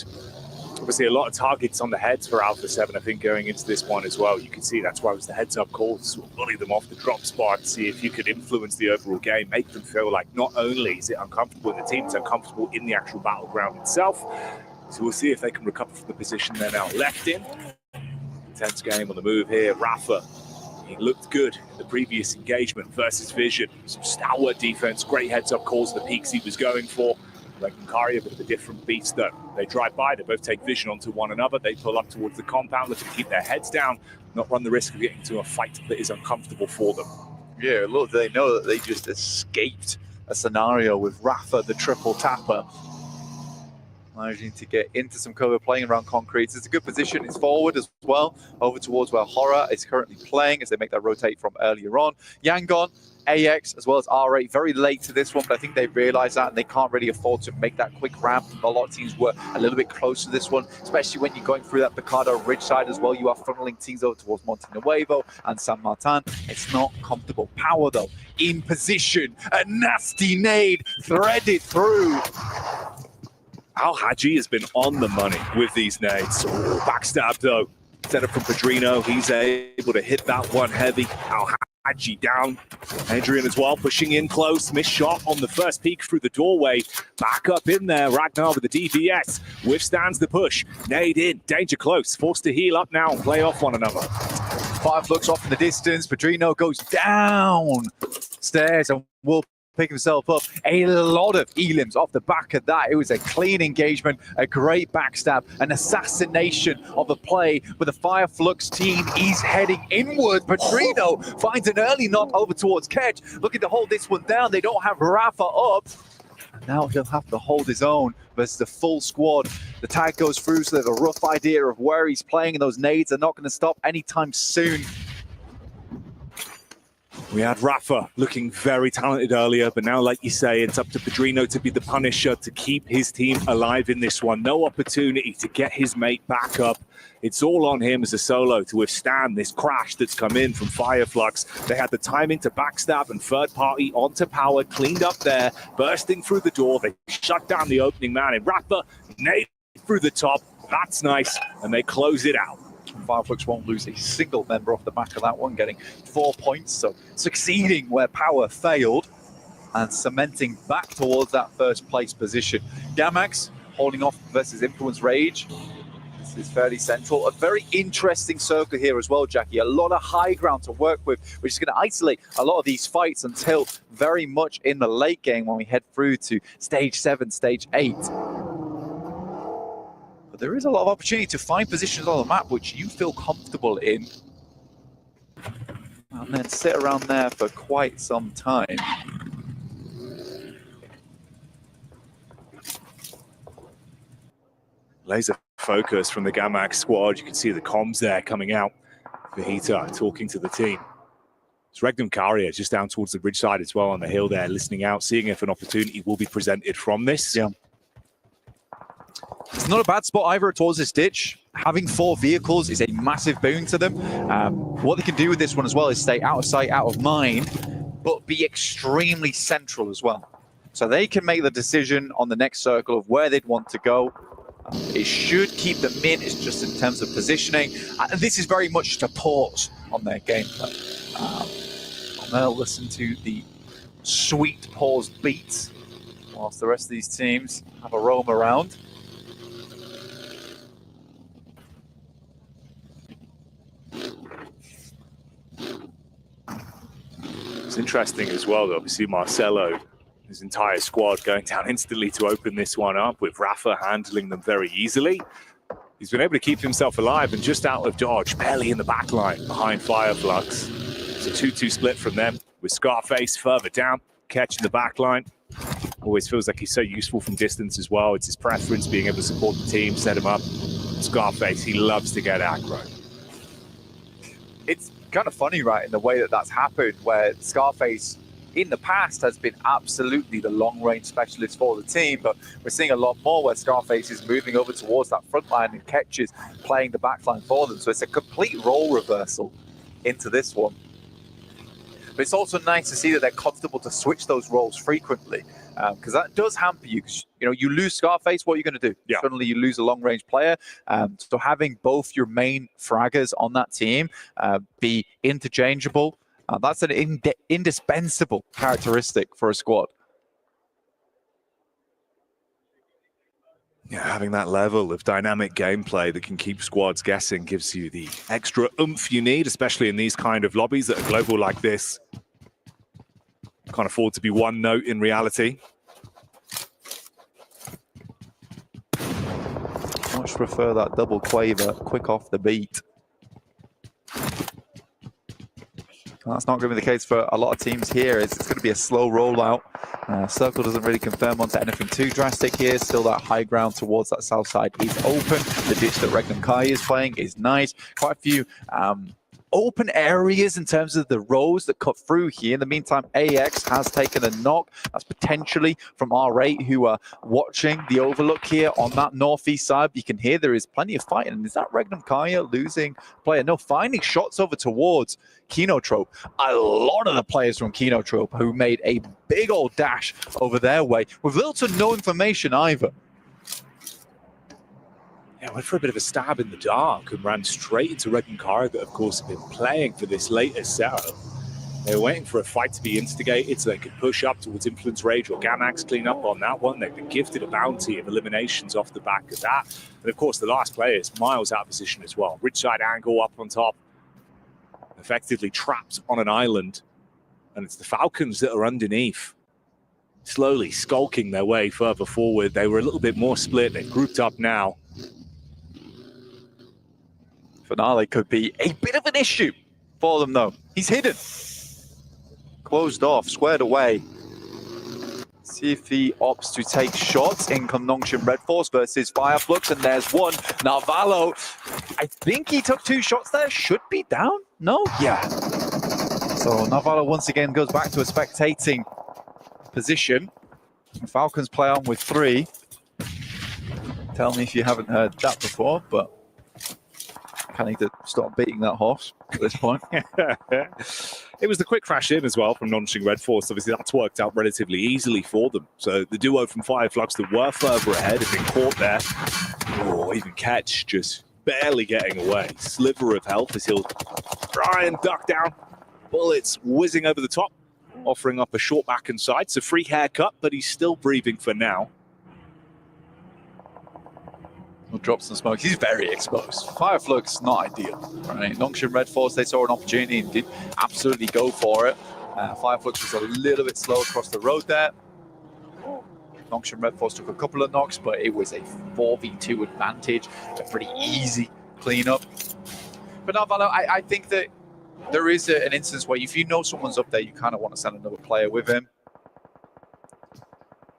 M: Obviously, a lot of targets on the heads for Alpha 7, I think, going into this one as well. You can see that's why it was the heads-up call to sort of bully them off the drop spot, see if you could influence the overall game, make them feel like not only is it uncomfortable in the team, it's uncomfortable in the actual battleground itself. So we'll see if they can recover from the position they're now left in. Intense game on the move here. Rafa, he looked good in the previous engagement versus Vision. Some stalwart defense, great heads-up calls, the peaks he was going for. Kari, a bit of a different beast though. They drive by, they both take vision onto one another, they pull up towards the compound, looking to keep their heads down, not run the risk of getting into a fight that is uncomfortable for them.
N: Yeah, look, they know that they just escaped a scenario with Rafa, the triple tapper, managing to get into some cover, playing around concrete. It's a good position. It's forward as well, over towards where Horror is currently playing as they make that rotate from earlier on. Yangon, AX, as well as R8, very late to this one, but I think they realize that and they can't really afford to make that quick ramp. A lot of teams were a little bit close to this one, especially when you're going through that Picado Ridge side as well. You are funneling teams over towards Monte Nuevo and San Martin. It's not comfortable. Power, though, in position. A nasty nade threaded through.
M: Al Haji has been on the money with these nades. Ooh, backstab, though. Set up from Padrino. He's able to hit that one heavy. Al Haji down. Adrian as well, pushing in close. Missed shot on the first peek through the doorway. Back up in there. Ragnar with the DVS. Withstands the push. Nade in. Danger close. Forced to heal up now and play off one another.
N: Five looks off in the distance. Padrino goes down stairs and will pick himself up. A lot of elims off the back of that. It was a clean engagement, a great backstab, an assassination of the play. But the Fireflux team is heading inward. Padrino finds an early knock over towards Ketch, looking to hold this one down. They don't have Rafa up. Now he'll have to hold his own versus the full squad. The tag goes through, so they have a rough idea of where he's playing, and those nades are not going to stop anytime soon.
M: We had Rafa looking very talented earlier, but now, like you say, it's up to Padrino to be the punisher, to keep his team alive in this one. No opportunity to get his mate back up. It's all on him as a solo to withstand this crash that's come in from Fireflux. They had the timing to backstab and third party onto power, cleaned up there, bursting through the door. They shut down the opening man, and Rafa nailed through the top. That's nice, and they close it out.
N: Fireflux won't lose a single member off the back of that one, getting 4 points, so succeeding where power failed and cementing back towards that first place position. Gamax holding off versus Influence Rage. This is fairly central. A very interesting circle here as well, Jackie. A lot of high ground to work with, which is going to isolate a lot of these fights until very much in the late game when we head through to stage 7, stage 8. There is a lot of opportunity to find positions on the map which you feel comfortable in, and then sit around there for quite some time.
M: Laser focus from the Gamax squad. You can see the comms there coming out. Vahita talking to the team. It's Regnum Karia just down towards the bridge side as well on the hill there, listening out, seeing if an opportunity will be presented from this.
N: Yeah. It's not a bad spot either towards this ditch. Having 4 vehicles is a massive boon to them. What they can do with this one as well is stay out of sight, out of mind, but be extremely central as well. So they can make the decision on the next circle of where they'd want to go. It should keep them in. It's just in terms of positioning. And this is very much just a pause on their gameplay. And they'll listen to the sweet pause beats whilst the rest of these teams have a roam around.
M: It's interesting as well, though. Obviously, Marcelo His entire squad going down instantly to open this one up, with Rafa handling them very easily. He's been able to keep himself alive and just out of dodge, barely in the back line behind Fireflux. It's a 2-2 split from them, with Scarface further down, catching the back line. Always feels like he's so useful from distance as well. It's his preference being able to support the team, set him up. Scarface, he loves to get aggro.
N: It's kind of funny, right, in the way that that's happened, where Scarface in the past has been absolutely the long-range specialist for the team, but we're seeing a lot more where Scarface is moving over towards that front line and catches, playing the back line for them. So it's a complete role reversal into this one. But it's also nice to see that they're comfortable to switch those roles frequently, because that does hamper you. Because you lose Scarface, what are you going to do?
M: Yeah.
N: Suddenly you lose a long-range player. So having both your main fraggers on that team be interchangeable, that's an indispensable characteristic for a squad.
M: Yeah, having that level of dynamic gameplay that can keep squads guessing gives you the extra oomph you need, especially in these kind of lobbies that are global like this. Can't afford to be one note in reality.
N: Much prefer that double quaver, quick off the beat. That's not going to be the case for a lot of teams here. It's going to be a slow rollout. Circle doesn't really confirm onto anything too drastic here. Still that high ground towards that south side is open. The ditch that Regnum Kai is playing is nice. Quite a few open areas in terms of the rows that cut through here. In the meantime, AX has taken a knock. That's potentially from R8, who are watching the overlook here on that northeast side. You can hear there is plenty of fighting. And is that Regnum Kaya losing player? No, finding shots over towards Kinotrope. A lot of the players from Kinotrope who made a big old dash over their way with little to no information either.
M: Yeah, went for a bit of a stab in the dark and ran straight into Regnum Kara, that of course have been playing for this latest setup. They were waiting for a fight to be instigated so they could push up towards Influence Rage or Gamax clean up on that one. They've been gifted a bounty of eliminations off the back of that. And of course, the last player is miles out of position as well. Ridge side angle up on top, effectively trapped on an island. And it's the Falcons that are underneath, slowly skulking their way further forward. They were a little bit more split. They've grouped up now.
N: Finale could be a bit of an issue for them, though. He's hidden. Closed off, squared away. See if he opts to take shots. In come Nongshin Red Force versus Fireflux, and there's one. Narvalo, I think he took 2 shots there. Should be down? No? Yeah. So Narvalo once again goes back to a spectating position. Falcons play on with 3. Tell me if you haven't heard that before, but I need to stop beating that horse at this point.
M: It was the quick crash in as well from Nonching Red Force. Obviously, that's worked out relatively easily for them. So the duo from Fireflux that were further ahead have been caught there. Oh, even Catch just barely getting away. Sliver of health as he'll try and duck down. Bullets whizzing over the top, offering up a short back and side. It's a free haircut, but he's still breathing for now.
N: We'll drop some smoke. He's very exposed. Fireflux, not ideal. Right? Nongshin Red Force, they saw an opportunity and did absolutely go for it. Fireflux was a little bit slow across the road there. Nongshin Red Force took a couple of knocks, but it was a 4v2 advantage. A pretty easy cleanup. But now, Valo, I think that there is an instance where if you know someone's up there, you kind of want to send another player with him.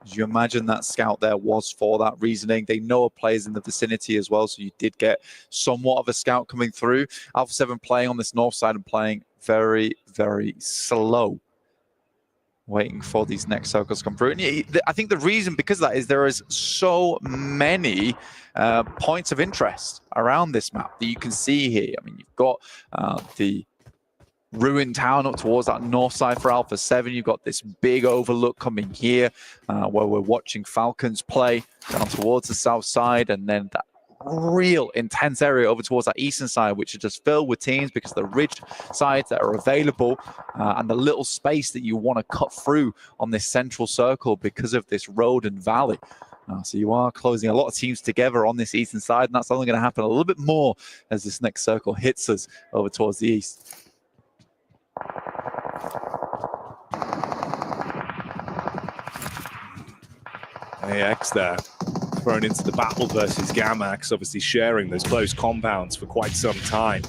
N: You imagine that scout there was for that reasoning. They know a player's in the vicinity as well, so you did get somewhat of a scout coming through. Alpha 7 playing on this north side and playing very, very slow, waiting for these next circles to come through. And I think the reason because of that is there is so many points of interest around this map that you can see here. I mean, you've got the ruined town up towards that north side for Alpha 7. You've got this big overlook coming here where we're watching Falcons play down towards the south side, and then that real intense area over towards that eastern side, which is just filled with teams because the ridge sides that are available and the little space that you want to cut through on this central circle because of this road and valley. So you are closing a lot of teams together on this eastern side, and that's only going to happen a little bit more as this next circle hits us over towards the east.
M: AX there, thrown into the battle versus Gamax, obviously sharing those close compounds for quite some time.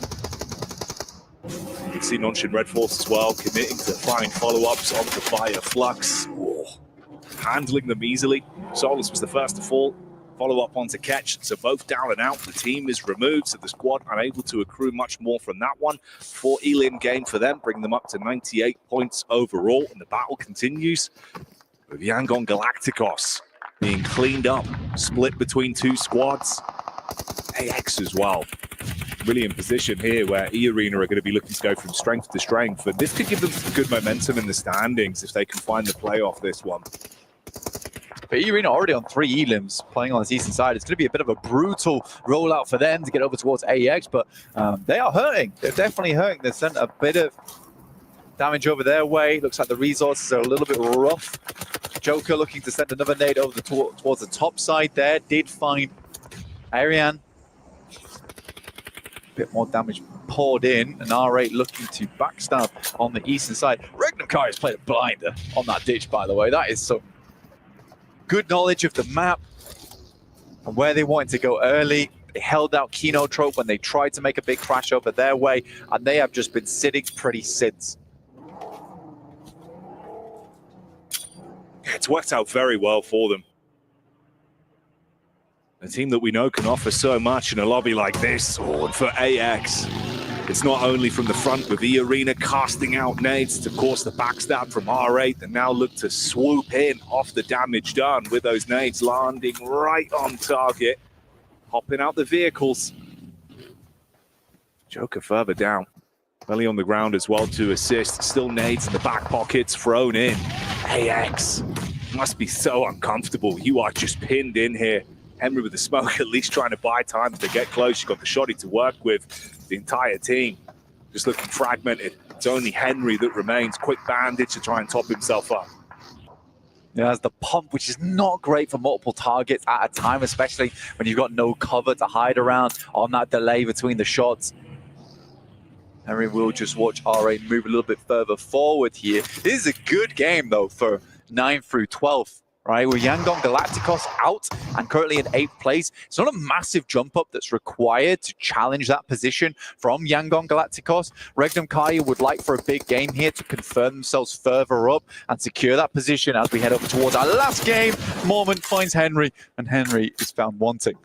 M: You can see Nonshin Red Force as well, committing to fine follow-ups on the Fire Flux. Ooh, handling them easily. Solus was the first to fall. Follow-up onto Ketch, so both down and out. The team is removed, so the squad unable to accrue much more from that one. 4 elim gain for them, bringing them up to 98 points overall, and the battle continues with Yangon Galacticos being cleaned up, split between 2 squads. AX as well, really in position here where E-Arena are going to be looking to go from strength to strength, and this could give them some good momentum in the standings if they can find the playoff this one.
N: But E-Arena already on 3 elims playing on this eastern side. It's going to be a bit of a brutal rollout for them to get over towards AEX, but they are hurting. They're definitely hurting. They've sent a bit of damage over their way. Looks like the resources are a little bit rough. Joker looking to send another nade over towards the top side there. Did find Ariane. A bit more damage poured in, and R8 looking to backstab on the eastern side. Regnum Kai has played a blinder on that ditch, by the way. That is some good knowledge of the map and where they wanted to go early. They held out Kenotrope when they tried to make a big crash over their way, and they have just been sitting pretty since.
M: It's worked out very well for them. A team that we know can offer so much in a lobby like this. Oh, and for AX, it's not only from the front with E-Arena casting out nades to course the backstab from R8, they now look to swoop in off the damage done with those nades landing right on target, hopping out the vehicles. Joker further down, belly on the ground as well to assist. Still nades in the back pockets thrown in. AX must be so uncomfortable. You are just pinned in here. Henry with the smoke, at least trying to buy time to get close. You've got the shotty to work with. The entire team just looking fragmented. It's only Henry that remains. Quick bandage to try and top himself up.
N: Yeah, has the pump, which is not great for multiple targets at a time, especially when you've got no cover to hide around on that delay between the shots. Henry will just watch R8 move a little bit further forward here. This is a good game, though, for 9 through 12. Right, with Yangon Galacticos out and currently in 8th place. It's not a massive jump up that's required to challenge that position from Yangon Galacticos. Regnum Kai would like for a big game here to confirm themselves further up and secure that position as we head over towards our last game. Mormon finds Henry, and Henry is found wanting.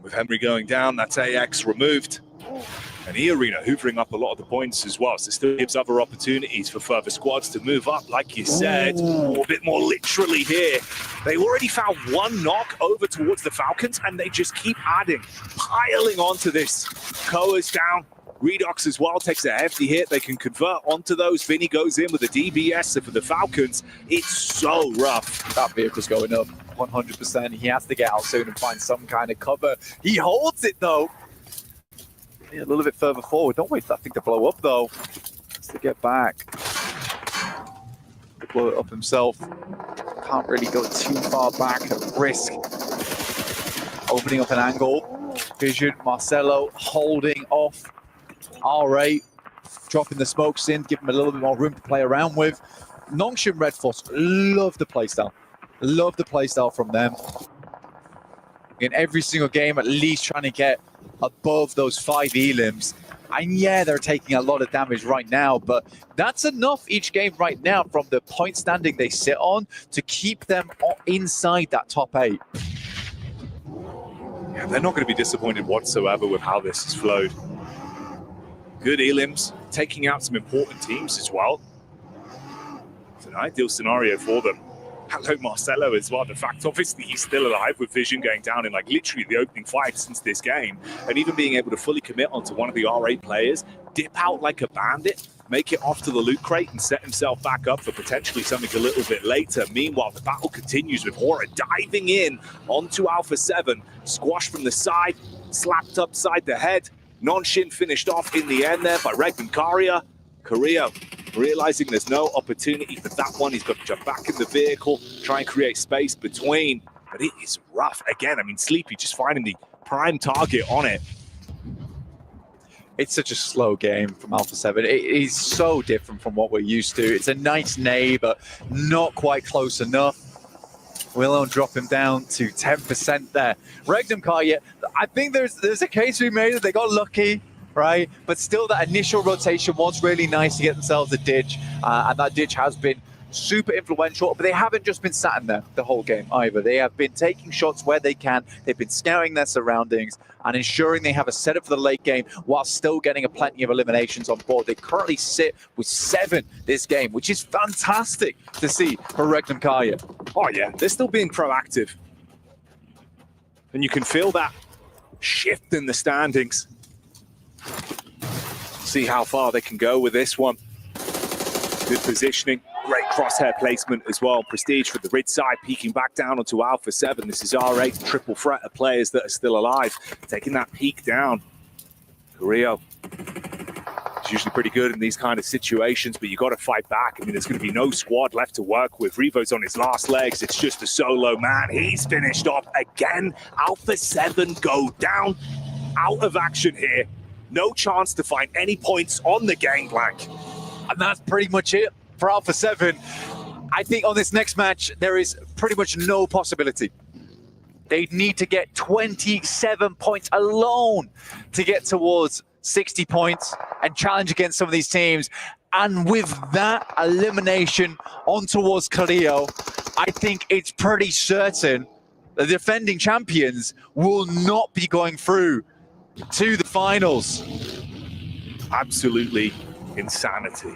M: With Henry going down, that's AX removed. And E-Arena hoovering up a lot of the points as well, so still gives other opportunities for further squads to move up, like you said. Ooh, a bit more literally here. They already found 1 knock over towards the Falcons, and they just keep adding, piling onto this. Koa's down. Redox as well takes a hefty hit. They can convert onto those. Vinny goes in with a DBS, so for the Falcons, it's so rough.
N: That vehicle's going up 100%. He has to get out soon and find some kind of cover. He holds it, though. A little bit further forward. Don't wait for that thing to blow up, though. Has to get back. To blow it up himself. Can't really go too far back at risk. Opening up an angle. Vision, Marcelo holding off. R8 dropping the smokes in, give him a little bit more room to play around with. Nongshim Red Force, love the playstyle. Love the playstyle from them. In every single game, at least trying to get above those 5 elims. And yeah, they're taking a lot of damage right now, but that's enough each game right now from the point standing they sit on to keep them inside that top 8.
M: Yeah, they're not going to be disappointed whatsoever with how this has flowed. Good elims, taking out some important teams as well. It's an ideal scenario for them. Hello, Marcelo, as well. The fact, obviously, he's still alive with Vision going down in, like, literally the opening 5 since this game. And even being able to fully commit onto one of the R8 players, dip out like a bandit, make it off to the loot crate and set himself back up for potentially something a little bit later. Meanwhile, the battle continues with Hora diving in onto Alpha 7. Squashed from the side, slapped upside the head. Nonshin finished off in the end there by Regnum Karia. Korea realizing there's no opportunity for that one. He's got to jump back in the vehicle, try and create space between. But it is rough. Again, I mean, Sleepy just finding the prime target on it.
N: It's such a slow game from Alpha 7. It is so different from what we're used to. It's a nice nade, but not quite close enough. Willow drop him down to 10% there. Regnum Karya, I think there's a case to be made that they got lucky, right? But still, that initial rotation was really nice to get themselves a ditch, and that ditch has been super influential, but they haven't just been sat in there the whole game either. They have been taking shots where they can. They've been scouring their surroundings and ensuring they have a setup for the late game while still getting a plenty of eliminations on board. They currently sit with 7 this game, which is fantastic to see for Regnum Karya.
M: Oh yeah, they're still being proactive. And you can feel that shift in the standings. See how far they can go with this one. Good positioning. Great crosshair placement as well. Prestige for the Rid side, peeking back down onto Alpha 7. This is R8, triple threat of players that are still alive. Taking that peek down. Carrillo is usually pretty good in these kind of situations, but you got to fight back. I mean, there's going to be no squad left to work with. Revo's on his last legs. It's just a solo man. He's finished off again. Alpha 7 go down. Out of action here. No chance to find any points on the game blank.
N: And that's pretty much it for Alpha 7. I think on this next match, there is pretty much no possibility. They need to get 27 points alone to get towards 60 points and challenge against some of these teams. And with that elimination on towards Carrillo, I think it's pretty certain the defending champions will not be going through to the finals.
M: Absolutely insanity.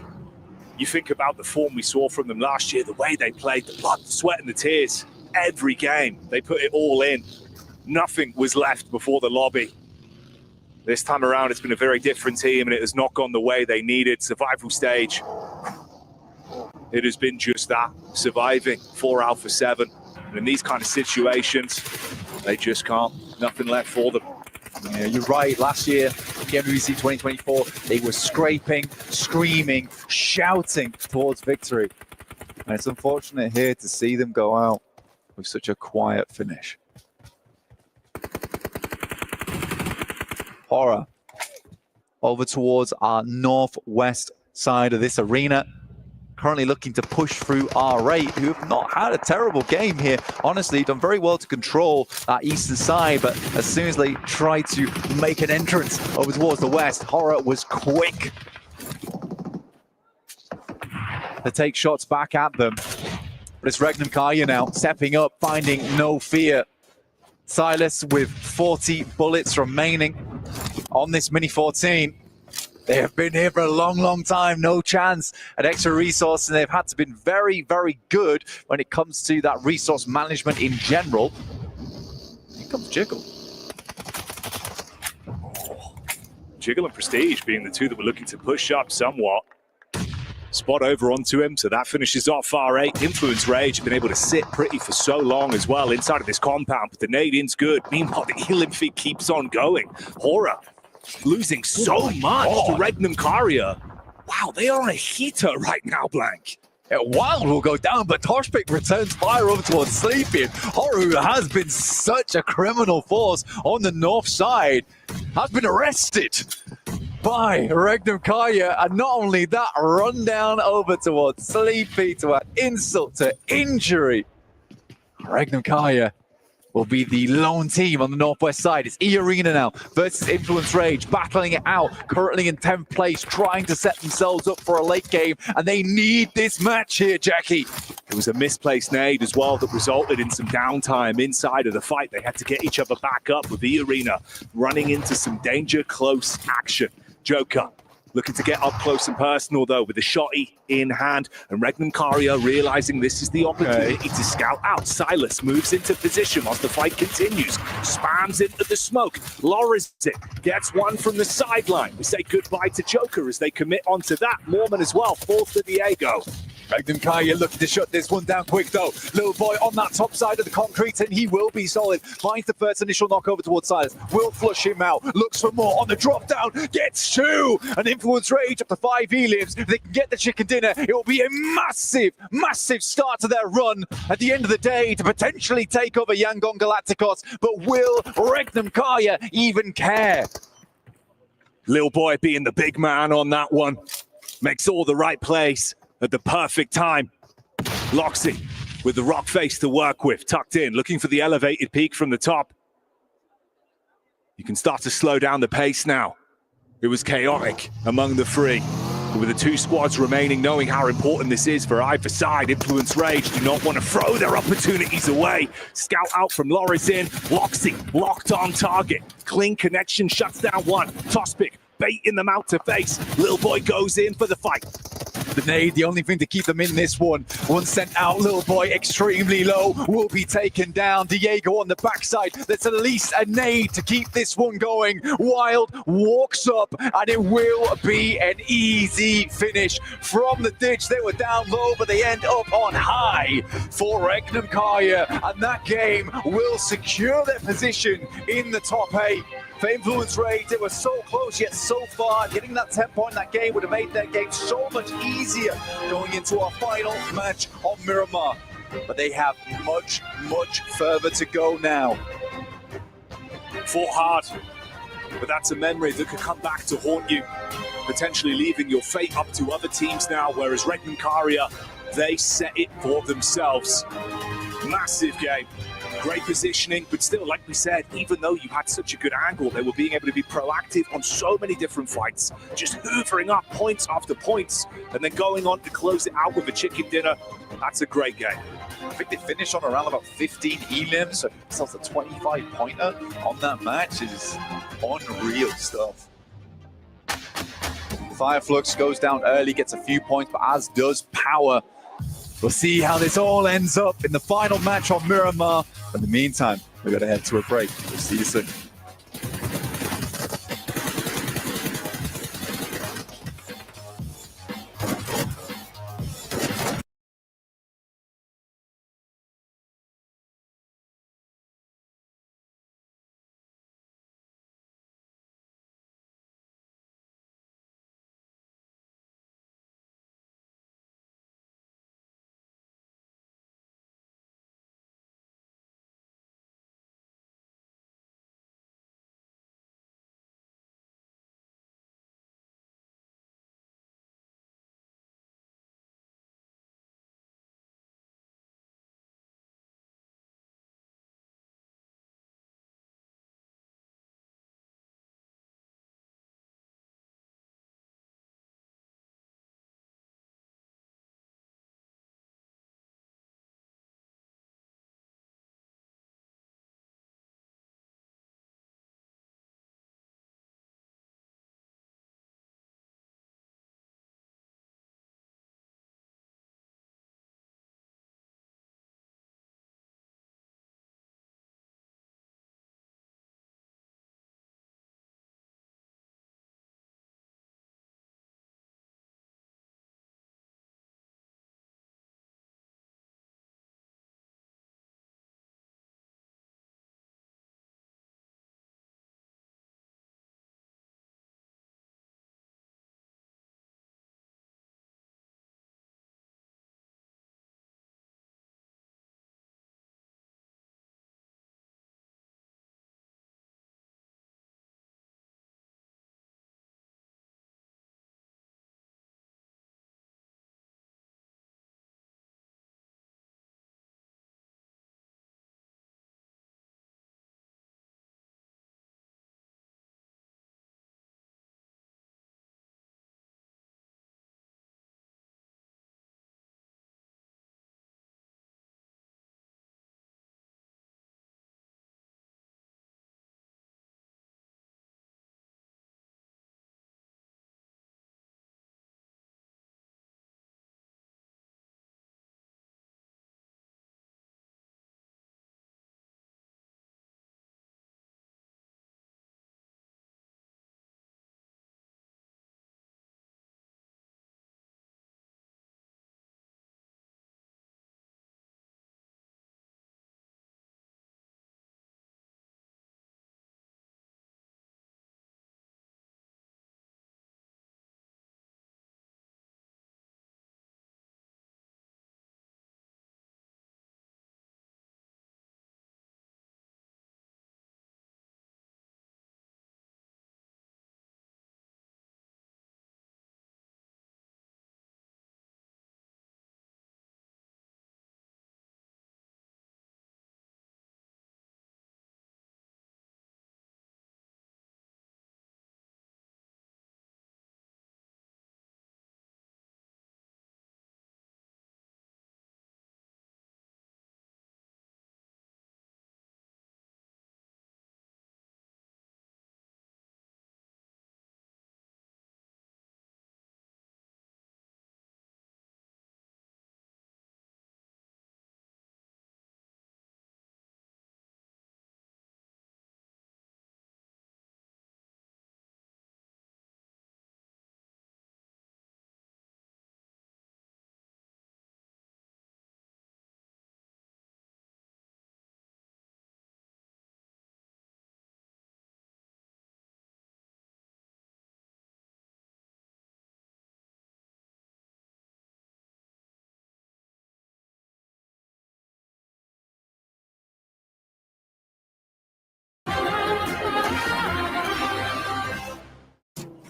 M: You think about the form we saw from them last year, the way they played, the blood, the sweat and the tears. Every game, they put it all in. Nothing was left before the lobby. This time around, it's been a very different team, and it has not gone the way they needed. Survival stage. It has been just that, surviving for Alpha 7. And in these kind of situations, they just can't. Nothing left for them.
N: Yeah, you're right. Last year, PMWC 2024, they were scraping, screaming, shouting towards victory. And it's unfortunate here to see them go out with such a quiet finish. Horror over towards our northwest side of this arena. Currently looking to push through R8, who have not had a terrible game here. Honestly, done very well to control that eastern side, but as soon as they tried to make an entrance over towards the west, Horror was quick to take shots back at them. But it's Regnum Karya now, stepping up, finding no fear. Silas with 40 bullets remaining on this Mini 14. They have been here for a long, long time. No chance at extra resource, and they've had to be very, very good when it comes to that resource management in general. Here comes Jiggle.
M: Jiggle and Prestige being the two that were looking to push up somewhat. Spot over onto him, so that finishes off R8. Influence Rage have been able to sit pretty for so long as well inside of this compound, but the nade-in's good. Meanwhile, the healing feed keeps on going. Horror losing so much to Regnum Karya. Wow, they are on a heater right now, Blank.
N: Wild will go down, but Torchpick returns fire over towards Sleepy. Horu has been such a criminal force on the north side, has been arrested by Regnum Karya, and not only that, run down over towards Sleepy to add insult to injury. Regnum Karya will be the lone team on the northwest side. It's E-Arena now versus Influence Rage, battling it out, currently in 10th place, trying to set themselves up for a late game, and they need this match here, Jackie.
M: It was a misplaced nade as well that resulted in some downtime inside of the fight. They had to get each other back up with E-Arena running into some danger close action. Joker looking to get up close and personal, though, with the shotty in hand. And Regnum Karya realizing this is the opportunity to scout out. Silas moves into position whilst the fight continues. Spams into the smoke. Lowers it. Gets one from the sideline. We say goodbye to Joker as they commit onto that. Mormon as well. Falls to Diego.
N: Regnum Karya looking to shut this one down quick, though. Little boy on that top side of the concrete, and he will be solid. Finds the first initial knock over towards Silas. Will flush him out. Looks for more on the drop down. Gets 2. An Influence Rage up to 5 heliums. If they can get the chicken dinner, it will be a massive, massive start to their run at the end of the day to potentially take over Yangon Galacticos. But will Regnum Karya even care?
M: Lil Boy being the big man on that one. Makes all the right plays at the perfect time. Loxy with the rock face to work with, tucked in, looking for the elevated peak from the top. You can start to slow down the pace now. It was chaotic among the three. But with the two squads remaining, knowing how important this is for either side, Influence Rage do not want to throw their opportunities away. Scout out from Lorizin. Loxy locked on target. Clean connection shuts down one. Toss pick, baiting them out to face. Lil Boy goes in for the fight.
N: The nade, the only thing to keep them in this one. One sent out, Lil Boy extremely low, will be taken down. Diego on the backside, that's at least a nade to keep this one going. Wild walks up, and it will be an easy finish. From the ditch, they were down low, but they end up on high for Regnum Kaya, and that game will secure their position in the top 8. For Influence Rage, they were so close yet so far. Getting that 10 point in that game would have made their game so much easier going into our final match on Miramar. But they have much, much further to go now.
M: Fought hard, but that's a memory that could come back to haunt you, potentially leaving your fate up to other teams now, whereas Regnum Karia, they set it for themselves. Massive game. Great positioning, but still, like we said, even though you had such a good angle, they were being able to be proactive on so many different fights, just hoovering up points after points, and then going on to close it out with a chicken dinner. That's a great game.
N: I think they finished on around about 15 elims, so it's a 25-pointer on that match. Is unreal stuff. Fireflux goes down early, gets a few points, but as does Power. We'll see how this all ends up in the final match on Miramar. In the meantime, we've got to head to a break. We'll see you soon.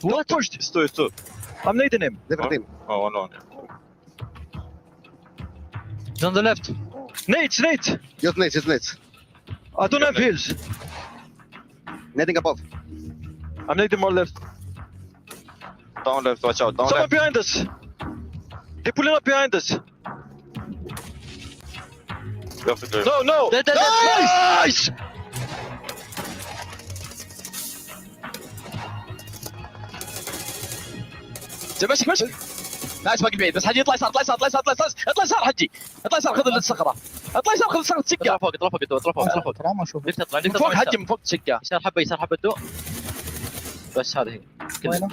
O: Don't push. Stay. I'm nading him.
P: Never him.
O: Oh, no. He's on the left. Nate.
P: Just nades.
O: I don't have heals.
P: Nading above.
O: I'm nading more left.
Q: Down left, watch out. Down
O: Someone
Q: left.
O: behind us. They're pulling up behind us. No. Nice!
R: ماشي نايس باقي بعيد بس حجي اطلع يسار حجي اطلع يسار خذ الصخره اطلع يسار خذ الصخره تشقه اطلع فوق من فوق حجي من فوق تشقه يسار حبه الضوء بس هذه هي
K: وينه؟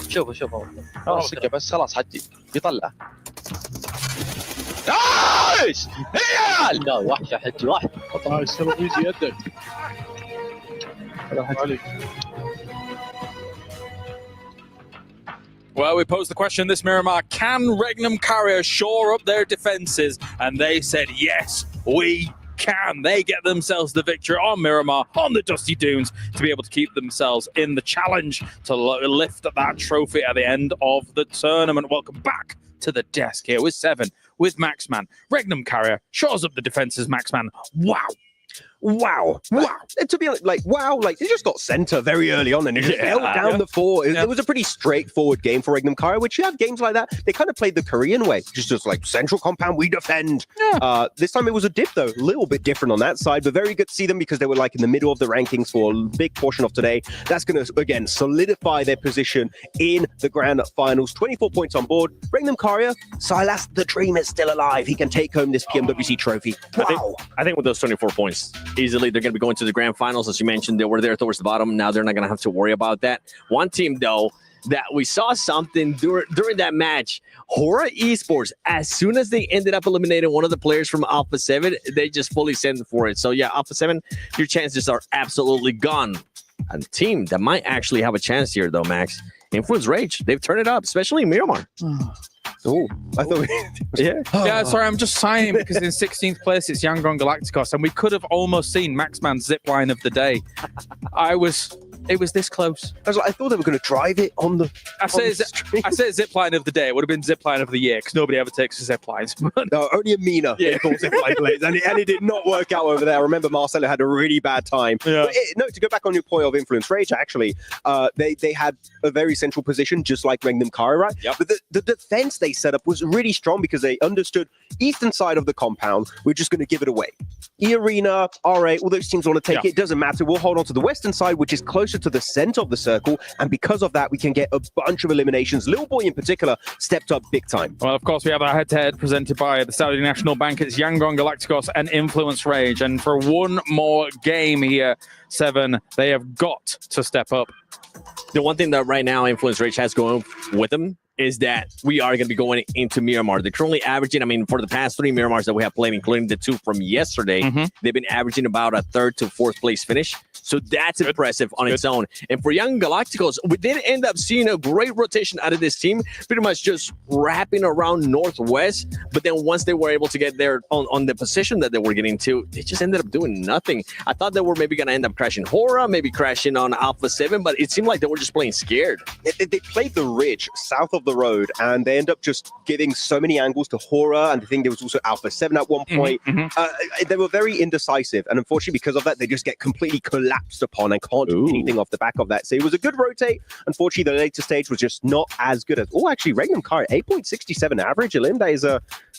R: شوفوا تشقه بس خلاص حجي يطلع نايس هي لا وحشه حجي واحد
O: هاي سوي ايزي يدك عليك.
D: Well, we posed the question this Miramar, can Regnum Carrier shore up their defenses? And they said, yes, we can. They get themselves the victory on Miramar, on the Dusty Dunes, to be able to keep themselves in the challenge to lift that trophy at the end of the tournament. Welcome back to the desk here with 7, with Maxman. Regnum Carrier shores up the defenses, Maxman. Wow.
E: To be like, they just got center very early on and it just held down the 4. It was a pretty straightforward game for Regnum Carrier, which you have games like that. They kind of played the Korean way, just like central compound, we defend. This time it was a dip, though, a little bit different on that side, but very good to see them because they were like in the middle of the rankings for a big portion of today. That's going to, again, solidify their position in the grand finals. 24 points on board. Regnum Carrier, Silas, the dream is still alive. He can take home this PMWC trophy. Wow.
S: I think with those 24 points, easily they're going to be going to the grand finals. As you mentioned, they were there towards the bottom. Now they're not going to have to worry about that. One team, though, that we saw something during that match, Hora Esports, as soon as they ended up eliminating one of the players from Alpha 7, they just fully sent for it. So yeah, Alpha 7, your chances are absolutely gone. A team that might actually have a chance here, though, Max, Influence Rage. They've turned it up, especially in Miramar.
E: Oh, I thought
D: Yeah, sorry, I'm just sighing because in 16th place it's Yangon Galacticos, and we could have almost seen Maxman's zipline of the day. It was this close.
E: I thought they were going to drive it on the.
D: I say zipline of the day. It would have been zipline of the year because nobody ever takes ziplines.
E: No, only Amina called zipline plays, and it did not work out over there. I remember Marcelo had a really bad time.
D: Yeah.
E: But to go back on your point of Influence Rage, actually, they had a very central position, just like Regnum Carrier, right?
S: Yep.
E: But the defense they set up was really strong because they understood eastern side of the compound. We're just going to give it away. E-Arena, RA, all those teams want to take it. Doesn't matter. We'll hold on to the western side, which is closer to the center of the circle, and because of that, we can get a bunch of eliminations. Little Boy in particular stepped up big time.
D: Well, of course, we have our head-to-head presented by the Saudi National Bank. It's Yangon Galacticos and Influence Rage, and for one more game here, 7, they have got to step up.
S: The one thing that right now Influence Rage has going with them is that we are going to be going into Miramar. They're currently averaging, for the past 3 Miramars that we have played, including the 2 from yesterday, they've been averaging about a 3rd to 4th place finish. So that's impressive on its own. And for Young Galacticos, we did end up seeing a great rotation out of this team, pretty much just wrapping around Northwest. But then once they were able to get there on the position that they were getting to, they just ended up doing nothing. I thought they were maybe going to end up crashing Hora, maybe crashing on Alpha 7, but it seemed like they were just playing scared.
E: They played the ridge south of the road, and they end up just giving so many angles to Hora, and I think there was also Alpha 7 at one point. They were very indecisive, and unfortunately because of that, they just get completely collapsed upon and can't do anything off the back of that. So it was a good rotate. Unfortunately, the later stage was just not as good as... Oh, actually, Regnum Carrier, 8.67 average. Elim, that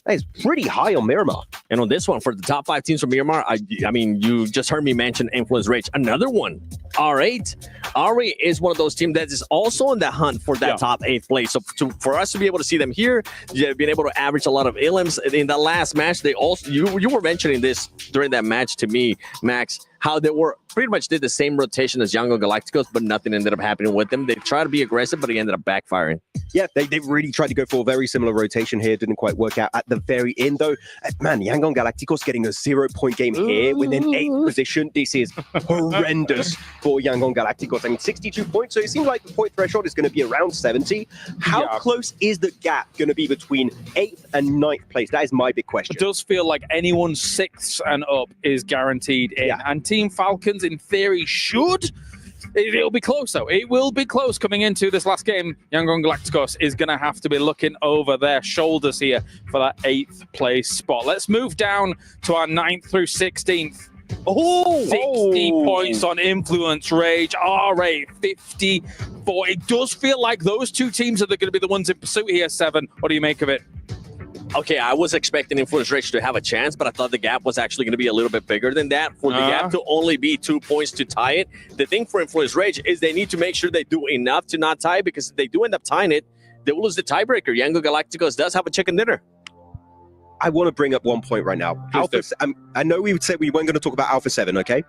E: is pretty high on Miramar.
S: And on this one, for the top 5 teams from Miramar, I mean, you just heard me mention Influence Rage. Another one, R8. R8 is one of those teams that is also in the hunt for that top 8th place. So for us to be able to see them here, being able to average a lot of Ilims in the last match, they also you were mentioning this during that match to me, Max, how they were pretty much did the same rotation as Yangon Galacticos, but nothing ended up happening with them. They tried to be aggressive, but it ended up backfiring.
E: Yeah, they really tried to go for a very similar rotation here. Didn't quite work out at the very end, though. Man, Yangon Galacticos getting a 0-point game here within 8th position. This is horrendous for Yangon Galacticos. I mean, 62 points, so it seems like the point threshold is going to be around 70. How close is the gap going to be between 8th and 9th place? That is my big question.
D: It does feel like anyone 6th and up is guaranteed in. And Team Falcons, in theory, should It'll be close, though. It will be close coming into this last game. Yangon Galacticos is going to have to be looking over their shoulders here for that 8th place spot. Let's move down to our 9th through 16th. 60 points on Influence Rage, R8 54. It does feel like those two teams are going to be the ones in pursuit here, Seven. What do you make of it?
S: Okay, I was expecting Influence Rage to have a chance, but I thought the gap was actually going to be a little bit bigger than that. For the gap to only be 2 points to tie it, the thing for Influence Rage is they need to make sure they do enough to not tie, because if they do end up tying it, they will lose the tiebreaker. Yangon Galacticos does have a chicken dinner.
E: I want to bring up one point right now. I know we would say we weren't going to talk about Alpha 7, okay?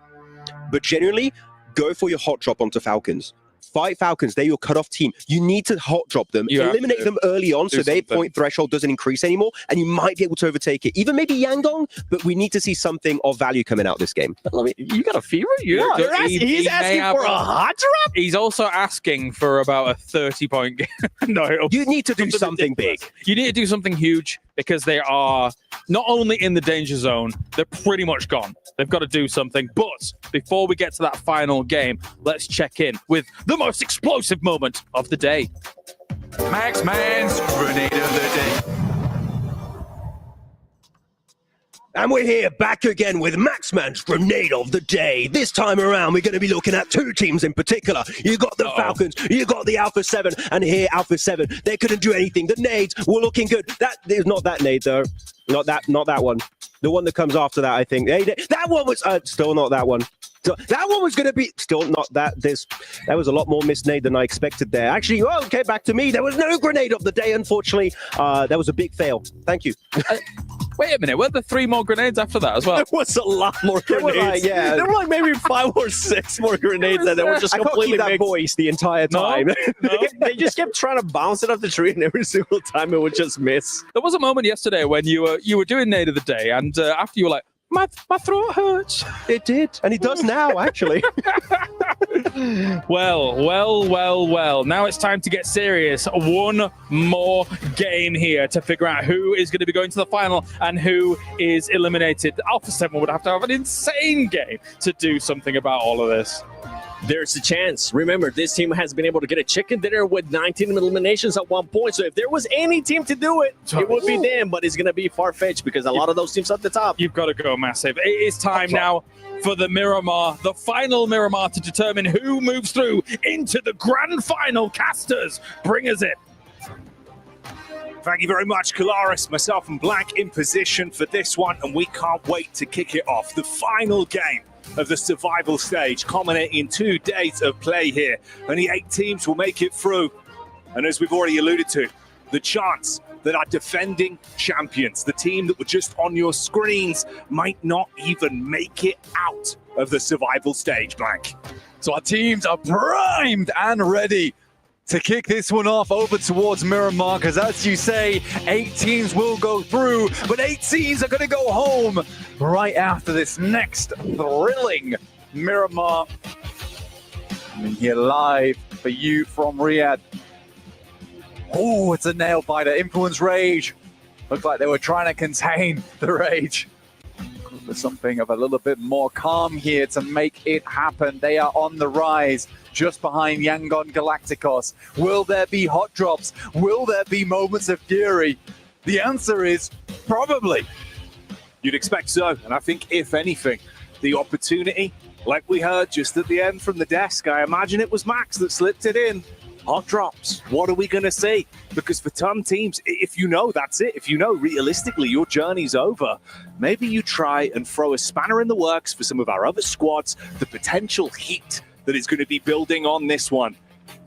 E: But genuinely, go for your hot drop onto Falcons. Fight Falcons. They're your cutoff team. You need to hot drop them, eliminate them early on so their point threshold doesn't increase anymore, and you might be able to overtake it. Even maybe Yangon, but we need to see something of value coming out this game.
S: You got a fever?
D: He's
S: asking for a hot drop?
D: He's also asking for about a 30-point game. No,
E: you need to do something big.
D: You need to do something huge, because they are not only in the danger zone, they're pretty much gone. They've got to do something. But before we get to that final game, let's check in with the most explosive moment of the day.
N: Max Man's Grenade of the Day.
E: And we're here back again with Maxman's Grenade of the Day. This time around, we're going to be looking at two teams in particular. You got the Falcons, you got the Alpha 7, and here, Alpha 7, they couldn't do anything. The nades were looking good. That is not that nade, though. Not that one. The one that comes after that, I think. That one was still not that one. So that one was going to be still not that. That was a lot more missed nade than I expected there. Actually, okay, back to me. There was no grenade of the day, unfortunately. That was a big fail. Thank you.
D: Wait a minute, weren't there 3 more grenades after that as well?
S: There was a lot more grenades. There were like maybe 5 or 6 more grenades that were just completely
E: I can't keep that voice the entire time.
S: No. They just kept trying to bounce it off the tree, and every single time it would just miss.
D: There was a moment yesterday when you were doing nade of the day, and after you were like, my throat hurts.
E: It did, and it does now, actually.
D: Well. Now it's time to get serious. One more game here to figure out who is going to be going to the final and who is eliminated. Alpha 7 would have to have an insane game to do something about all of this.
S: There's a chance. Remember, this team has been able to get a chicken dinner with 19 eliminations at one point. So if there was any team to do it, it would be them. But it's going to be far-fetched because a lot of those teams at the top.
D: You've got to go massive. It is time now for the Miramar, the final Miramar, to determine who moves through into the grand final. Casters, bring us it.
M: Thank you very much, Kalaris. Myself and Black in position for this one, and we can't wait to kick it off. The final game of the survival stage, culminating in 2 days of play here. Only 8 teams will make it through. And as we've already alluded to, the chance that our defending champions, the team that were just on your screens, might not even make it out of the survival stage, Blank.
N: So our teams are primed and ready to kick this one off over towards Miramar, because as you say, 8 teams will go through, but 8 teams are going to go home right after this next thrilling Miramar. Coming here live for you from Riyadh. Oh, it's a nail biter. Influence Rage. Looked like they were trying to contain the rage. For something of a little bit more calm here to make it happen. They are on the rise, just behind Yangon Galacticos. Will there be hot drops? Will there be moments of fury? The answer is probably.
M: You'd expect so, and I think if anything, the opportunity, like we heard just at the end from the desk, I imagine it was Max that slipped it in. Hot drops. What are we going to see? Because for some teams, if you know that's it, if you know realistically your journey's over, maybe you try and throw a spanner in the works for some of our other squads, the potential heat that is going to be building on this one.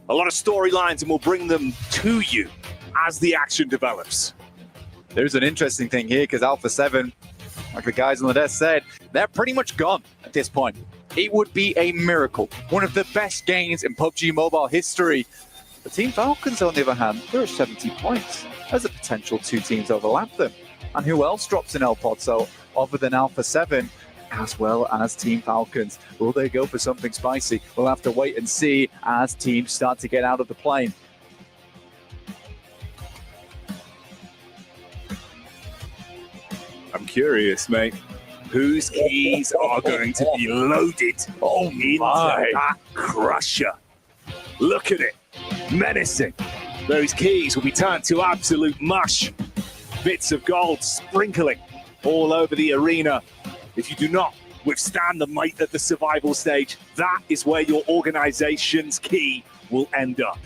M: A lot of storylines, and we'll bring them to you as the action develops.
N: There's an interesting thing here, because Alpha 7, like the guys on the desk said, they're pretty much gone at this point. It would be a miracle. One of the best games in PUBG Mobile history. The Team Falcons, on the other hand, there are 70 points. There's a potential 2 teams overlap them. And who else drops in El Pozo other than Alpha 7, as well as Team Falcons? Will they go for something spicy? We'll have to wait and see as teams start to get out of the plane.
M: I'm curious, mate. whose keys are going to be loaded into that crusher. Look at it, menacing. Those keys will be turned to absolute mush. Bits of gold sprinkling all over the arena. If you do not withstand the might at the survival stage, that is where your organization's key will end up.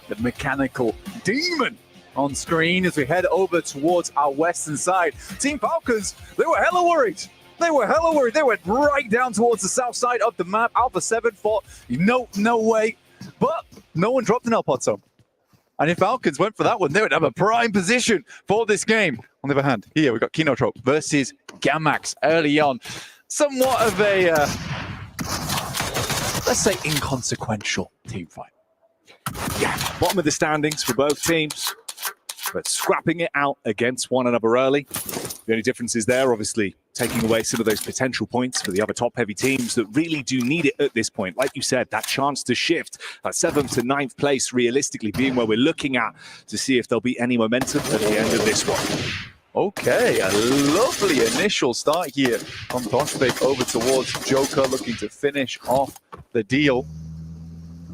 N: The mechanical demon on screen as we head over towards our western side. Team Falcons, they were hella worried. They went right down towards the south side of the map. Alpha 7 thought, no way. But no one dropped an El Pozo. And if Falcons went for that one, they would have a prime position for this game. On the other hand, here we've got Kinotrope versus Gamax early on. Somewhat of a, let's say, inconsequential team fight.
M: Yeah, bottom of the standings for both teams, but scrapping it out against one another early. The only difference is there, obviously, taking away some of those potential points for the other top-heavy teams that really do need it at this point. Like you said, that chance to shift 7th to 9th place, realistically being where we're looking at to see if there'll be any momentum at the end of this one.
N: Okay, a lovely initial start here from Prospect over towards Joker, looking to finish off the deal.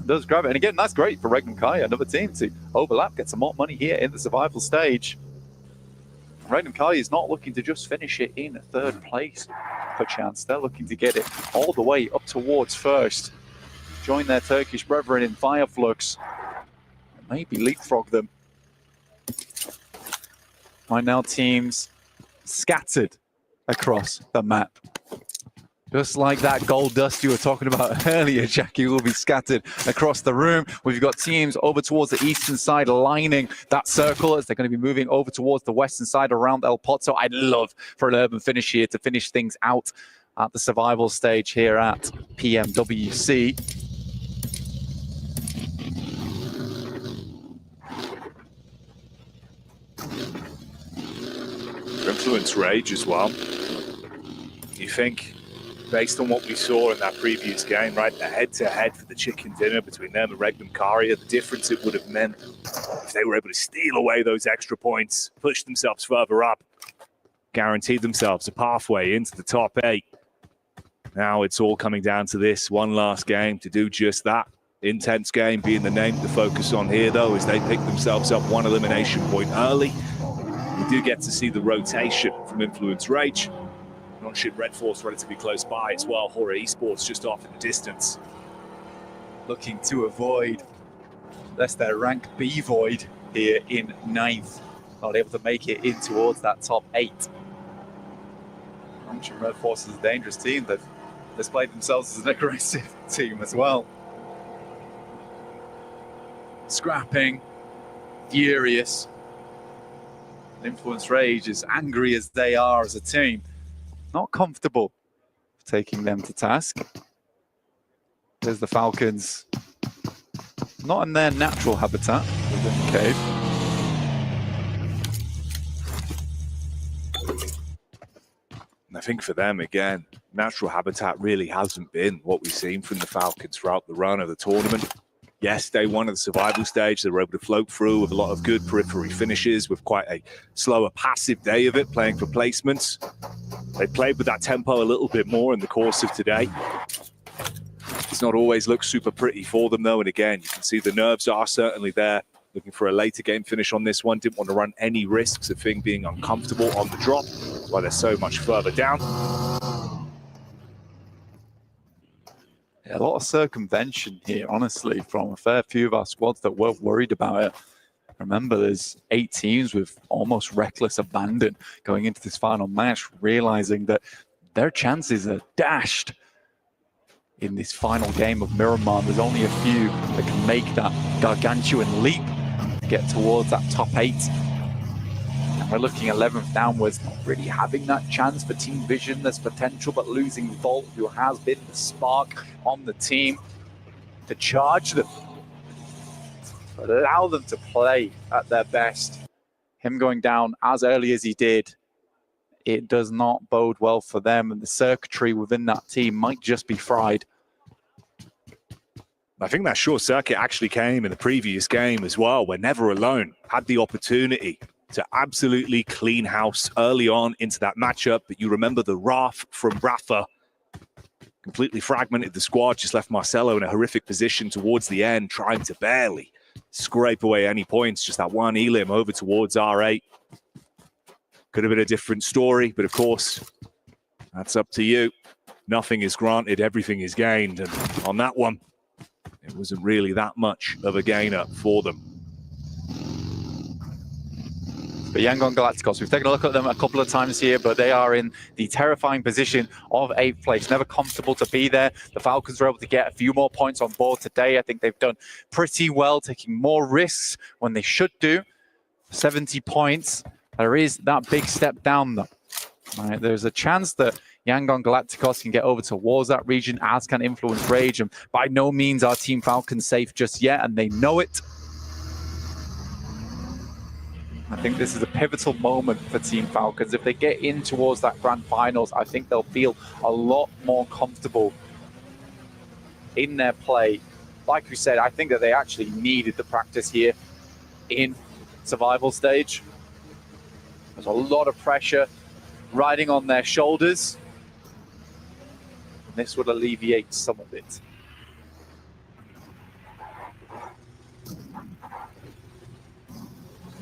N: Does grab it, and again, that's great for Regnum Kai, another team to overlap, get some more money here in the survival stage. Regnum Kai is not looking to just finish it in 3rd place, perchance. They're looking to get it all the way up towards 1st. Join their Turkish brethren in Fireflux. Maybe leapfrog them. Right now, teams scattered across the map. Just like that gold dust you were talking about earlier, Jackie, will be scattered across the room. We've got teams over towards the eastern side lining that circle as they're going to be moving over towards the western side around El Pozo. I'd love for an urban finish here to finish things out at the survival stage here at PMWC.
M: Influence Rage as well. You think, based on what we saw in that previous game, right, the head-to-head for the chicken dinner between them and Regnum Karia, the difference it would have meant if they were able to steal away those extra points, push themselves further up, guarantee themselves a pathway into the top 8. Now it's all coming down to this one last game to do just that. Intense game being the name to focus on here, though, as they pick themselves up one elimination point early. We do get to see the rotation from Influence Rage. Non-ship Red Force relatively close by as well. Horror Esports just off in the distance.
N: Looking to avoid, that's their rank B void here in 9th. Not able to make it in towards that top 8. Non-ship Red Force is a dangerous team. They've displayed themselves as an aggressive team as well. Scrapping, furious. Influence Rage, as angry as they are as a team, not comfortable taking them to task. There's the Falcons, not in their natural habitat within the cave.
M: And I think for them, again, natural habitat really hasn't been what we've seen from the Falcons throughout the run of the tournament. Yes, day one of the survival stage, they were able to float through with a lot of good periphery finishes, with quite a slower passive day of it, playing for placements. They played with that tempo a little bit more in the course of today. It's not always looked super pretty for them, though, and again, you can see the nerves are certainly there. Looking for a later game finish on this one. Didn't want to run any risks of Fing being uncomfortable on the drop, while they're so much further down.
N: A lot of circumvention here, honestly, from a fair few of our squads that were worried about it. Remember, there's 8 teams with almost reckless abandon going into this final match, realizing that their chances are dashed in this final game of Miramar. There's only a few that can make that gargantuan leap to get towards that top 8. And we're looking 11th downwards, not really having that chance for Team Vision. There's potential, but losing Volt, who has been the spark on the team, to charge them, allow them to play at their best. Him going down as early as he did, it does not bode well for them, and the circuitry within that team might just be fried.
M: I think that short circuit actually came in the previous game as well, where Never Alone had the opportunity to absolutely clean house early on into that matchup. But you remember the Wrath from Rafa completely fragmented the squad, just left Marcelo in a horrific position towards the end, trying to barely scrape away any points. Just that one elim over towards R8. Could have been a different story, but of course, that's up to you. Nothing is granted, everything is gained. And on that one, it wasn't really that much of a gainer for them.
N: But Yangon Galacticos, we've taken a look at them a couple of times here, but they are in the terrifying position of 8th place. Never comfortable to be there. The Falcons were able to get a few more points on board today. I think they've done pretty well, taking more risks when they should do. 70 points. There is that big step down, though. Right, there's a chance that Yangon Galacticos can get over towards that region, as can Influence Rage. And by no means are Team Falcons safe just yet, and they know it. I think this is a pivotal moment for Team Falcons. If they get in towards that grand finals, I think they'll feel a lot more comfortable in their play. Like we said, I think that they actually needed the practice here in survival stage. There's a lot of pressure riding on their shoulders. This would alleviate some of it.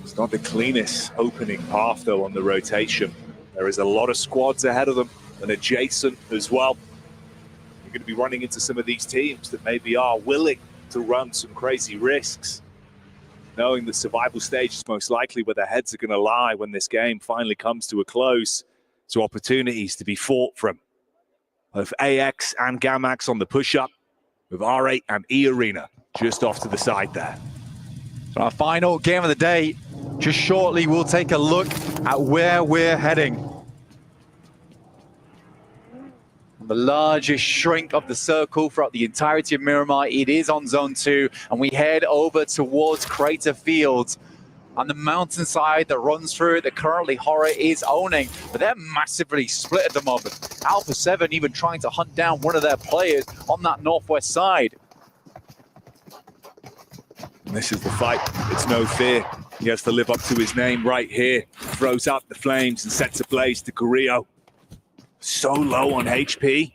M: It's not the cleanest opening path, though, on the rotation. There is a lot of squads ahead of them and adjacent as well. You're going to be running into some of these teams that maybe are willing to run some crazy risks, knowing the survival stage is most likely where their heads are going to lie when this game finally comes to a close. So opportunities to be fought from both AX and Gamax on the push-up, with R8 and E Arena just off to the side there.
N: So our final game of the day. Just shortly, we'll take a look at where we're heading. The largest shrink of the circle throughout the entirety of Miramar. It is on Zone 2, and we head over towards Crater Fields. On the mountainside that runs through it, that currently Horror is owning, but they're massively split at the moment. Alpha 7 even trying to hunt down one of their players on that northwest side.
M: And this is the fight. It's no fear. He has to live up to his name right here. Throws out the flames and sets ablaze to Carrillo. So low on HP.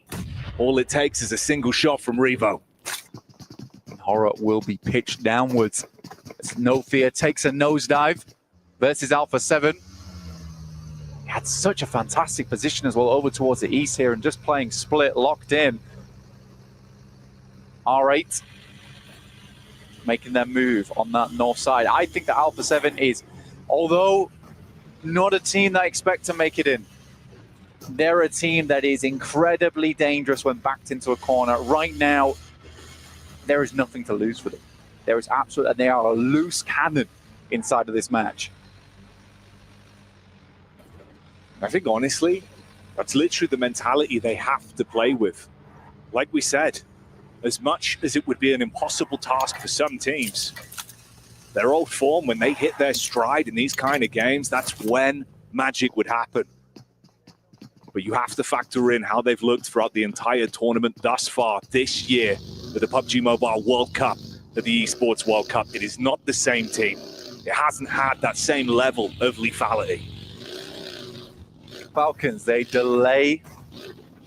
M: All it takes is a single shot from Revo.
N: Horror will be pitched downwards. As No Fear takes a nosedive versus Alpha 7. He had such a fantastic position as well over towards the east here and just playing split, locked in. R8 making their move on that north side. I think that Alpha 7 is, although not a team that I expect to make it in, they're a team that is incredibly dangerous when backed into a corner. Right now, there is nothing to lose for them. There is absolutely, they are a loose cannon inside of this match.
M: I think, honestly, that's literally the mentality they have to play with. Like we said, as much as it would be an impossible task for some teams, their old form, when they hit their stride in these kind of games, that's when magic would happen. But you have to factor in how they've looked throughout the entire tournament thus far this year with the PUBG Mobile World Cup, at the Esports World Cup. It is not the same team. It hasn't had that same level of lethality.
N: Falcons, they delay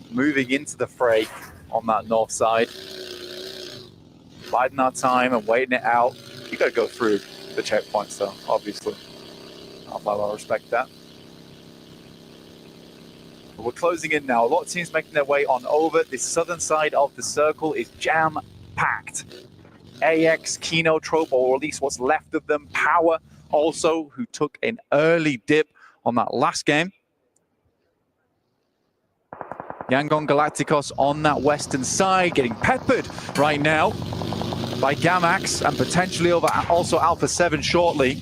N: moving into the fray on that north side. Biding our time and waiting it out. You got to go through the checkpoints, though, obviously. I'll respect that. But we're closing in now. A lot of teams making their way on over. This southern side of the circle is jam-packed. AX, Kino, Trope, or at least what's left of them. Power also, who took an early dip on that last game. Yangon Galacticos on that western side, getting peppered right now by Gamax and potentially over also Alpha 7 shortly.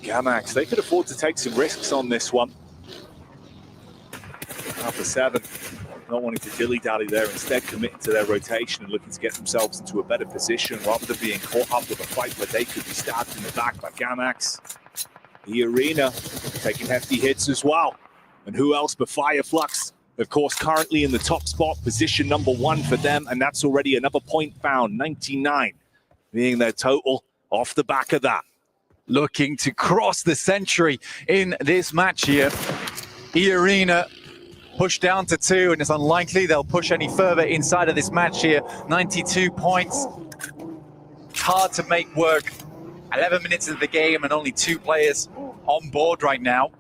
M: Gamax, they could afford to take some risks on this one. Alpha 7 not wanting to dilly-dally there, instead committing to their rotation and looking to get themselves into a better position rather than being caught up with a fight where they could be stabbed in the back by Gamax. The Arena taking hefty hits as well. And who else but Fireflux of course, currently in the top spot, position number 1 for them, and that's already another point found, 99 being their total off the back of that.
N: Looking to cross the century in this match here. E-Arena pushed down to 2, and it's unlikely they'll push any further inside of this match here. 92 points. It's hard to make work. 11 minutes into the game and only 2 players on board right now.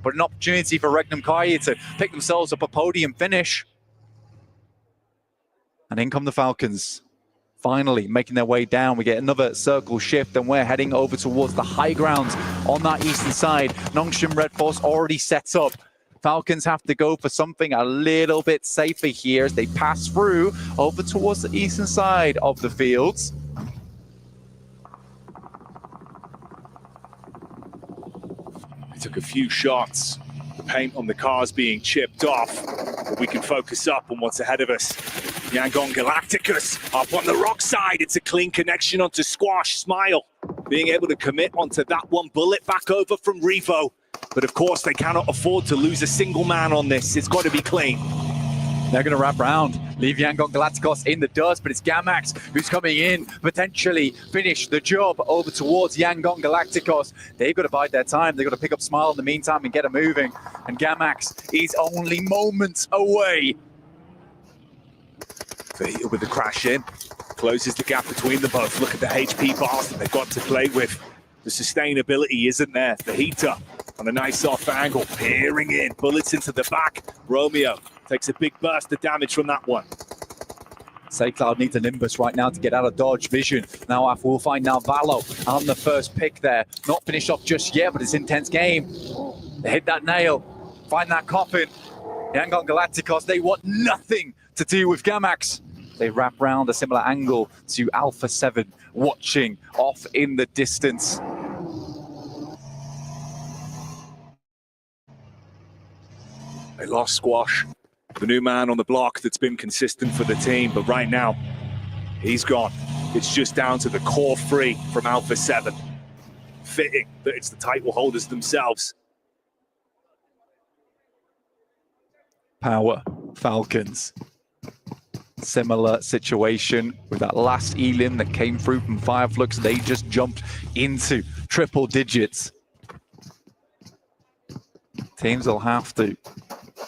N: But an opportunity for Regnum Kai to pick themselves up a podium finish. And in come the Falcons. Finally making their way down. We get another circle shift and we're heading over towards the high ground on that eastern side. Nongshim Red Force already set up. Falcons have to go for something a little bit safer here as they pass through over towards the eastern side of the fields.
M: They took a few shots. The paint on the cars being chipped off, but we can focus up on what's ahead of us. Yangon Galacticus up on the rock side. It's a clean connection onto Squash. Smile being able to commit onto that one bullet back over from Revo. But of course, they cannot afford to lose a single man on this. It's got to be clean.
N: They're going to wrap around, leave Yangon Galacticos in the dust, but it's Gamax who's coming in, potentially finish the job over towards Yangon Galacticos. They've got to bide their time. They've got to pick up Smile in the meantime and get them moving. And Gamax is only moments away.
M: Fahita with the crash in, closes the gap between them both. Look at the HP bars that they've got to play with. The sustainability isn't there. Fahita on a nice off angle, peering in, bullets into the back. Romeo takes a big burst of damage from that one.
N: SayCloud needs a Nimbus right now to get out of dodge vision. Now we'll find Nalvalo on the first pick there. Not finished off just yet, but it's an intense game. They hit that nail, find that coffin. Yangon Galacticos, they want nothing to do with Gamax. They wrap round a similar angle to Alpha 7, watching off in the distance.
M: They lost Squash, the new man on the block that's been consistent for the team, but right now, he's gone. It's just down to the core 3 from Alpha 7. Fitting that it's the title holders themselves.
N: Power Falcons. Similar situation with that last elim that came through from Fireflux. They just jumped into triple digits. Teams will have to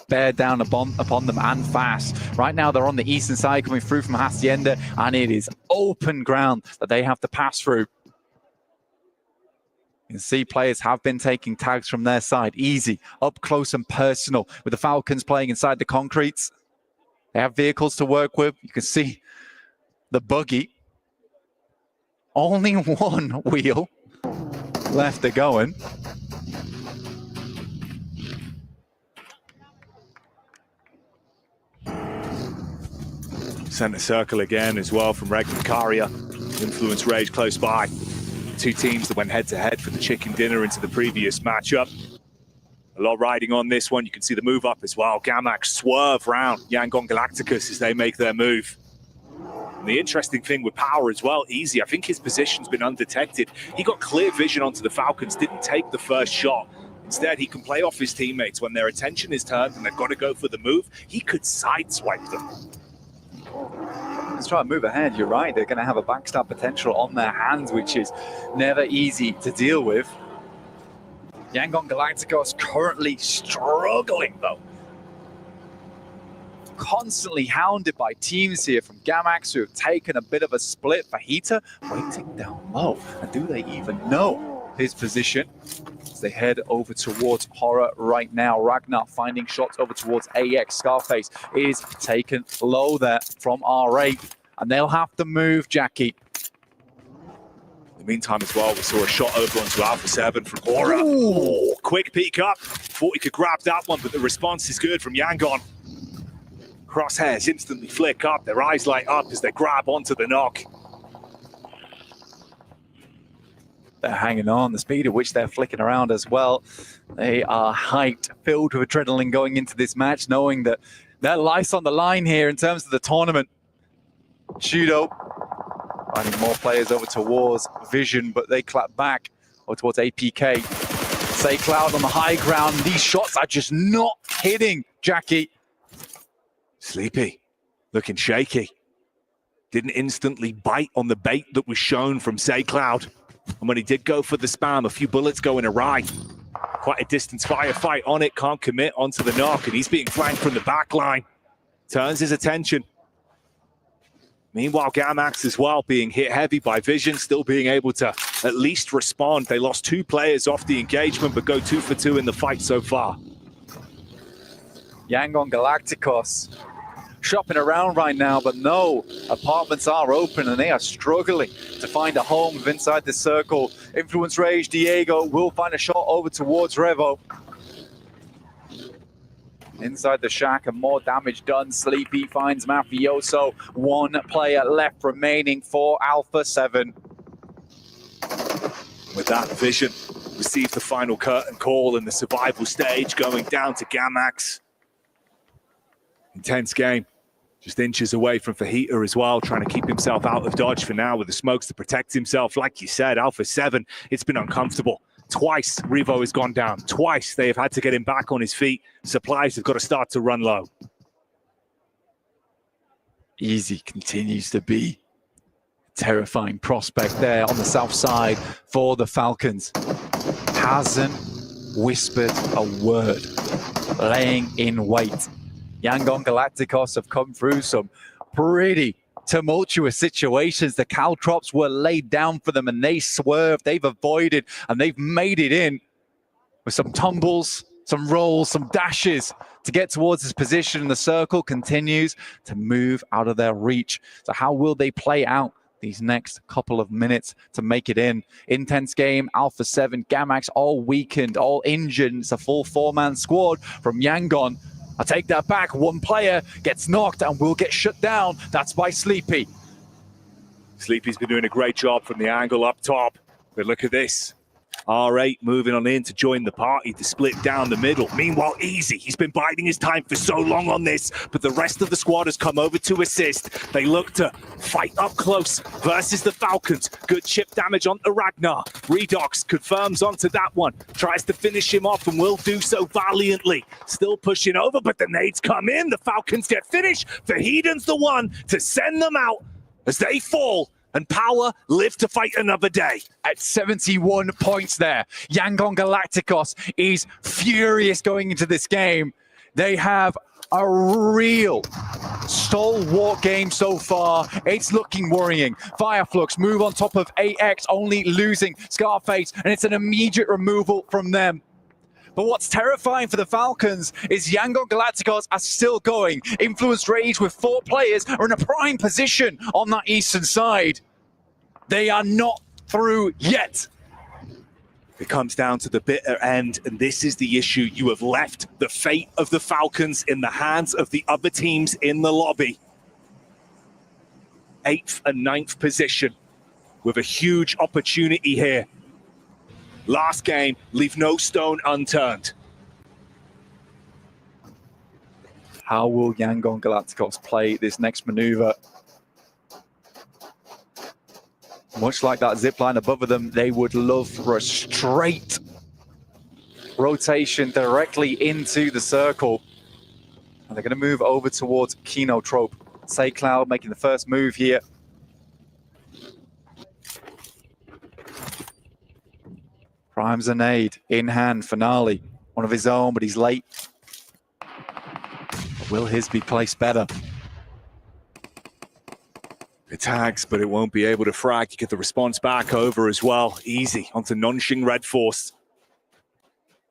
N: bear down upon them and fast. Right now they're on the eastern side coming through from Hacienda, and it is open ground that they have to pass through. You can see players have been taking tags from their side. Easy, up close and personal with the Falcons playing inside the concretes. They have vehicles to work with. You can see the buggy. Only one wheel left to going.
M: Center circle again as well from Regnum Karia. Influence Rage close by. 2 teams that went head-to-head for the chicken dinner into the previous matchup. A lot riding on this one. You can see the move up as well. Gamax swerve round Yangon Galacticus as they make their move. And the interesting thing with Power as well, Easy, I think his position's been undetected. He got clear vision onto the Falcons, didn't take the first shot. Instead, he can play off his teammates when their attention is turned and they've got to go for the move. He could sideswipe them.
N: Let's try and move ahead. You're right. They're going to have a backstab potential on their hands, which is never easy to deal with. Yangon Galacticos currently struggling, though. Constantly hounded by teams here from Gamax, who have taken a bit of a split. Fahita waiting down low. And do they even know his position? As they head over towards Horror right now. Ragnar finding shots over towards AX. Scarface is taken low there from R8. And they'll have to move, Jackie.
M: In the meantime as well, we saw a shot over onto Alpha 7 from Aura. Ooh, quick peek up. Thought he could grab that one, but the response is good from Yangon. Crosshairs instantly flick up. Their eyes light up as they grab onto the knock.
N: They're hanging on. The speed at which they're flicking around as well. They are hyped, filled with adrenaline going into this match, knowing that their life's on the line here in terms of the tournament. Judo finding more players over towards Vision, but they clap back over towards APK. SayCloud on the high ground. These shots are just not hitting, Jackie.
M: Sleepy, looking shaky. Didn't instantly bite on the bait that was shown from SayCloud. And when he did go for the spam, a few bullets going awry. Quite a distance firefight on it, can't commit onto the knock, and he's being flanked from the back line. Turns his attention. Meanwhile, Gamax as well being hit heavy by Vision, still being able to at least respond. They lost 2 players off the engagement, but go 2 for 2 in the fight so far.
N: Yangon Galacticos shopping around right now, but no, apartments are open and they are struggling to find a home inside the circle. Influence Rage, Diego will find a shot over towards Revo. Inside the shack and more damage done. Sleepy finds Mafioso. 1 player left remaining for Alpha 7.
M: With that, Vision received the final curtain call in the survival stage, going down to Gamax. Intense game. Just inches away from Fajita as well, trying to keep himself out of dodge for now with the smokes to protect himself. Like you said, Alpha 7, it's been uncomfortable. Twice Revo has gone down. Twice they have had to get him back on his feet. Supplies have got to start to run low.
N: Easy continues to be a terrifying prospect there on the south side for the Falcons. Hasn't whispered a word, laying in wait. Yangon Galacticos have come through some pretty tumultuous situations. The caltrops were laid down for them and they swerved, they've avoided, and they've made it in with some tumbles, some rolls, some dashes to get towards this position. And the circle continues to move out of their reach. So how will they play out these next couple of minutes to make it in? Intense game. Alpha 7, Gamax all weakened, all injured. It's a full 4-man squad from Yangon. I take that back. 1 player gets knocked and will get shut down. That's by Sleepy.
M: Sleepy's been doing a great job from the angle up top. But look at this. R8 moving on in to join the party to split down the middle. Meanwhile, Easy, he's been biding his time for so long on this, but the rest of the squad has come over to assist. They look to fight up close versus the Falcons. Good chip damage on the Ragnar. Redox confirms onto that one. Tries to finish him off and will do so valiantly. Still pushing over, but the nades come in. The Falcons get finished. Vahedon's the one to send them out as they fall. And Power live to fight another day.
N: At 71 points there, Yangon Galacticos is furious going into this game. They have a real stalwart game so far. It's looking worrying. Fireflux move on top of AX, only losing Scarface, and it's an immediate removal from them. But what's terrifying for the Falcons is Yangon Galacticos are still going. Influence Rage with 4 players are in a prime position on that eastern side. They are not through yet.
M: It comes down to the bitter end, and this is the issue. You have left the fate of the Falcons in the hands of the other teams in the lobby. 8th and 9th position with a huge opportunity here. Last game, leave no stone unturned.
N: How will Yangon Galacticos play this next maneuver? Much like that zipline above them, they would love for a straight rotation directly into the circle. And they're going to move over towards Kinotrope. SayCloud making the first move here. Primes a nade in hand. Finale, one of his own, but he's late. Will his be placed better?
M: It tags, but it won't be able to frag. You get the response back over as well. Easy onto Nonxing Red Force.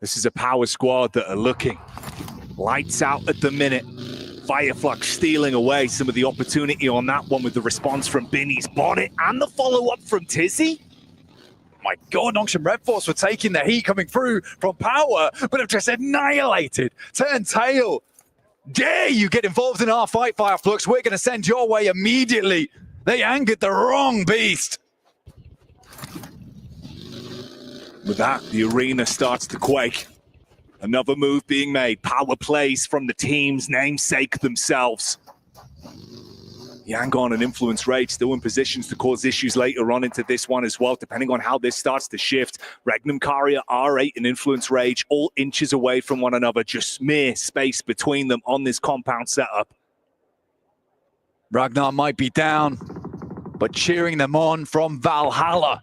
M: This is a power squad that are looking lights out at the minute. Fireflux stealing away some of the opportunity on that one with the response from Binny's Bonnet and the follow-up from Tizzy.
N: My God, Nonxing Red Force were taking the heat coming through from Power, but have just annihilated. Turn tail. Dare you get involved in our fight, Fireflux? We're going to send your way immediately. They angered the wrong beast.
M: With that, the arena starts to quake. Another move being made. Power plays from the team's namesake themselves. Yangon and Influence Rage still in positions to cause issues later on into this one as well, depending on how this starts to shift. Regnum Carrier, R8 and Influence Rage all inches away from one another, just mere space between them on this compound setup.
N: Ragnar might be down, but cheering them on from Valhalla.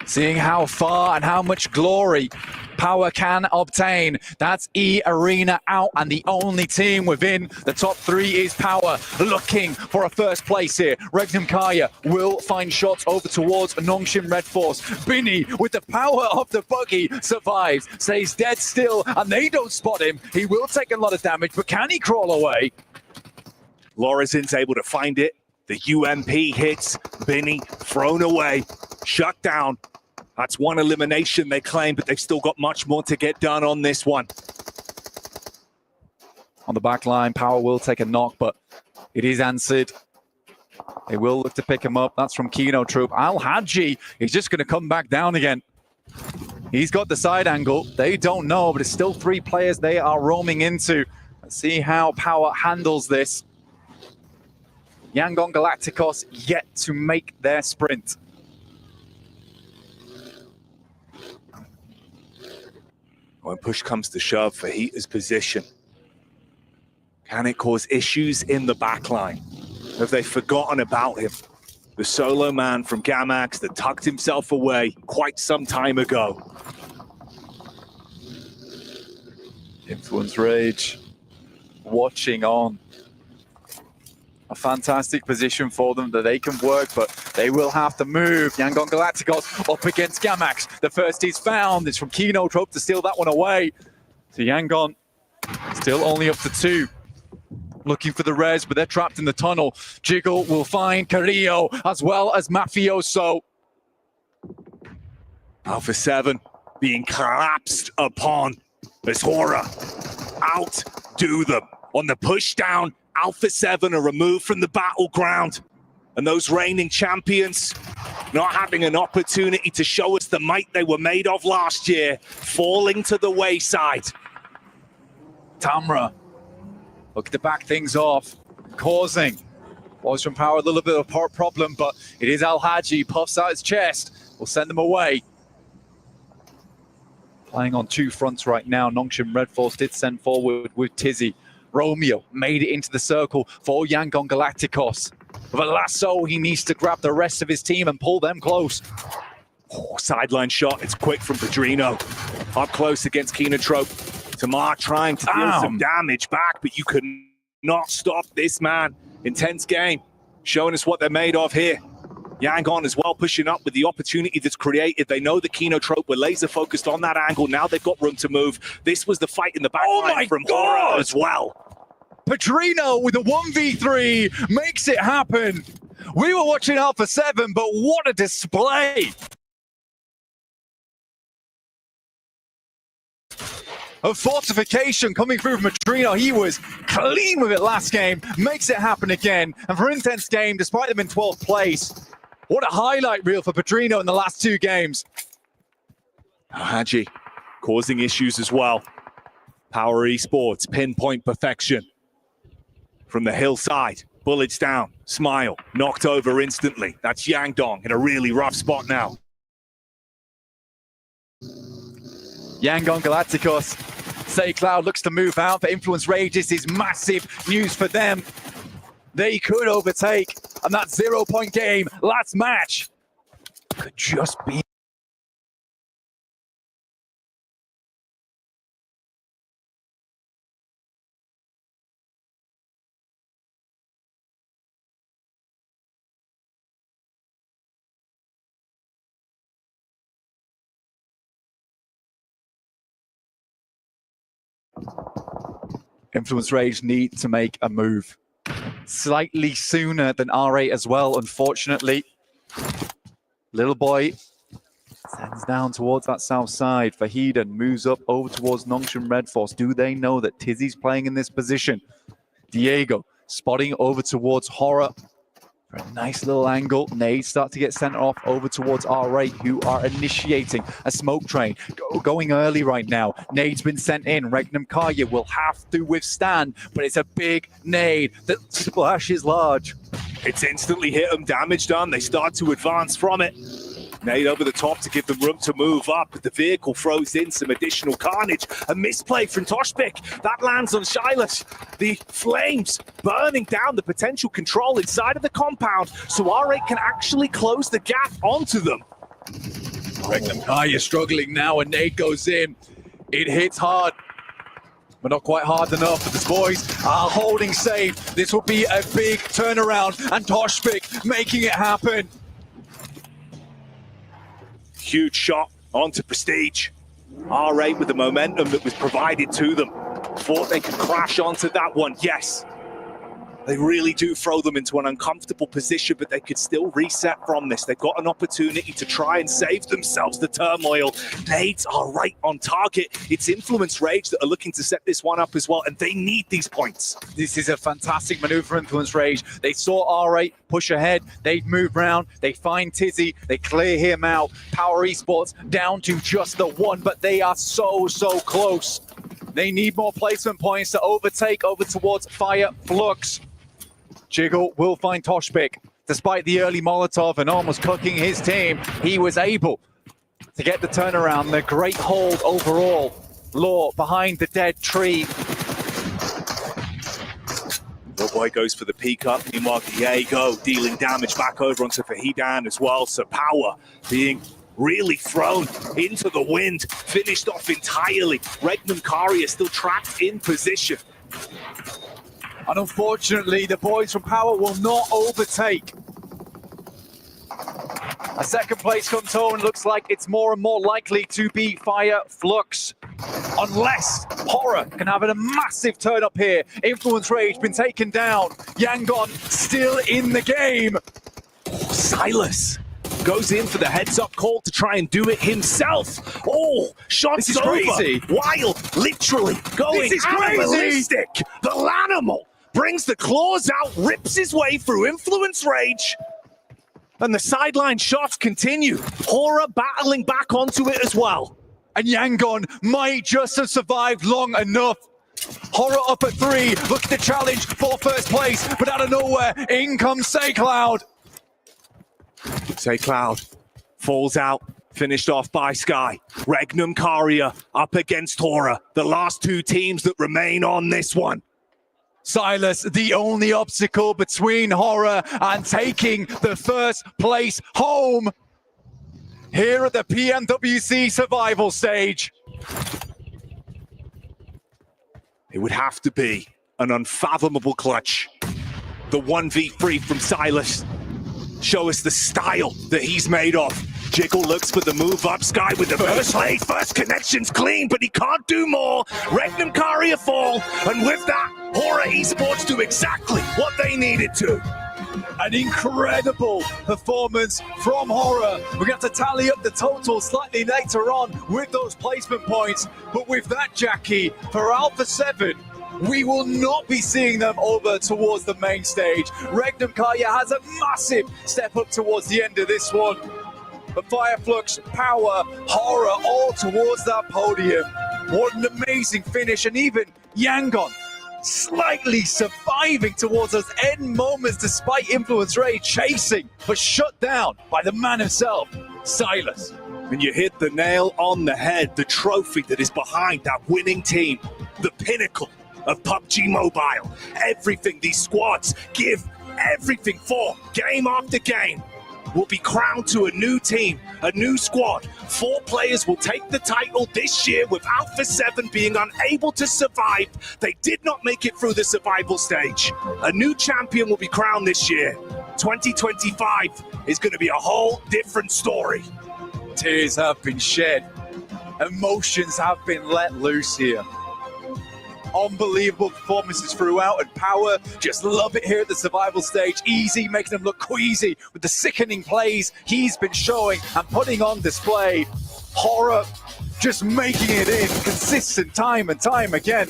N: Seeing how far and how much glory Power can obtain. That's E Arena out, and the only team within the top 3 is Power, looking for a first place here. Regnum Kaya will find shots over towards Nongshim Red Force. Binny, with the power of the buggy, survives, stays dead still, and they don't spot him. He will take a lot of damage, but can he crawl away?
M: Lorezin's able to find it. The UMP hits. Binny thrown away, shut down. That's one elimination they claim, but they've still got much more to get done on this one.
N: On the back line, Power will take a knock, but it is answered. They will look to pick him up. That's from Kino Troop. Al Hadji is just going to come back down again. He's got the side angle. They don't know, but it's still 3 players they are roaming into. Let's see how Power handles this. Yangon Galacticos yet to make their sprint.
M: When push comes to shove for Heater's position, can it cause issues in the backline? Have they forgotten about him? The solo man from Gamax that tucked himself away quite some time ago.
N: Influence Rage watching on. A fantastic position for them that they can work, but they will have to move. Yangon Galacticos up against Gamax. The first he's found is from Kino Trope to steal that one away. So Yangon still only up to 2. Looking for the res, but they're trapped in the tunnel. Jiggle will find Carrillo as well as Mafioso.
M: Alpha 7 being collapsed upon as Hora outdo them. On the push down, Alpha 7 are removed from the battleground. And those reigning champions not having an opportunity to show us the might they were made of last year, falling to the wayside.
N: Tamra looking to back things off, causing Boys from Power a little bit of a problem, but it is Al Hadji, puffs out his chest, will send them away. Playing on 2 fronts right now. Nongshim Red Force did send forward with Tizzy. Romeo made it into the circle for Yangon Galacticos. With a lasso, he needs to grab the rest of his team and pull them close.
M: Oh, sideline shot, it's quick from Pedrino. Up close against Kenotrope. Tamar trying to deal some damage back, but you could not stop this man. Intense game, showing us what they're made of here. Yangon as well pushing up with the opportunity that's created. They know the Kenotrope were laser focused on that angle. Now they've got room to move. This was the fight in the back line from Hora as well.
N: Pedrino with a 1v3 makes it happen. We were watching Alpha 7, but what a display of fortification coming through from Pedrino. He was clean with it last game, makes it happen again. And for Intense Game, despite them in 12th place, what a highlight reel for Pedrino in the last 2 games.
M: Haji causing issues as well. Power Esports, pinpoint perfection. From the hillside, bullets down, Smile, knocked over instantly. That's Yangdong in a really rough spot now.
N: Yangon Galacticos. Say Cloud looks to move out, but Influence Rage. This is massive news for them. They could overtake, and that 0-point game, last match, could just be. Influence Rage need to make a move slightly sooner than R8 as well, unfortunately. Little boy sends down towards that south side. Fahiden moves up over towards Nongshim Red Force. Do they know that Tizzy's playing in this position? Diego spotting over towards Hora. For a nice little angle. Nades start to get sent off over towards R8, who are initiating a smoke train. Going early right now. Nade's been sent in. Regnum Kaya will have to withstand, but it's a big nade that splashes large.
M: It's instantly hit them, damage done. They start to advance from it. Nade over the top to give them room to move up, but the vehicle throws in some additional carnage. A misplay from Toshpik. That lands on Silas. The flames burning down the potential control inside of the compound, so R8 can actually close the gap onto them.
N: Regnum Kaya struggling now, and Nate goes in. It hits hard, but not quite hard enough. But the boys are holding safe. This will be a big turnaround, and Toshpik making it happen.
M: Huge shot onto Prestige. R8 with the momentum that was provided to them. Thought they could crash onto that one. Yes, they really do throw them into an uncomfortable position, but they could still reset from this. They've got an opportunity to try and save themselves the turmoil. Nades are right on target. It's Influence Rage that are looking to set this one up as well, and they need these points.
N: This is a fantastic maneuver for Influence Rage. They saw R8 push ahead. They move round. They find Tizzy. They clear him out. Power Esports down to just the one, but they are so close. They need more placement points to overtake over towards Fire Flux. Jiggle will find Toshpik. Despite the early Molotov and almost cooking his team, he was able to get the turnaround. The great hold overall. Law behind the dead tree.
M: Little boy goes for the peek up. Meanwhile, Diego dealing damage back over onto Fahidan as well. So Power being really thrown into the wind. Finished off entirely. Regnum Kari is still trapped in position.
N: And unfortunately, the boys from Power will not overtake. A second place comes home. Looks like it's more and more likely to be Fire Flux. Unless Horror can have a massive turn up here. Influence Rage been taken down. Yangon still in the game.
M: Silas goes in for the heads-up call to try and do it himself. Oh, shots over.
N: Crazy.
M: Wild, literally going
N: this is crazy.
M: animalistic. The Lanimal brings the claws out, rips his way through Influence Rage. And the sideline shots continue. Horror battling back onto it as well.
N: And Yangon might just have survived long enough. Horror up at 3, look at the challenge for first place, but out of nowhere, in comes SayCloud.
M: SayCloud falls out, finished off by Sky. Regnum Karia up against Horror, the last two teams that remain on this one.
N: Silas, the only obstacle between Horror and taking the first place home here at the PMWC survival stage.
M: It would have to be an unfathomable clutch. The 1v3 from Silas. Show us the style that he's made of. Jiggle looks for the move up. Sky with the first play. First connection's clean, but he can't do more. Regnum Karia fall. And with that, Horror Esports do exactly what they needed to.
N: An incredible performance from Horror. We're going to have to tally up the total slightly later on with those placement points. But with that, Jackie, for Alpha 7, we will not be seeing them over towards the main stage. Regnum Kaya has a massive step up towards the end of this one. But Fireflux, Power, Horror, all towards that podium. What an amazing finish. And even Yangon slightly surviving towards those end moments despite Influence Rage chasing, but shut down by the man himself, Silas.
M: And you hit the nail on the head. The trophy that is behind that winning team. The pinnacle of PUBG Mobile. Everything these squads give everything for, game after game, will be crowned to a new team, a new squad. 4 players will take the title this year, with Alpha 7 being unable to survive. They did not make it through the survival stage. A new champion will be crowned this year. 2025 is going to be a whole different story.
N: Tears have been shed. Emotions have been let loose here. Unbelievable performances throughout, and Power just love it here at the survival stage. Easy, making them look queasy with the sickening plays he's been showing and putting on display. Horror just making it in consistent time and time again.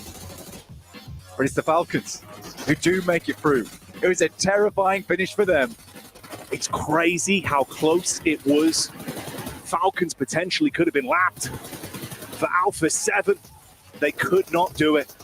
N: But it's the Falcons who do make it through. It was a terrifying finish for them.
M: It's crazy how close it was. Falcons potentially could have been lapped. For Alpha 7, they could not do it.